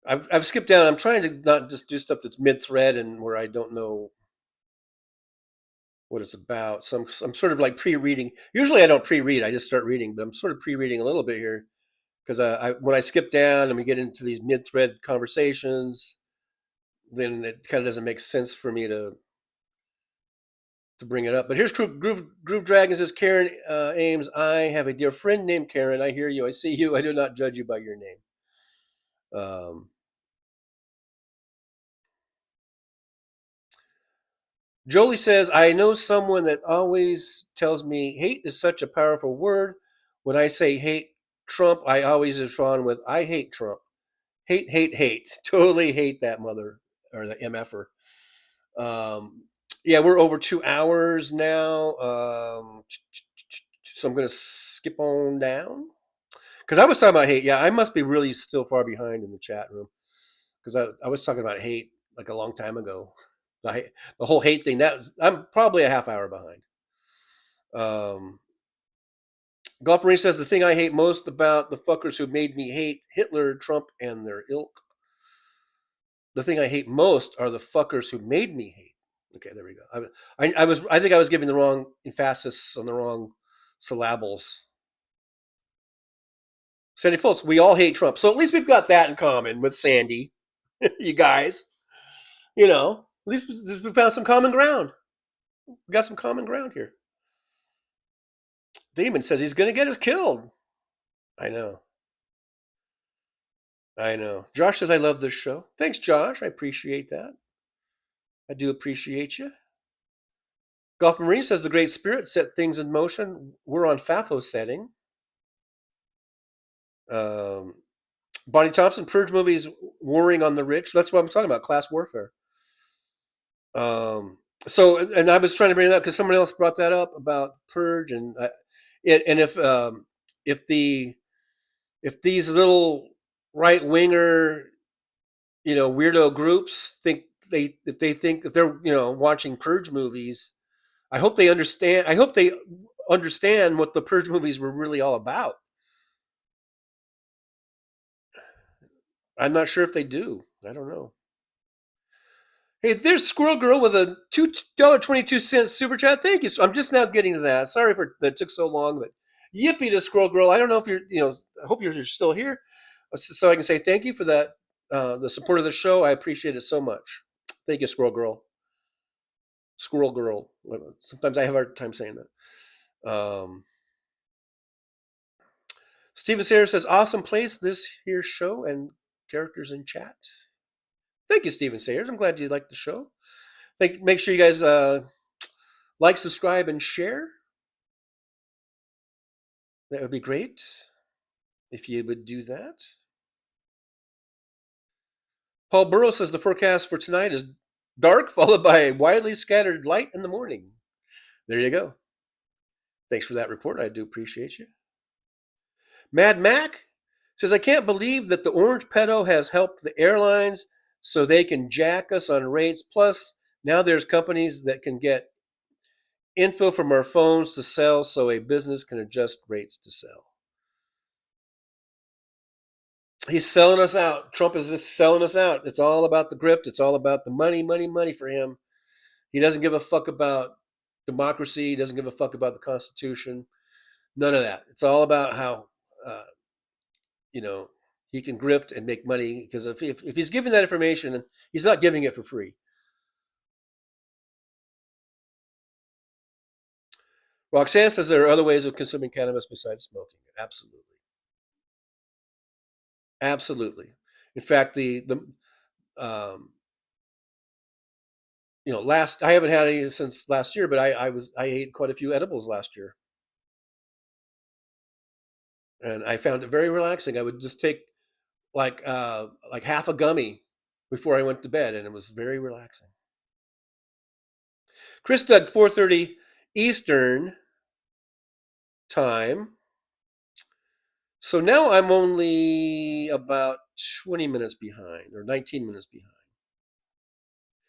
Speaker 15: I've skipped down. I'm trying to not just do stuff that's mid-thread and where I don't know what it's about. So I'm sort of like pre-reading. Usually I don't pre-read. I just start reading, but I'm sort of pre-reading a little bit here because when I skip down and we get into these mid-thread conversations, then it kind of doesn't make sense for me to bring it up. But here's Groove Dragon says, Karen Ames, I have a dear friend named Karen. I hear you. I see you. I do not judge you by your name. Jolie says, I know someone that always tells me hate is such a powerful word. When I say hate Trump, I always respond with, I hate Trump. Hate, hate, hate. Totally hate that mother or the MFer. Yeah, we're over 2 hours now. So I'm going to skip on down. Because I was talking about hate. Yeah, I must be really still far behind in the chat room. Because I was talking about hate like a long time ago. The whole hate thing, I'm probably a half hour behind. Golf Marine says, the thing I hate most about the fuckers who made me hate Hitler, Trump, and their ilk. The thing I hate most are the fuckers who made me hate. Okay, there we go. I think I was giving the wrong emphasis on the wrong syllables. Sandy Fultz, we all hate Trump. So at least we've got that in common with Sandy. You guys. At least we found some common ground. We got some common ground here. Damon says he's going to get us killed. I know. Josh says, I love this show. Thanks, Josh. I appreciate that. I do appreciate you. Golf Marine says, the Great Spirit set things in motion. We're on FAFO setting. Bonnie Thompson, Purge movies warring on the rich. That's what I'm talking about, class warfare. So, and I was trying to bring it up because someone else brought that up about Purge, and if these little right winger weirdo groups think if they're watching Purge movies, I hope they understand. I hope they understand what the Purge movies were really all about. I'm not sure if they do. I don't know. Hey, there's Squirrel Girl with a $2.22 super chat. Thank you. So I'm just now getting to that. Sorry for that took so long, but yippee to Squirrel Girl. I don't know if you're, I hope you're still here, so I can say thank you for that. The support of the show. I appreciate it so much. Thank you, Squirrel Girl. Squirrel Girl. Sometimes I have a hard time saying that. Steven Sayers says, awesome place, this here show and characters in chat. Thank you, Steven Sayers. I'm glad you liked the show. Make sure you guys like, subscribe, and share. That would be great if you would do that. Paul Burrows says the forecast for tonight is dark, followed by widely scattered light in the morning. There you go. Thanks for that report. I do appreciate you. Mad Mac says, I can't believe that the orange pedo has helped the airlines so they can jack us on rates. Plus, now there's companies that can get info from our phones to sell so a business can adjust rates to sell. He's selling us out. Trump is just selling us out. It's all about the grift. It's all about the money, money, money for him. He doesn't give a fuck about democracy. He doesn't give a fuck about the Constitution. None of that. It's all about how, he can grift and make money. Because if he's giving that information, he's not giving it for free. Roxanne says there are other ways of consuming cannabis besides smoking it. Absolutely. Absolutely. In fact, I haven't had any since last year, but I ate quite a few edibles last year. And I found it very relaxing. I would just take like half a gummy before I went to bed, and it was very relaxing. Chris Doug, 4:30 Eastern time. So now I'm only about 20 minutes behind, or 19 minutes behind,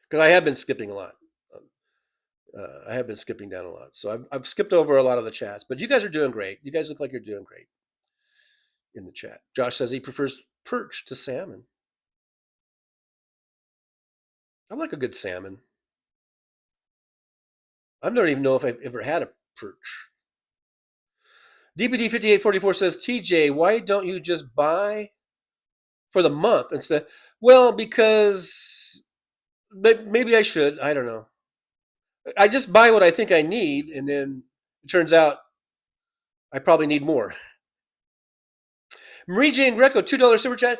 Speaker 15: because I have been skipping a lot. I have been skipping down a lot. So I've skipped over a lot of the chats, but you guys are doing great. You guys look like you're doing great in the chat. Josh says he prefers perch to salmon. I like a good salmon. I don't even know if I've ever had a perch. DPD5844 says, TJ, why don't you just buy for the month instead? Well, because maybe I should. I don't know. I just buy what I think I need, and then it turns out I probably need more. Marie Jane Greco, $2 super chat.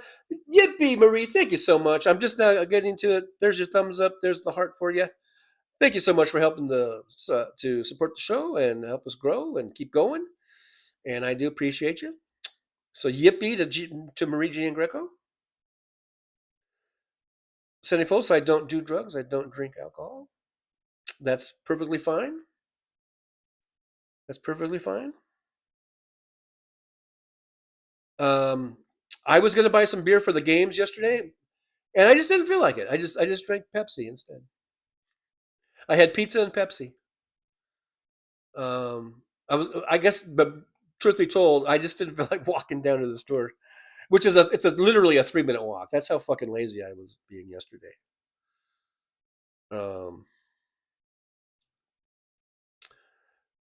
Speaker 15: Yippee, Marie. Thank you so much. I'm just now getting to it. There's your thumbs up. There's the heart for you. Thank you so much for helping to support the show and help us grow and keep going. And I do appreciate you. So yippee to Marie Jane Greco. Sandy Folks, I don't do drugs. I don't drink alcohol. That's perfectly fine. That's perfectly fine. I was going to buy some beer for the games yesterday, and I just didn't feel like it. I just drank Pepsi instead. I had pizza and Pepsi. I guess, but truth be told, I just didn't feel like walking down to the store, which is literally a 3-minute walk. That's how fucking lazy I was being yesterday.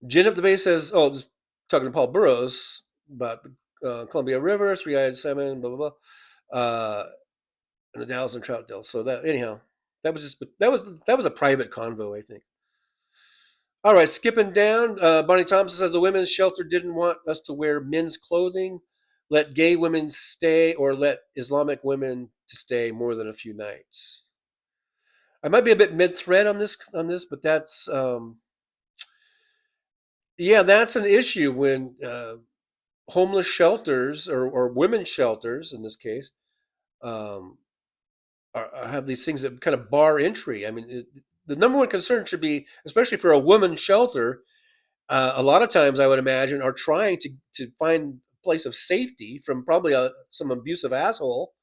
Speaker 15: Gin Up the Bay says, talking to Paul Burrows about Columbia River, three-eyed salmon, blah blah blah, and the Dallas and Troutdale. So that anyhow, that was a private convo, I think. All right, skipping down. Bonnie Thompson says the women's shelter didn't want us to wear men's clothing. Let gay women stay, or let Islamic women to stay more than a few nights. I might be a bit mid-thread on this, but that's that's an issue when homeless shelters or women's shelters, in this case, have these things that kind of bar entry. I mean, the number one concern should be, especially for a women's shelter, a lot of times I would imagine are trying to find a place of safety from probably some abusive asshole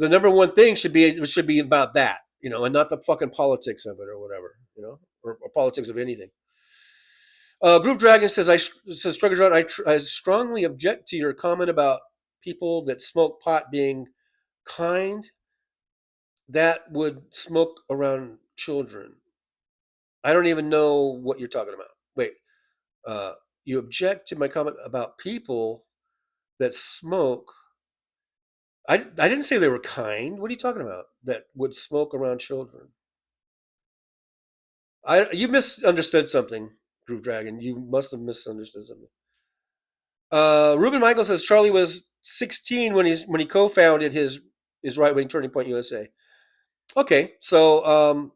Speaker 15: the number one thing should be about that, and not the fucking politics of it or whatever, or politics of anything. Groove Dragon says, Struggle John, I strongly object to your comment about people that smoke pot being kind that would smoke around children. I don't even know what you're talking about. Wait, you object to my comment about people that smoke. I didn't say they were kind. What are you talking about? That would smoke around children. You misunderstood something, Groove Dragon. You must have misunderstood something. Ruben Michael says Charlie was 16 when he co-founded his right-wing Turning Point USA. Okay, so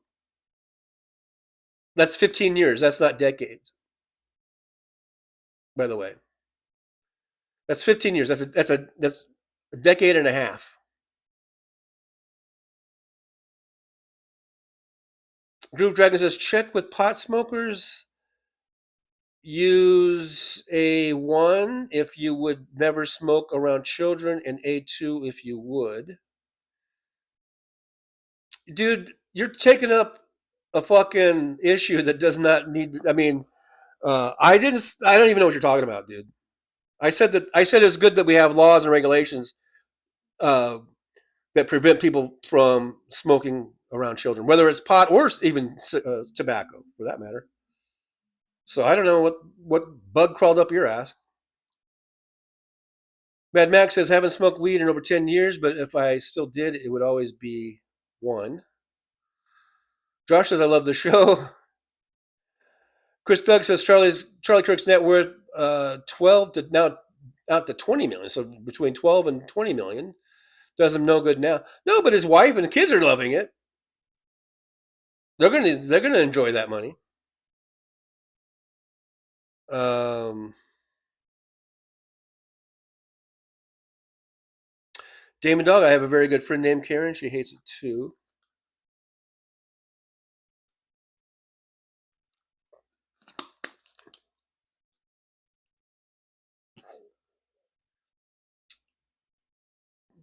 Speaker 15: that's 15 years. That's not decades. By the way, that's 15 years. That's a decade and a half. Groove Dragon says check with pot smokers. Use A1 if you would never smoke around children, and A2 if you would. Dude, you're taking up a fucking issue that does not need. I mean, I don't even know what you're talking about, dude. I said it's good that we have laws and regulations that prevent people from smoking around children, whether it's pot or even tobacco, for that matter. So I don't know what bug crawled up your ass. Mad Max says, haven't smoked weed in over 10 years, but if I still did, it would always be one. Josh says, I love the show. Chris Doug says, Charlie Kirk's net worth 12 to now out to 20 million. So between 12 and 20 million. Does him no good now. No, but his wife and the kids are loving it. They're gonna enjoy that money. Damon Dog, I have a very good friend named Karen. She hates it too.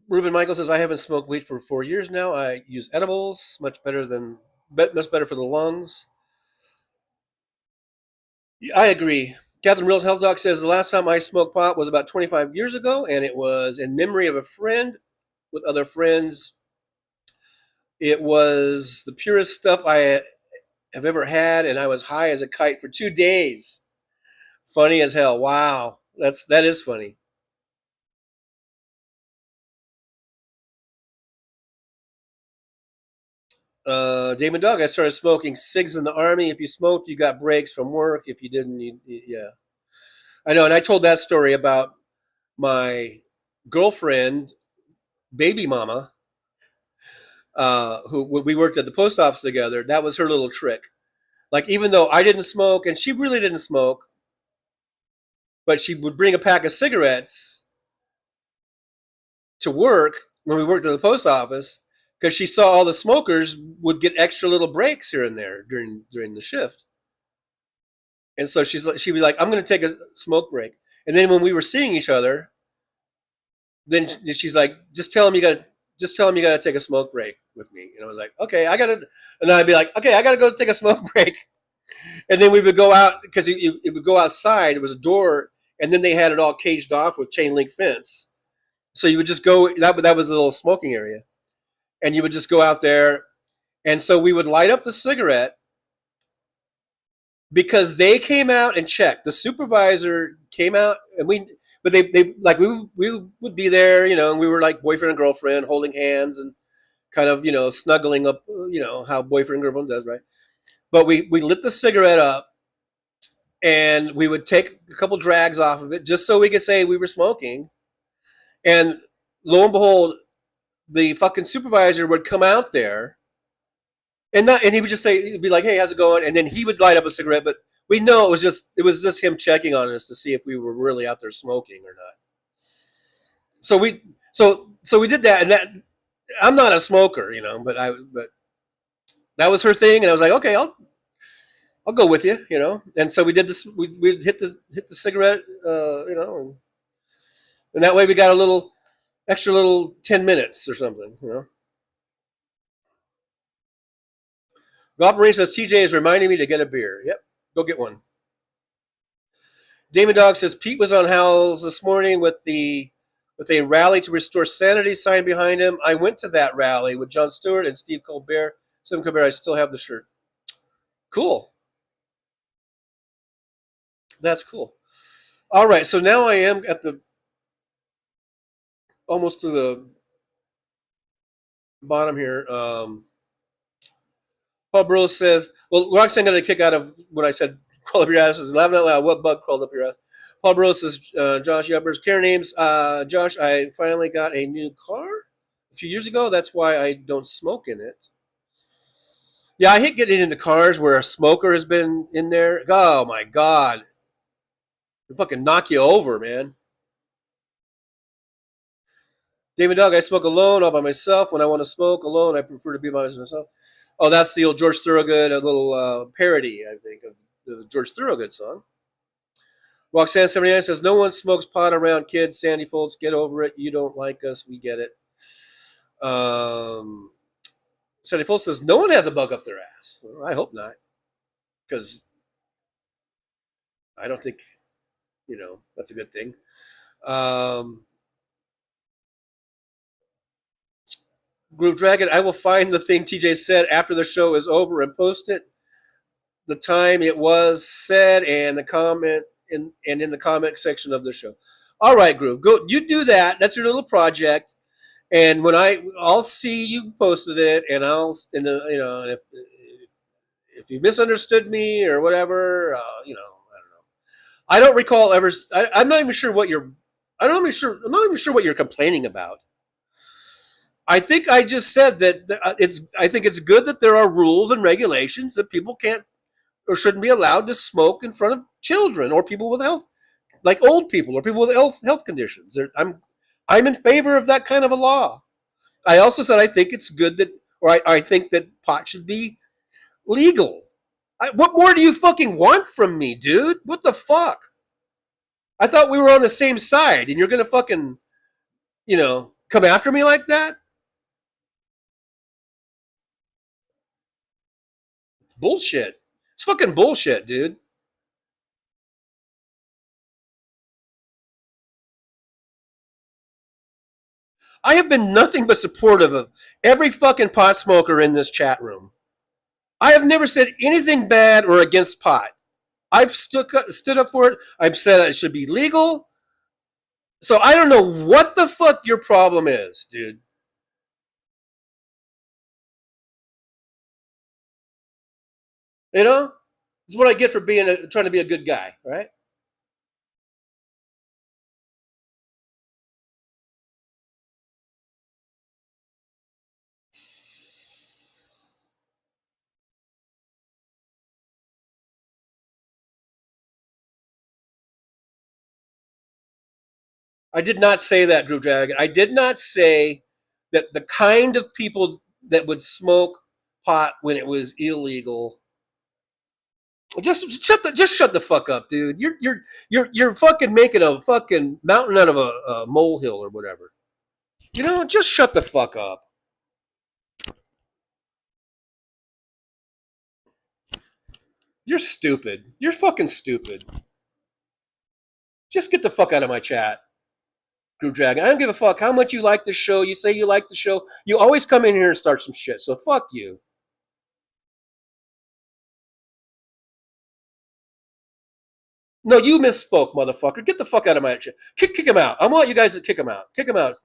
Speaker 15: Ruben Michael says, I haven't smoked weed for 4 years now. I use edibles, much better for the lungs. I agree. Catherine Real Health Doc says, the last time I smoked pot was about 25 years ago, and it was in memory of a friend with other friends. It was the purest stuff I have ever had, and I was high as a kite for 2 days. Funny as hell. Wow. That is funny. Damon Dog, I started smoking cigs in the Army. If you smoked, you got breaks from work. If you didn't, yeah. I know, and I told that story about my girlfriend, baby mama, who we worked at the post office together. That was her little trick. Like, even though I didn't smoke, and she really didn't smoke, but she would bring a pack of cigarettes to work when we worked at the post office, because she saw all the smokers would get extra little breaks here and there during the shift. And so she'd be like, I'm going to take a smoke break. And then when we were seeing each other, then she's like, just tell him you got to take a smoke break with me. And I was like, okay, and I'd be like, okay, I got to go take a smoke break. And then we would go out, because it would go outside. It was a door, and then they had it all caged off with chain link fence. So you would just go, that was a little smoking area. And you would just go out there. And so we would light up the cigarette, because they came out and checked. The supervisor came out, and we would be there, and we were like boyfriend and girlfriend holding hands and kind of, snuggling up, how boyfriend and girlfriend does, right? But we lit the cigarette up, and we would take a couple drags off of it just so we could say we were smoking. And lo and behold, the fucking supervisor would come out there, and he would just say, he'd be like, hey, how's it going? And then he would light up a cigarette, but we know it was just him checking on us to see if we were really out there smoking or not. So we did that, and that, I'm not a smoker, but that was her thing, and I was like, okay, I'll go with you, And so we did this. We'd hit the cigarette, and that way we got a little extra little 10 minutes or something, you know. Golf Marine says TJ is reminding me to get a beer. Yep, go get one. Damon Dog says Pete was on Howl's this morning with a rally to restore sanity sign behind him. I went to that rally with Jon Stewart and Steve Colbert. Stephen Colbert, I still have the shirt. Cool. That's cool. All right, so now I am at almost to the bottom here. Paul Burrows says, well, Roxanne got a kick out of what I said. Crawl up your ass. Laughing out loud. What bug crawled up your ass? Paul Burrows says, Josh Yuppers. Care names. Josh, I finally got a new car a few years ago. That's why I don't smoke in it. Yeah, I hate getting into cars where a smoker has been in there. Oh, my God. They fucking knock you over, man. David Dog, I smoke alone, all by myself. When I want to smoke alone, I prefer to be by myself. Oh, that's the old George Thorogood, a little parody, I think, of the George Thorogood song. Roxanne79 says, no one smokes pot around kids. Sandy Folds, get over it. You don't like us. We get it. Sandy Folds says, no one has a bug up their ass. Well, I hope not. Because I don't think, that's a good thing. Groove Dragon, I will find the thing TJ said after the show is over and post it. The time it was said and the comment in the comment section of the show. All right, Groove, go. You do that. That's your little project. And when I'll see you posted it, and if you misunderstood me or whatever, I don't know. I don't recall ever. I'm not even sure what you're. I'm not even sure what you're complaining about. I think I just said that I think it's good that there are rules and regulations that people can't or shouldn't be allowed to smoke in front of children or people with health, like old people or people with health conditions. I'm in favor of that kind of a law. I also said I think it's good that, or I think that pot should be legal. What more do you fucking want from me, dude? What the fuck? I thought we were on the same side, and you're gonna fucking, come after me like that? It's bullshit. It's fucking bullshit, dude. I have been nothing but supportive of every fucking pot smoker in this chat room. I have never said anything bad or against pot. I've stood up for it. I've said it should be legal. So I don't know what the fuck your problem is, dude. This is what I get for trying to be a good guy, right? I did not say that, Groove Dragon. I did not say that the kind of people that would smoke pot when it was illegal. Just shut the fuck up, dude. You're fucking making a fucking mountain out of a molehill or whatever. Just shut the fuck up. You're stupid. You're fucking stupid. Just get the fuck out of my chat, Groove Dragon. I don't give a fuck how much you like the show. You say you like the show. You always come in here and start some shit. So fuck you. No, you misspoke, motherfucker. Get the fuck out of my chat. Kick him out. I want you guys to kick him out. Kick him out.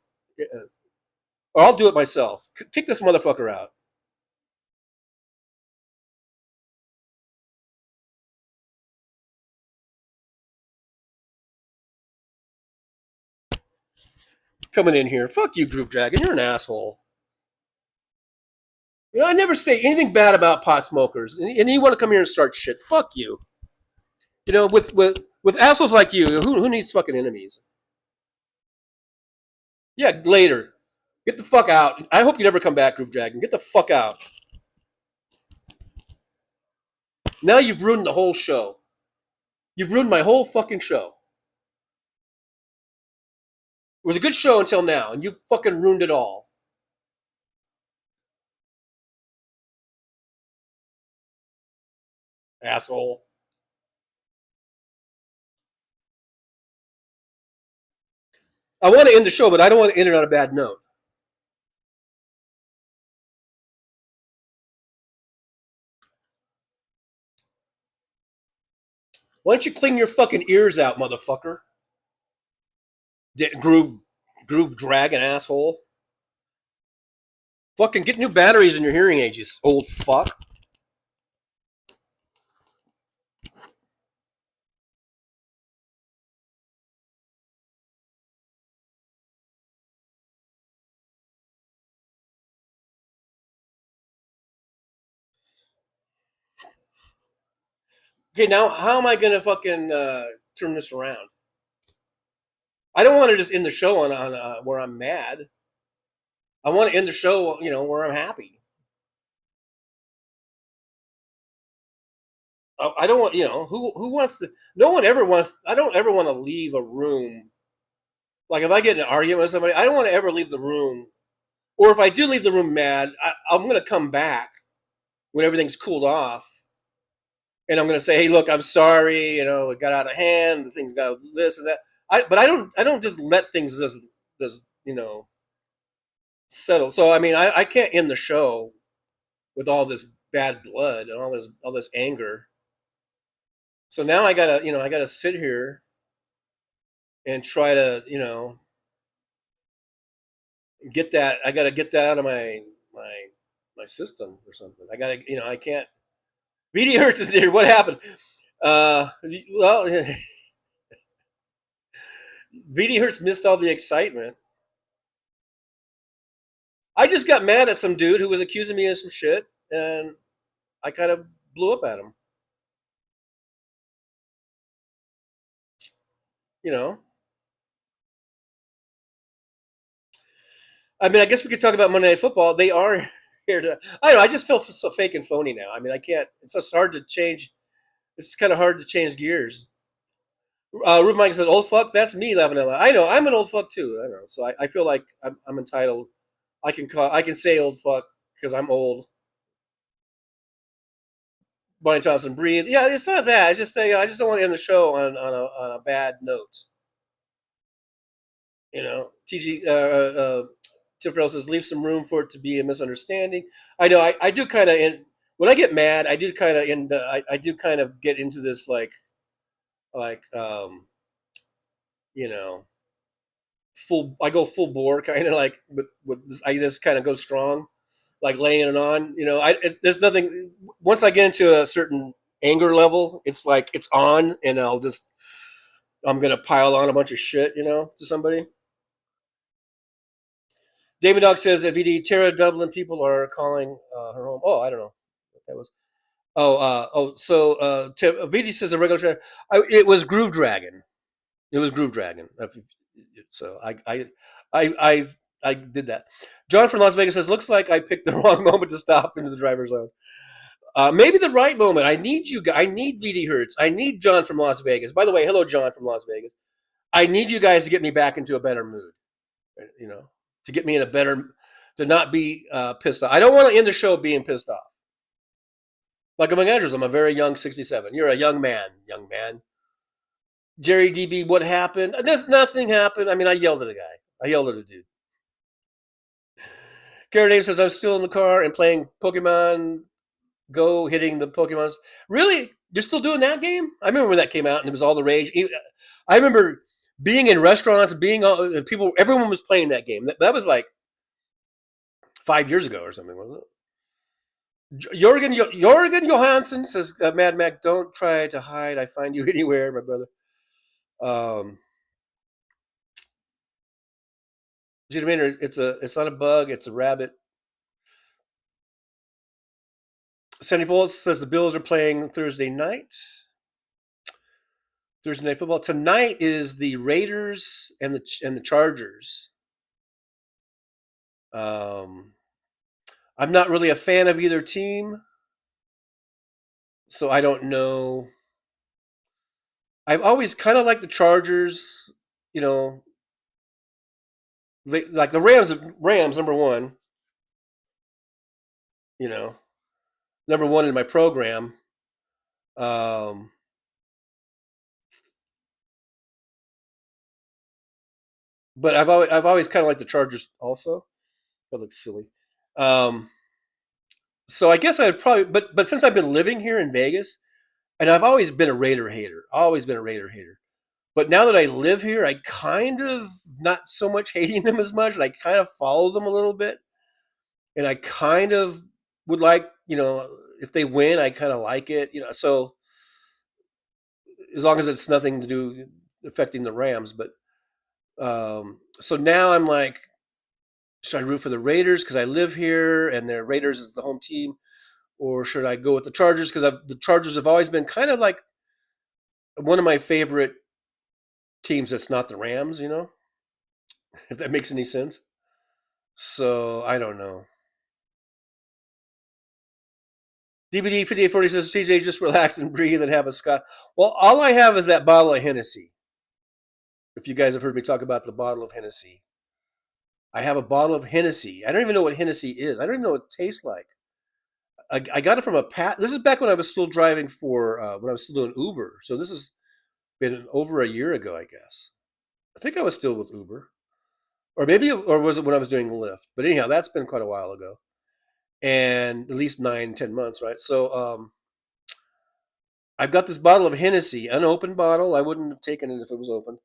Speaker 15: Or I'll do it myself. Kick this motherfucker out. Coming in here. Fuck you, Groove Dragon. You're an asshole. I never say anything bad about pot smokers. And you want to come here and start shit. Fuck you. With assholes like you, who needs fucking enemies? Yeah, later. Get the fuck out. I hope you never come back, Groove Dragon. Get the fuck out. Now you've ruined the whole show. You've ruined my whole fucking show. was a good show until now, and you fucking ruined it all. Asshole. I want to end the show, but I don't want to end it on a bad note. Why don't you clean your fucking ears out, motherfucker? Groove dragon asshole. Fucking get new batteries in your hearing aids, you old fuck. Okay, now how am I gonna fucking turn this around? I don't want to just end the show on where I'm mad. I want to end the show, where I'm happy. I don't want, who wants to? No one ever wants. I don't ever want to leave a room. Like if I get in an argument with somebody, I don't want to ever leave the room. Or if I do leave the room mad, I'm going to come back when everything's cooled off, and I'm going to say, "Hey, look, I'm sorry. It got out of hand. Things got this and that." But I don't just let things just settle. So I mean, I can't end the show with all this bad blood and all this anger. So now I gotta sit here and try to get that. I gotta get that out of my system or something. I can't. VD Hertz is here. What happened? Well, VD Hertz missed all the excitement. I just got mad at some dude who was accusing me of some shit, and I kind of blew up at him. I mean, I guess we could talk about Monday Night Football. They are here to. I don't know. I just feel so fake and phony now. I mean, I can't. It's just hard to change. It's kind of hard to change gears. Ruben Mike said, "Old fuck." That's me laughing out loud. I know. I'm an old fuck too. I know. So I feel like I'm entitled. I can say old fuck because I'm old. Bonnie Thompson, breathe. Yeah, it's not that. It's just I just don't want to end the show on a bad note. TG Tim Farrell says, leave some room for it to be a misunderstanding. I know. I do kind of when I get mad, I do kind of I do kind of get into this like full. I go full bore, kind of like with I just kind of go strong, like laying it on. There's nothing. Once I get into a certain anger level, it's like it's on, and I'm gonna pile on a bunch of shit, to somebody. David Dog says that VD Tara Dublin people are calling her home. Oh, I don't know what that was. So VD says a regular track. It was Groove Dragon. It was Groove Dragon. So I did that. John from Las Vegas says, looks like I picked the wrong moment to stop into the driver's zone. Maybe the right moment. I need you guys. I need VD Hertz. I need John from Las Vegas. By the way, hello, John from Las Vegas. I need you guys to get me back into a better mood. To get me in a better, to not be pissed off. I don't want to end the show being pissed off. Like among Andrews, I'm a very young 67. You're a young man. Jerry DB, what happened? There's nothing happened. I mean, I yelled at a guy. I yelled at a dude. Karen Dave says, I'm still in the car and playing Pokemon Go, hitting the Pokemons. Really? You're still doing that game? I remember when that came out and it was all the rage. I remember being in restaurants, people, everyone was playing that game. That was like 5 years ago or something, wasn't it? Jorgen Johansson says, Mad Mac, don't try to hide. I find you anywhere, my brother. It's not a bug. It's a rabbit. Sandy Foltz says the Bills are playing Thursday night. Thursday Night Football. Tonight is the Raiders and the Chargers. I'm not really a fan of either team, so I don't know. I've always kind of liked the Chargers, like the Rams number one. You know, number one in my program. But I've always kind of liked the Chargers also. That looks silly. So I guess I'd probably, but since I've been living here in Vegas, and I've always been a Raider hater, But now that I live here, I kind of not so much hating them as much, and I kind of follow them a little bit, and I kind of would like, if they win, I kind of like it, So as long as it's nothing to do affecting the Rams, but so now I'm like, should I root for the Raiders because I live here and their Raiders is the home team, or should I go with the Chargers because the Chargers have always been kind of like one of my favorite teams that's not the Rams, if that makes any sense. So I don't know. DBD 5840 says, TJ, just relax and breathe and have a Scott. Well, all I have is that bottle of Hennessy. If you guys have heard me talk about the bottle of Hennessy, I have a bottle of Hennessy. I don't even know what Hennessy is. I don't even know what it tastes like. I got it from this is back when I was still driving when I was still doing Uber. So this has been over a year ago, I guess. I think I was still with Uber. Or was it when I was doing Lyft? But anyhow, that's been quite a while ago. And at least 9-10 months, right? So I've got this bottle of Hennessy, unopened bottle. I wouldn't have taken it if it was open.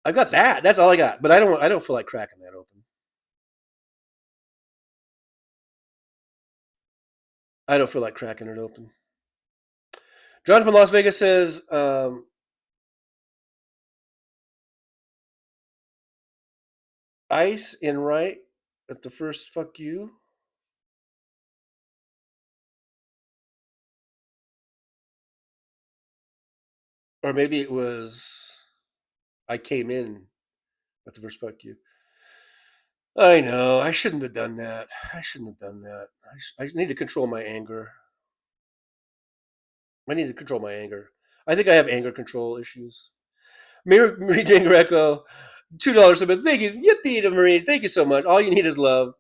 Speaker 15: I've got that. That's all I got. But I don't feel like cracking that open. I don't feel like cracking it open. John from Las Vegas says, ice in right at the first fuck you. Or maybe it was I came in at the first fuck you. I know. I shouldn't have done that. I need to control my anger. I think I have anger control issues. Marie Jane Greco, $2 but thank you. Yippee to Marie. Thank you so much. All you need is love.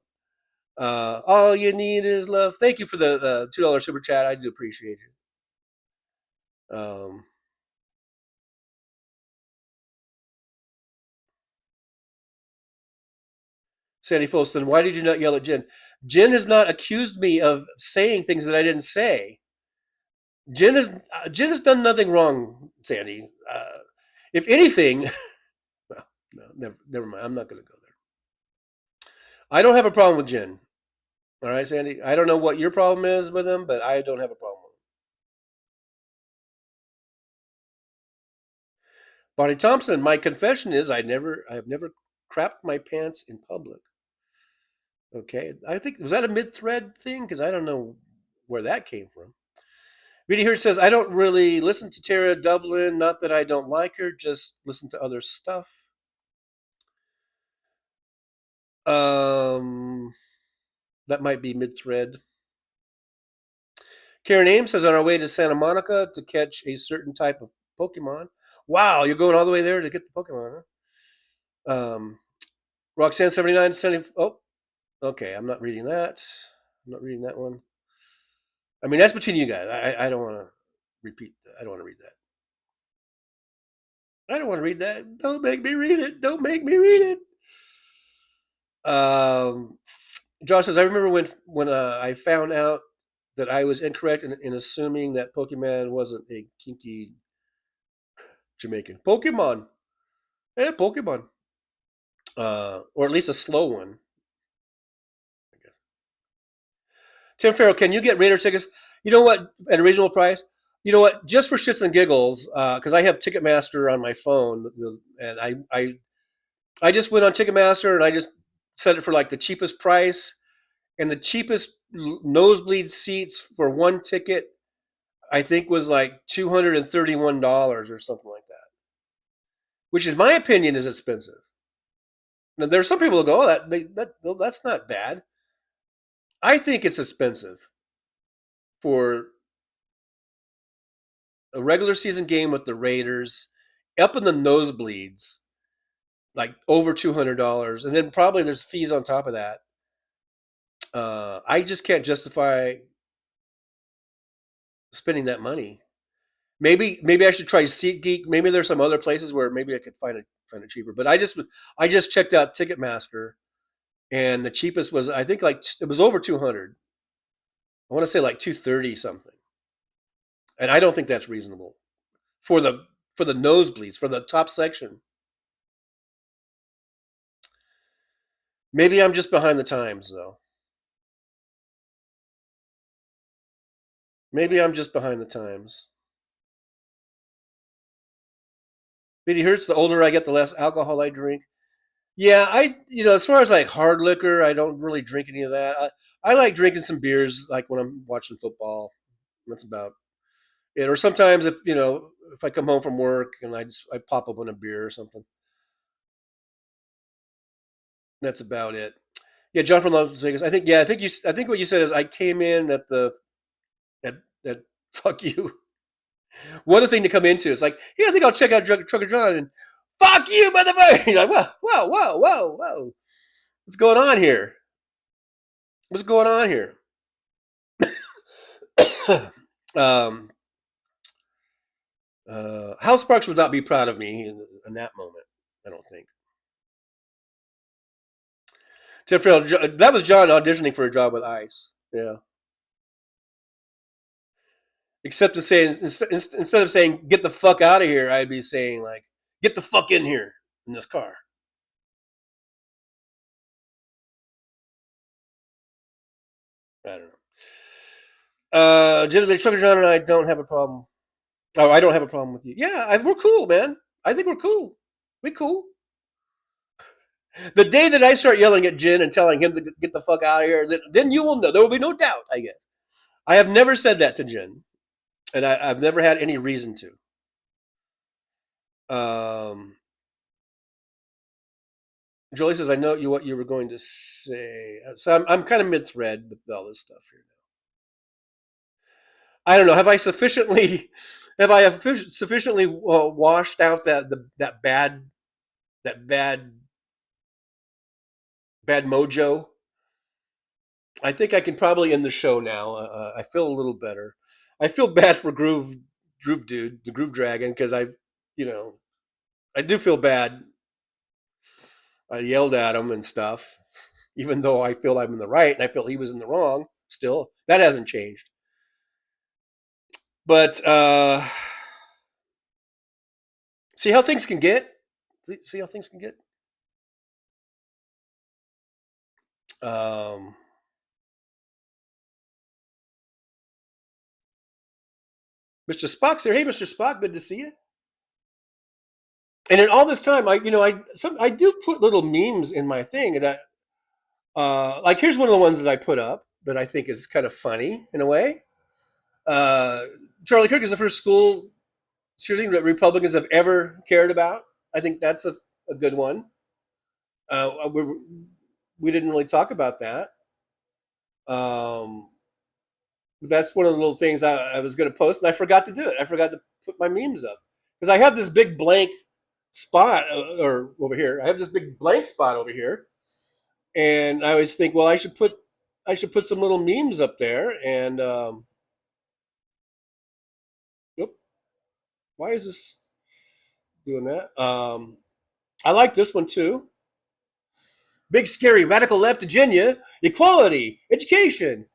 Speaker 15: All you need is love. Thank you for the $2 super chat. I do appreciate it. Sandy Folston, why did you not yell at Jen? Jen has not accused me of saying things that I didn't say. Jen has done nothing wrong, Sandy. If anything, well, no, never mind. I'm not going to go there. I don't have a problem with Jen. All right, Sandy. I don't know what your problem is with him, but I don't have a problem with him. Bonnie Thompson, my confession is I have never crapped my pants in public. Okay, I think was that a mid-thread thing because I don't know where that came from. Reedy Hurt says I don't really listen to Tara Dublin. Not that I don't like her, just listen to other stuff. That might be mid-thread. Karen Ames says on our way to Santa Monica to catch a certain type of Pokemon. Wow, you're going all the way there to get the Pokemon, huh? Roxanne 79 70. Oh, okay. I'm not reading that. I'm not reading that one. I mean, that's between you guys. I don't want to repeat that. I don't want to read that. I don't want to read that. Don't make me read it. Don't make me read it. Josh says, I remember when I found out that I was incorrect in assuming that Pokemon wasn't a kinky Jamaican. Pokemon. Yeah, Pokemon. Or at least a slow one. I guess. Tim Farrell, can you get Raider tickets? You know what? At a reasonable price? You know what? Just for shits and giggles, because I have Ticketmaster on my phone, and I just went on Ticketmaster and I just set it for like the cheapest price, and the cheapest nosebleed seats for one ticket, I think was like $231 or something like that, which in my opinion is expensive. Now there's some people who go, oh, that's not bad. I think it's expensive for a regular season game with the Raiders up in the nosebleeds. like over $200, and then probably there's fees on top of that. I just can't justify spending that money. Maybe I should try SeatGeek. Maybe there's some other places where maybe I could find it cheaper. But I just checked out Ticketmaster, and the cheapest was, I think, like it was over 200. I want to say like 230 something, and I don't think that's reasonable for the nosebleeds, for the top section. Maybe I'm just behind the times, though. Maybe I'm just behind the times. It hurts. The older I get, the less alcohol I drink. Yeah, as far as like hard liquor, I don't really drink any of that. I like drinking some beers, like when I'm watching football. That's about it. Or sometimes if I come home from work and I pop open a beer or something. That's about it. Yeah, John from Las Vegas. I think what you said is I came in at fuck you. What a thing to come into. It's like, yeah, I think I'll check out Trucker John, and fuck you, motherfucker. You're like, whoa. What's going on here? Hal Sparks would not be proud of me in that moment, I don't think. That was John auditioning for a job with ICE. Yeah. Except to say, instead of saying, get the fuck out of here, I'd be saying, like, get the fuck in here in this car. I don't know. Generally, Trucker John and I don't have a problem. Oh, I don't have a problem with you. Yeah, we're cool, man. I think we're cool. We cool. The day that I start yelling at Jen and telling him to get the fuck out of here, then you will know. There will be no doubt, I guess. I have never said that to Jen. And I've never had any reason to. Jolie says, I know what you were going to say. So I'm kind of mid-thread with all this stuff here now. I don't know. Have I sufficiently washed out that bad mojo? I think I can probably end the show now. I feel a little better. I feel bad for Groove Dude, the Groove Dragon, because I do feel bad. I yelled at him and stuff, even though I feel I'm in the right and I feel he was in the wrong. Still, that hasn't changed. But see how things can get. Mr. Spock's there. Hey, Mr. Spock, good to see you. And in all this time, I do put little memes in my thing, and like here's one of the ones that I put up that I think is kind of funny in a way. Charlie Kirk is the first school shooting that Republicans have ever cared about. I think that's a good one. We didn't really talk about that. That's one of the little things I was going to post, and I forgot to do it. I forgot to put my memes up because I have this big blank spot or over here. I have this big blank spot over here, and I always think, well, I should put some little memes up there. And why is this doing that? I like this one too. Big scary radical left agenda: equality, education,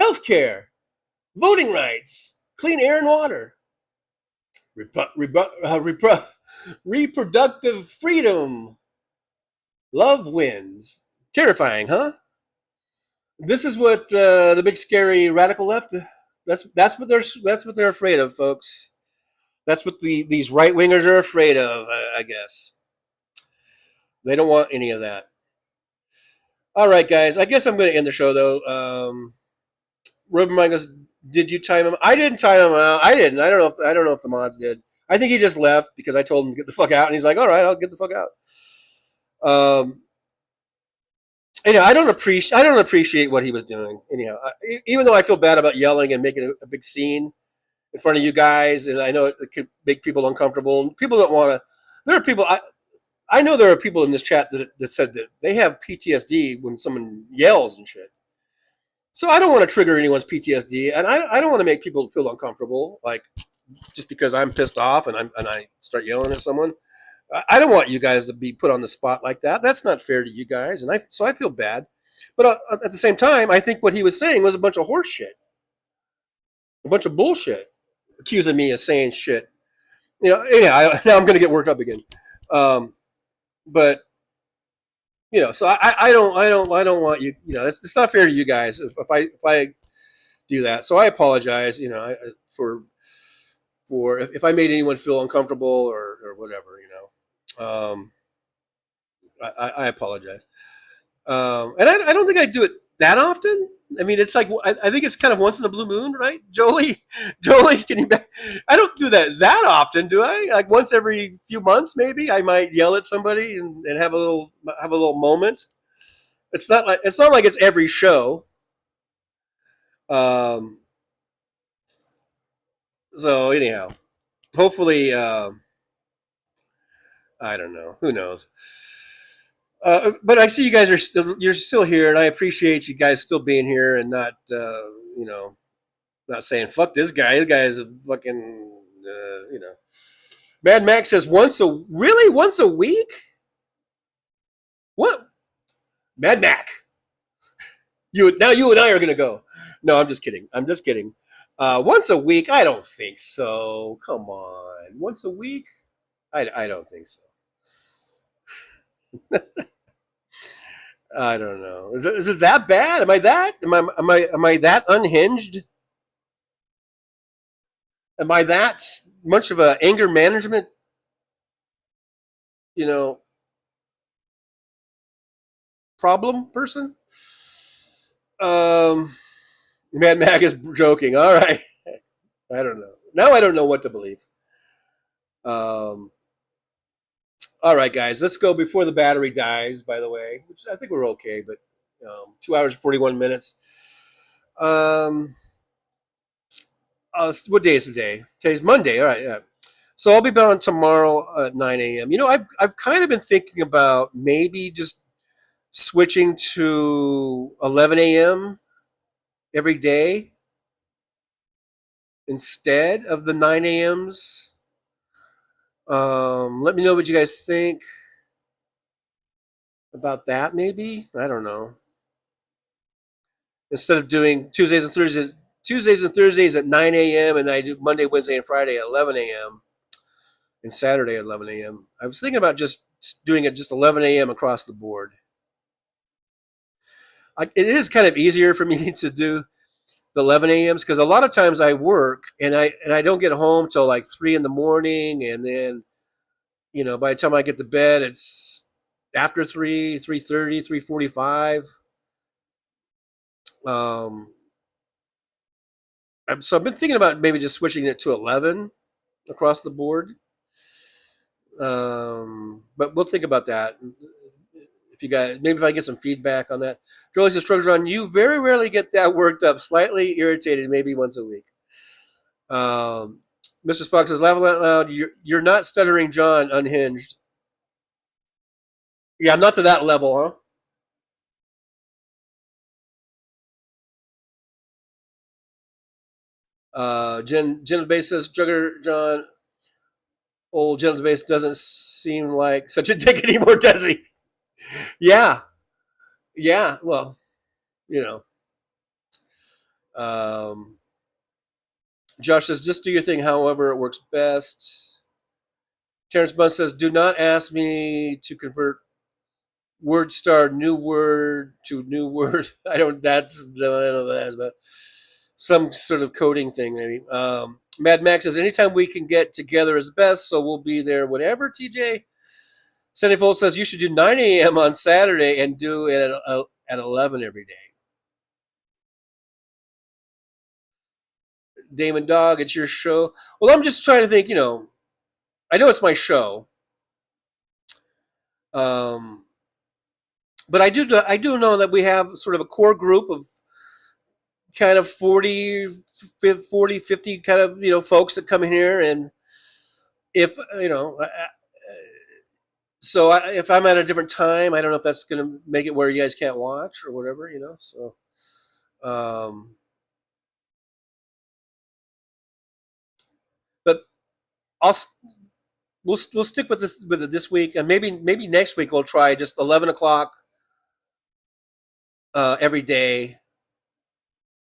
Speaker 15: healthcare, voting rights, clean air and water, reproductive freedom, love wins. Terrifying, huh? This is what the big scary radical left. That's what they're afraid of, folks. That's what these right wingers are afraid of. I guess they don't want any of that. All right, guys. I guess I'm going to end the show though. Ruben Mine goes, did you time him? I didn't time him out. I didn't. I don't know if the mods did. I think he just left because I told him to get the fuck out, and he's like, all right, I'll get the fuck out. I don't appreciate what he was doing. Anyhow, even though I feel bad about yelling and making a big scene in front of you guys, and I know it could make people uncomfortable. People don't want to. There are people. I know there are people in this chat that said that they have PTSD when someone yells and shit. So I don't want to trigger anyone's PTSD, and I don't want to make people feel uncomfortable, like just because I'm pissed off and I start yelling at someone. I don't want you guys to be put on the spot like that. That's not fair to you guys, and so I feel bad. But at the same time, I think what he was saying was a bunch of horse shit, a bunch of bullshit, accusing me of saying shit. Now I'm going to get worked up again. But so I don't want you. It's not fair to you guys if I do that. So I apologize. For if I made anyone feel uncomfortable or whatever. I apologize. And I don't think I do it that often. I mean, it's like I think it's kind of once in a blue moon, right? Jolie, can you back? I don't do that often, do I? Like once every few months, maybe I might yell at somebody and have a little moment. It's not like it's every show. So anyhow, hopefully, I don't know. Who knows? But I see you guys you're still here, and I appreciate you guys still being here and not not saying fuck this guy. This guy is a fucking Mad Max says once a week. What? Mad Mac. You and I are gonna go. No, I'm just kidding. Once a week? I don't think so. Come on, once a week? I don't think so. I don't know. Is it that bad? Am I that unhinged? Am I that much of a anger management, problem person? Mad Mag is joking. All right. I don't know. Now I don't know what to believe. All right, guys, let's go before the battery dies, by the way, which I think we're okay, but 2 hours and 41 minutes. What day is today? Today's Monday. All right, yeah. So I'll be on tomorrow at 9 a.m. I've kind of been thinking about maybe just switching to 11 a.m. every day instead of the 9 a.m.s. Let me know what you guys think about that, maybe. I don't know. Instead of doing Tuesdays and Thursdays at 9 a.m. and I do Monday, Wednesday, and Friday at 11 a.m. and Saturday at 11 a.m. I was thinking about just doing it just 11 a.m. across the board. It is kind of easier for me to do the 11 a.m.s because a lot of times I work and I don't get home till like 3 in the morning, and then by the time I get to bed it's after 3:30, 3:45. So I've been thinking about maybe just switching it to 11 across the board. But we'll think about that. If you guys, maybe if I get some feedback on that. Jolie says, Struggles on, you very rarely get that worked up, slightly irritated, maybe once a week. Mr. Spock says, laughing out loud, you're not stuttering John, unhinged. Yeah, I'm not to that level, huh? Jen the Base says, Jugger John, old Jen the Base doesn't seem like such a dick anymore, does he? Yeah. Well, Josh says, just do your thing, however it works best. Terrence Bunn says, do not ask me to convert word star new word to new word. I don't know what that's about. Some sort of coding thing, maybe. Mad Max says, anytime we can get together is best, so we'll be there whenever, TJ. Sandy Fold says, you should do 9 a.m. on Saturday and do it at 11 every day. Damon Dog, it's your show. Well, I'm just trying to think, I know it's my show. But I do know that we have sort of a core group of kind of 40, 50 kind of, folks that come in here. And if, So if I'm at a different time, I don't know if that's going to make it where you guys can't watch or whatever, So, but we'll stick with it this week, and maybe next week we'll try just 11 o'clock every day.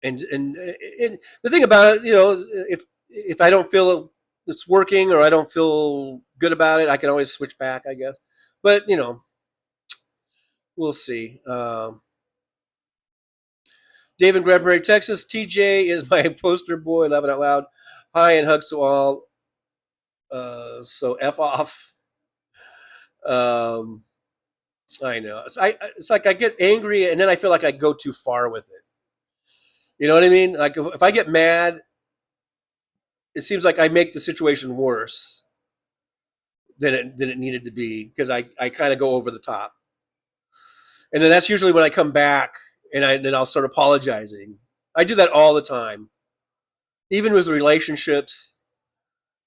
Speaker 15: And the thing about it, if I don't feel it's working or I don't feel good about it, I can always switch back, I guess. But we'll see. Dave in Grand Prairie, Texas. TJ is my poster boy. Laughing out loud. Hi and hugs to all. So F off. I know. It's like I get angry and then I feel like I go too far with it. You know what I mean? Like if I get mad, it seems like I make the situation worse than it needed to be because I kind of go over the top. And then that's usually when I come back and then I'll start apologizing. I do that all the time. Even with relationships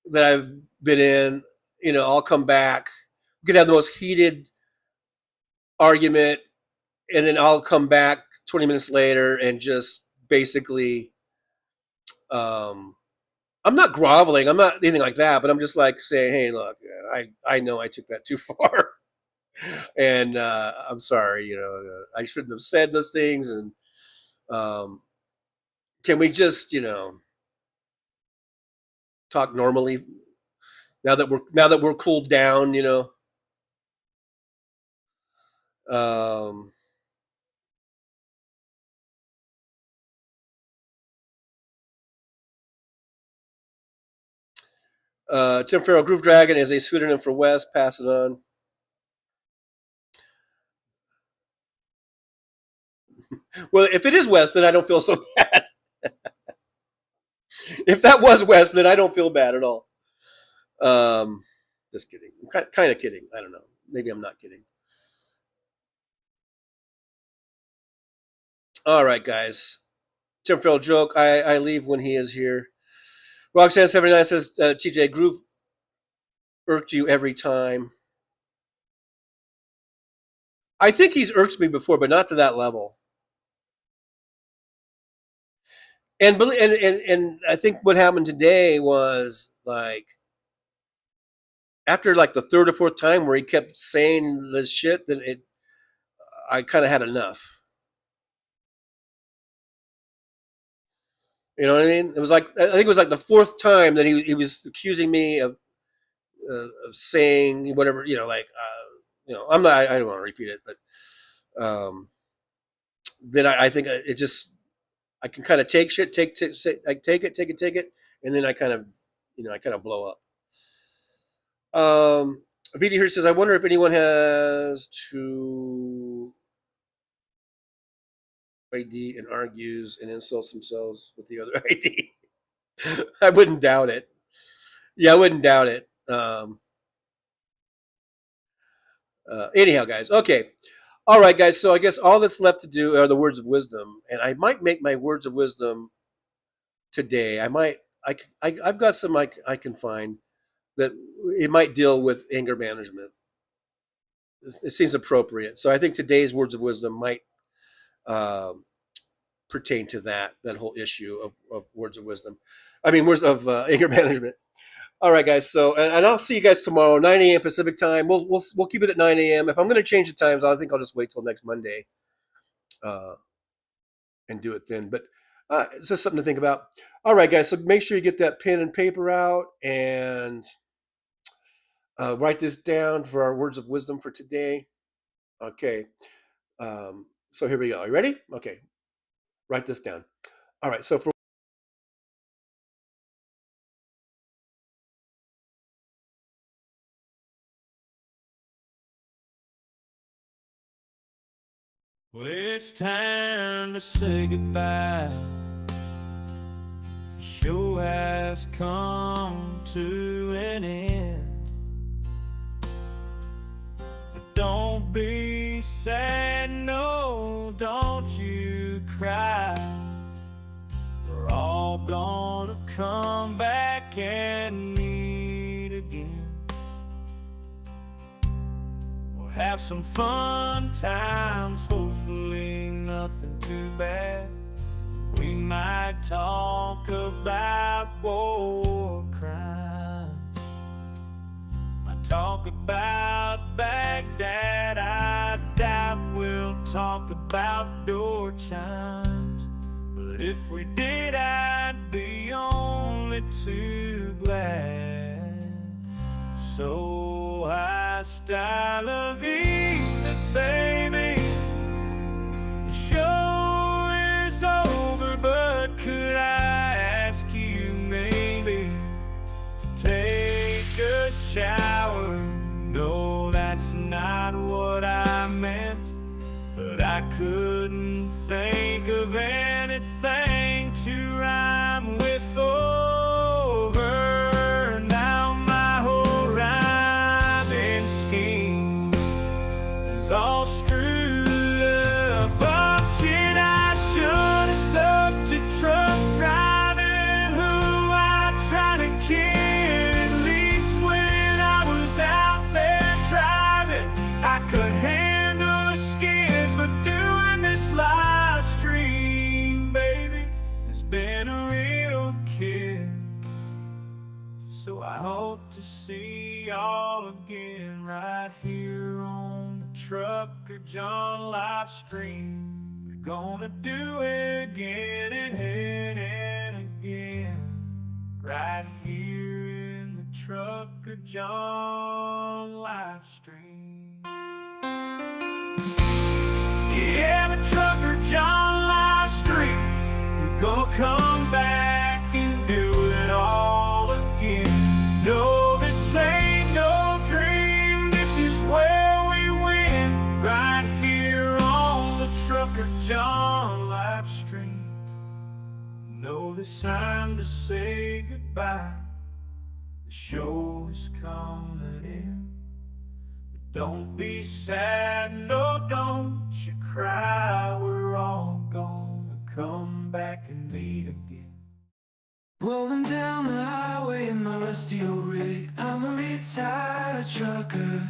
Speaker 15: that I've been in, I'll come back. We could have the most heated argument, and then I'll come back 20 minutes later and just basically, I'm not groveling. I'm not anything like that, but I'm just like saying, hey, look, I know I took that too far. And I'm sorry, I shouldn't have said those things. And can we just, talk normally now that we're cooled down, Tim Farrell, Groove Dragon is a pseudonym for West. Pass it on. Well, if it is West, then I don't feel so bad. If that was West, then I don't feel bad at all. Just kidding. I'm kind of kidding. I don't know. Maybe I'm not kidding. All right, guys. Tim Farrell joke. I leave when he is here. Roxanne79 says, TJ, Groove irked you every time. I think he's irked me before, but not to that level. And I think what happened today was like after like the third or fourth time where he kept saying this shit, then I kind of had enough. You know what I mean? It was like I think it was like the fourth time that he was accusing me of saying whatever, I'm not. I don't want to repeat it, but then I think it just. I can kind of take shit, take it, and then I kind of blow up. VD here says, I wonder if anyone has to ID and argues and insults themselves with the other ID. I wouldn't doubt it. Yeah, I wouldn't doubt it. Anyhow, guys, okay. All right, guys, so I guess all that's left to do are the words of wisdom, and I might make my words of wisdom today. I've got some I can find that it might deal with anger management. It seems appropriate. So I think today's words of wisdom might pertain to that whole issue of words of wisdom. I mean, words of anger management. All right, guys. So, and I'll see you guys tomorrow, 9 a.m. Pacific time. We'll keep it at 9 a.m. If I'm going to change the times, I think I'll just wait till next Monday and do it then. But it's just something to think about. All right, guys. So make sure you get that pen and paper out and write this down for our words of wisdom for today. Okay. So here we go. Are you ready? Okay. Write this down. All right. So for
Speaker 13: well, it's time to say goodbye. The show has come to an end. But don't be sad, no, don't you cry. We're all gonna come back and meet again. have some fun times, hopefully nothing too bad. We might talk about war crimes, might talk about Baghdad. I doubt we'll talk about door chimes, but if we did, I'd be only too glad. So hostile of Easter, baby, the show is over, but could I ask you maybe to take a shower? No, that's not what I meant, but I couldn't think of anything to rhyme with over. Now my whole rhyming scheme is all screwed up. Oh shit, I should have stuck to truck driving, who I tried to kid. At least when I was out there driving, I could handle a skid. But doing this live stream, baby, has been a real kid. So I hope to see y'all again right here on the Trucker John live stream. We're gonna do it again and again, right here in the Trucker John live stream. Yeah, the Trucker John live stream. We're gonna come back and do it all again. No, this ain't no dream, this is where we win, right here on the Trucker John live stream. No, this time to say goodbye, the show is coming in. But don't be sad, no, don't you cry, we're all gonna come back and meet again.
Speaker 16: Rolling down the highway in my rusty old rig. I'm a retired trucker,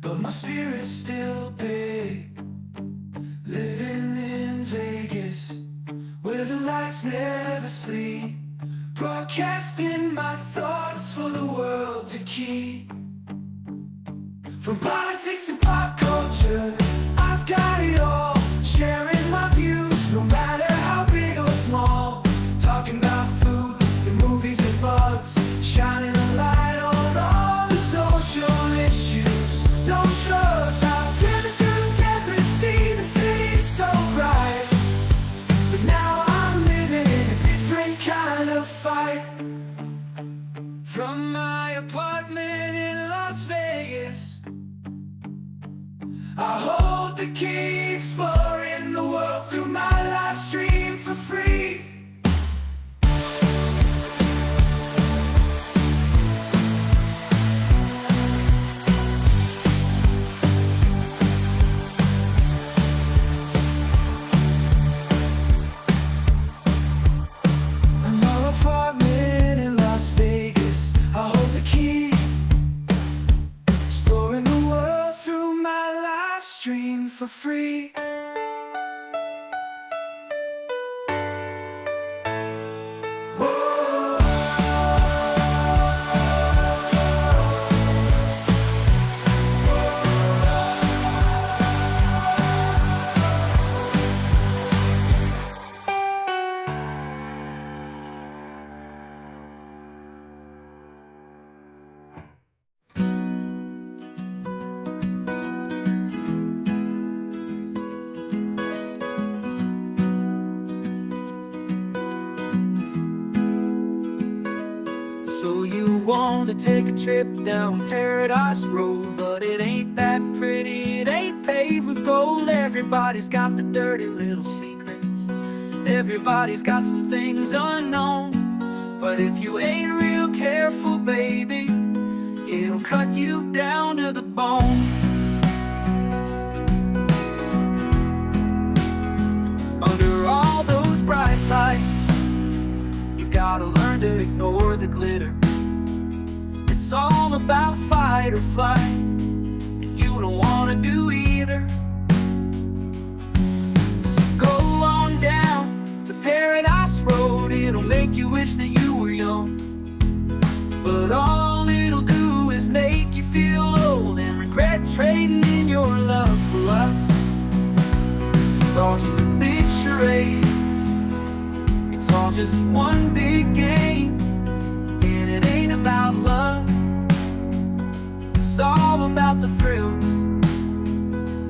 Speaker 16: but my spirit's still big. Living in Vegas, where the lights never sleep, broadcasting my thoughts for the world to keep. From politics to pop culture, I've got it all. Sharing my views, no matter how big or small. Talking about food and movies and bugs, shining a light on all the social issues. No shrugs, I've driven through the desert, seen the city so bright, but now I'm living in a different kind of fight. From my apartment in Las Vegas, I hold the key, exploring the world through my live stream for free. For free.
Speaker 13: So you want to take a trip down Paradise Road, but it ain't that pretty, it ain't paved with gold. Everybody's got the dirty little secrets, everybody's got some things unknown. But if you ain't real careful, baby, it'll cut you down to the bone. Under all those bright lights, you've gotta learn to ignore the glitter. It's all about fight or flight, and you don't wanna
Speaker 16: wanna do either. So go on down to Paradise Road. It'll make you wish that you were young, but all it'll do is make you feel old and regret trading in your love for lust. It's all just a big charade. It's all just one big game, and it ain't about love. It's all about the thrills.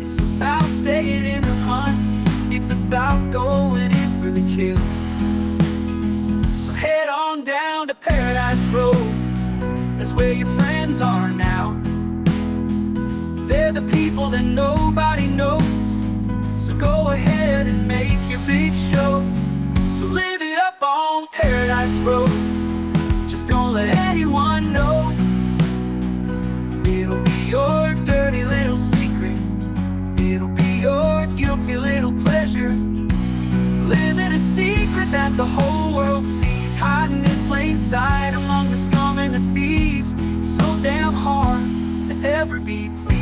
Speaker 16: It's about staying in the hunt. It's about going in for the kill. So head on down to Paradise Road. That's where your friends are now. They're the people that nobody knows. So go ahead and make your big show. So live it up on Paradise Road. Just don't let anyone know. It'll be your dirty little secret. It'll be your guilty little pleasure. Living a secret that the whole world sees, hiding in plain sight among the scum and the thieves. So damn hard to ever be pleased.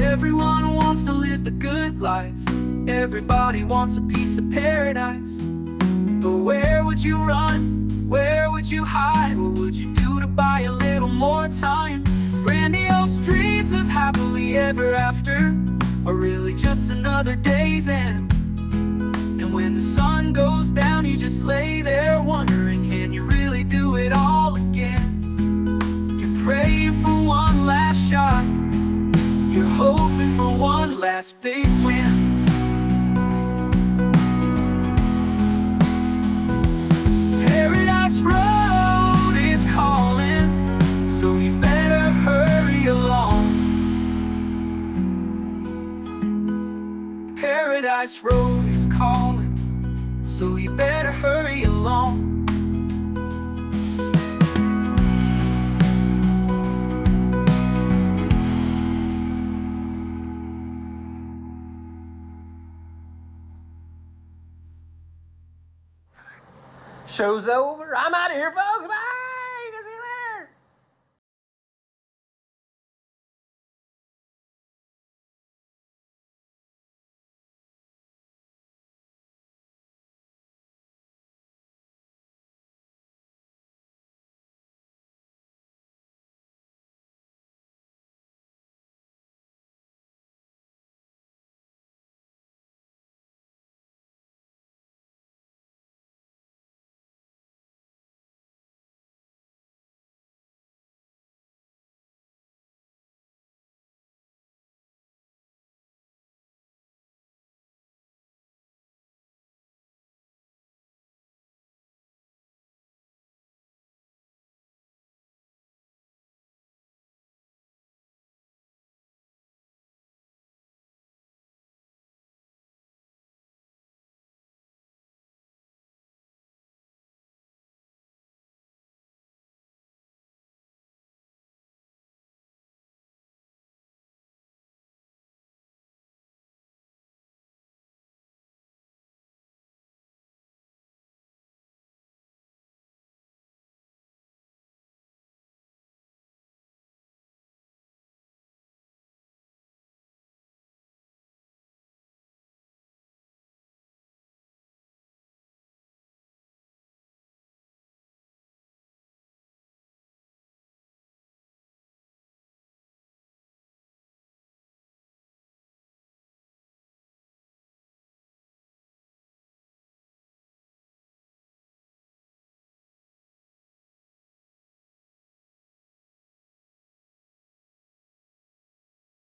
Speaker 16: Everyone wants to live the good life. Everybody wants a piece of paradise. But where would you run? Where would you hide? What would you do to buy a little more time? Grandiose dreams of happily ever after are really just another day's end. And when the sun goes down, you just lay there wondering, can you really do it all again? You're praying for one last shot. You're hoping for one last big win. Paradise Road is calling, so you better hurry along. Paradise Road is calling, so you better hurry along.
Speaker 15: Show's over. I'm out of here, folks. Bye.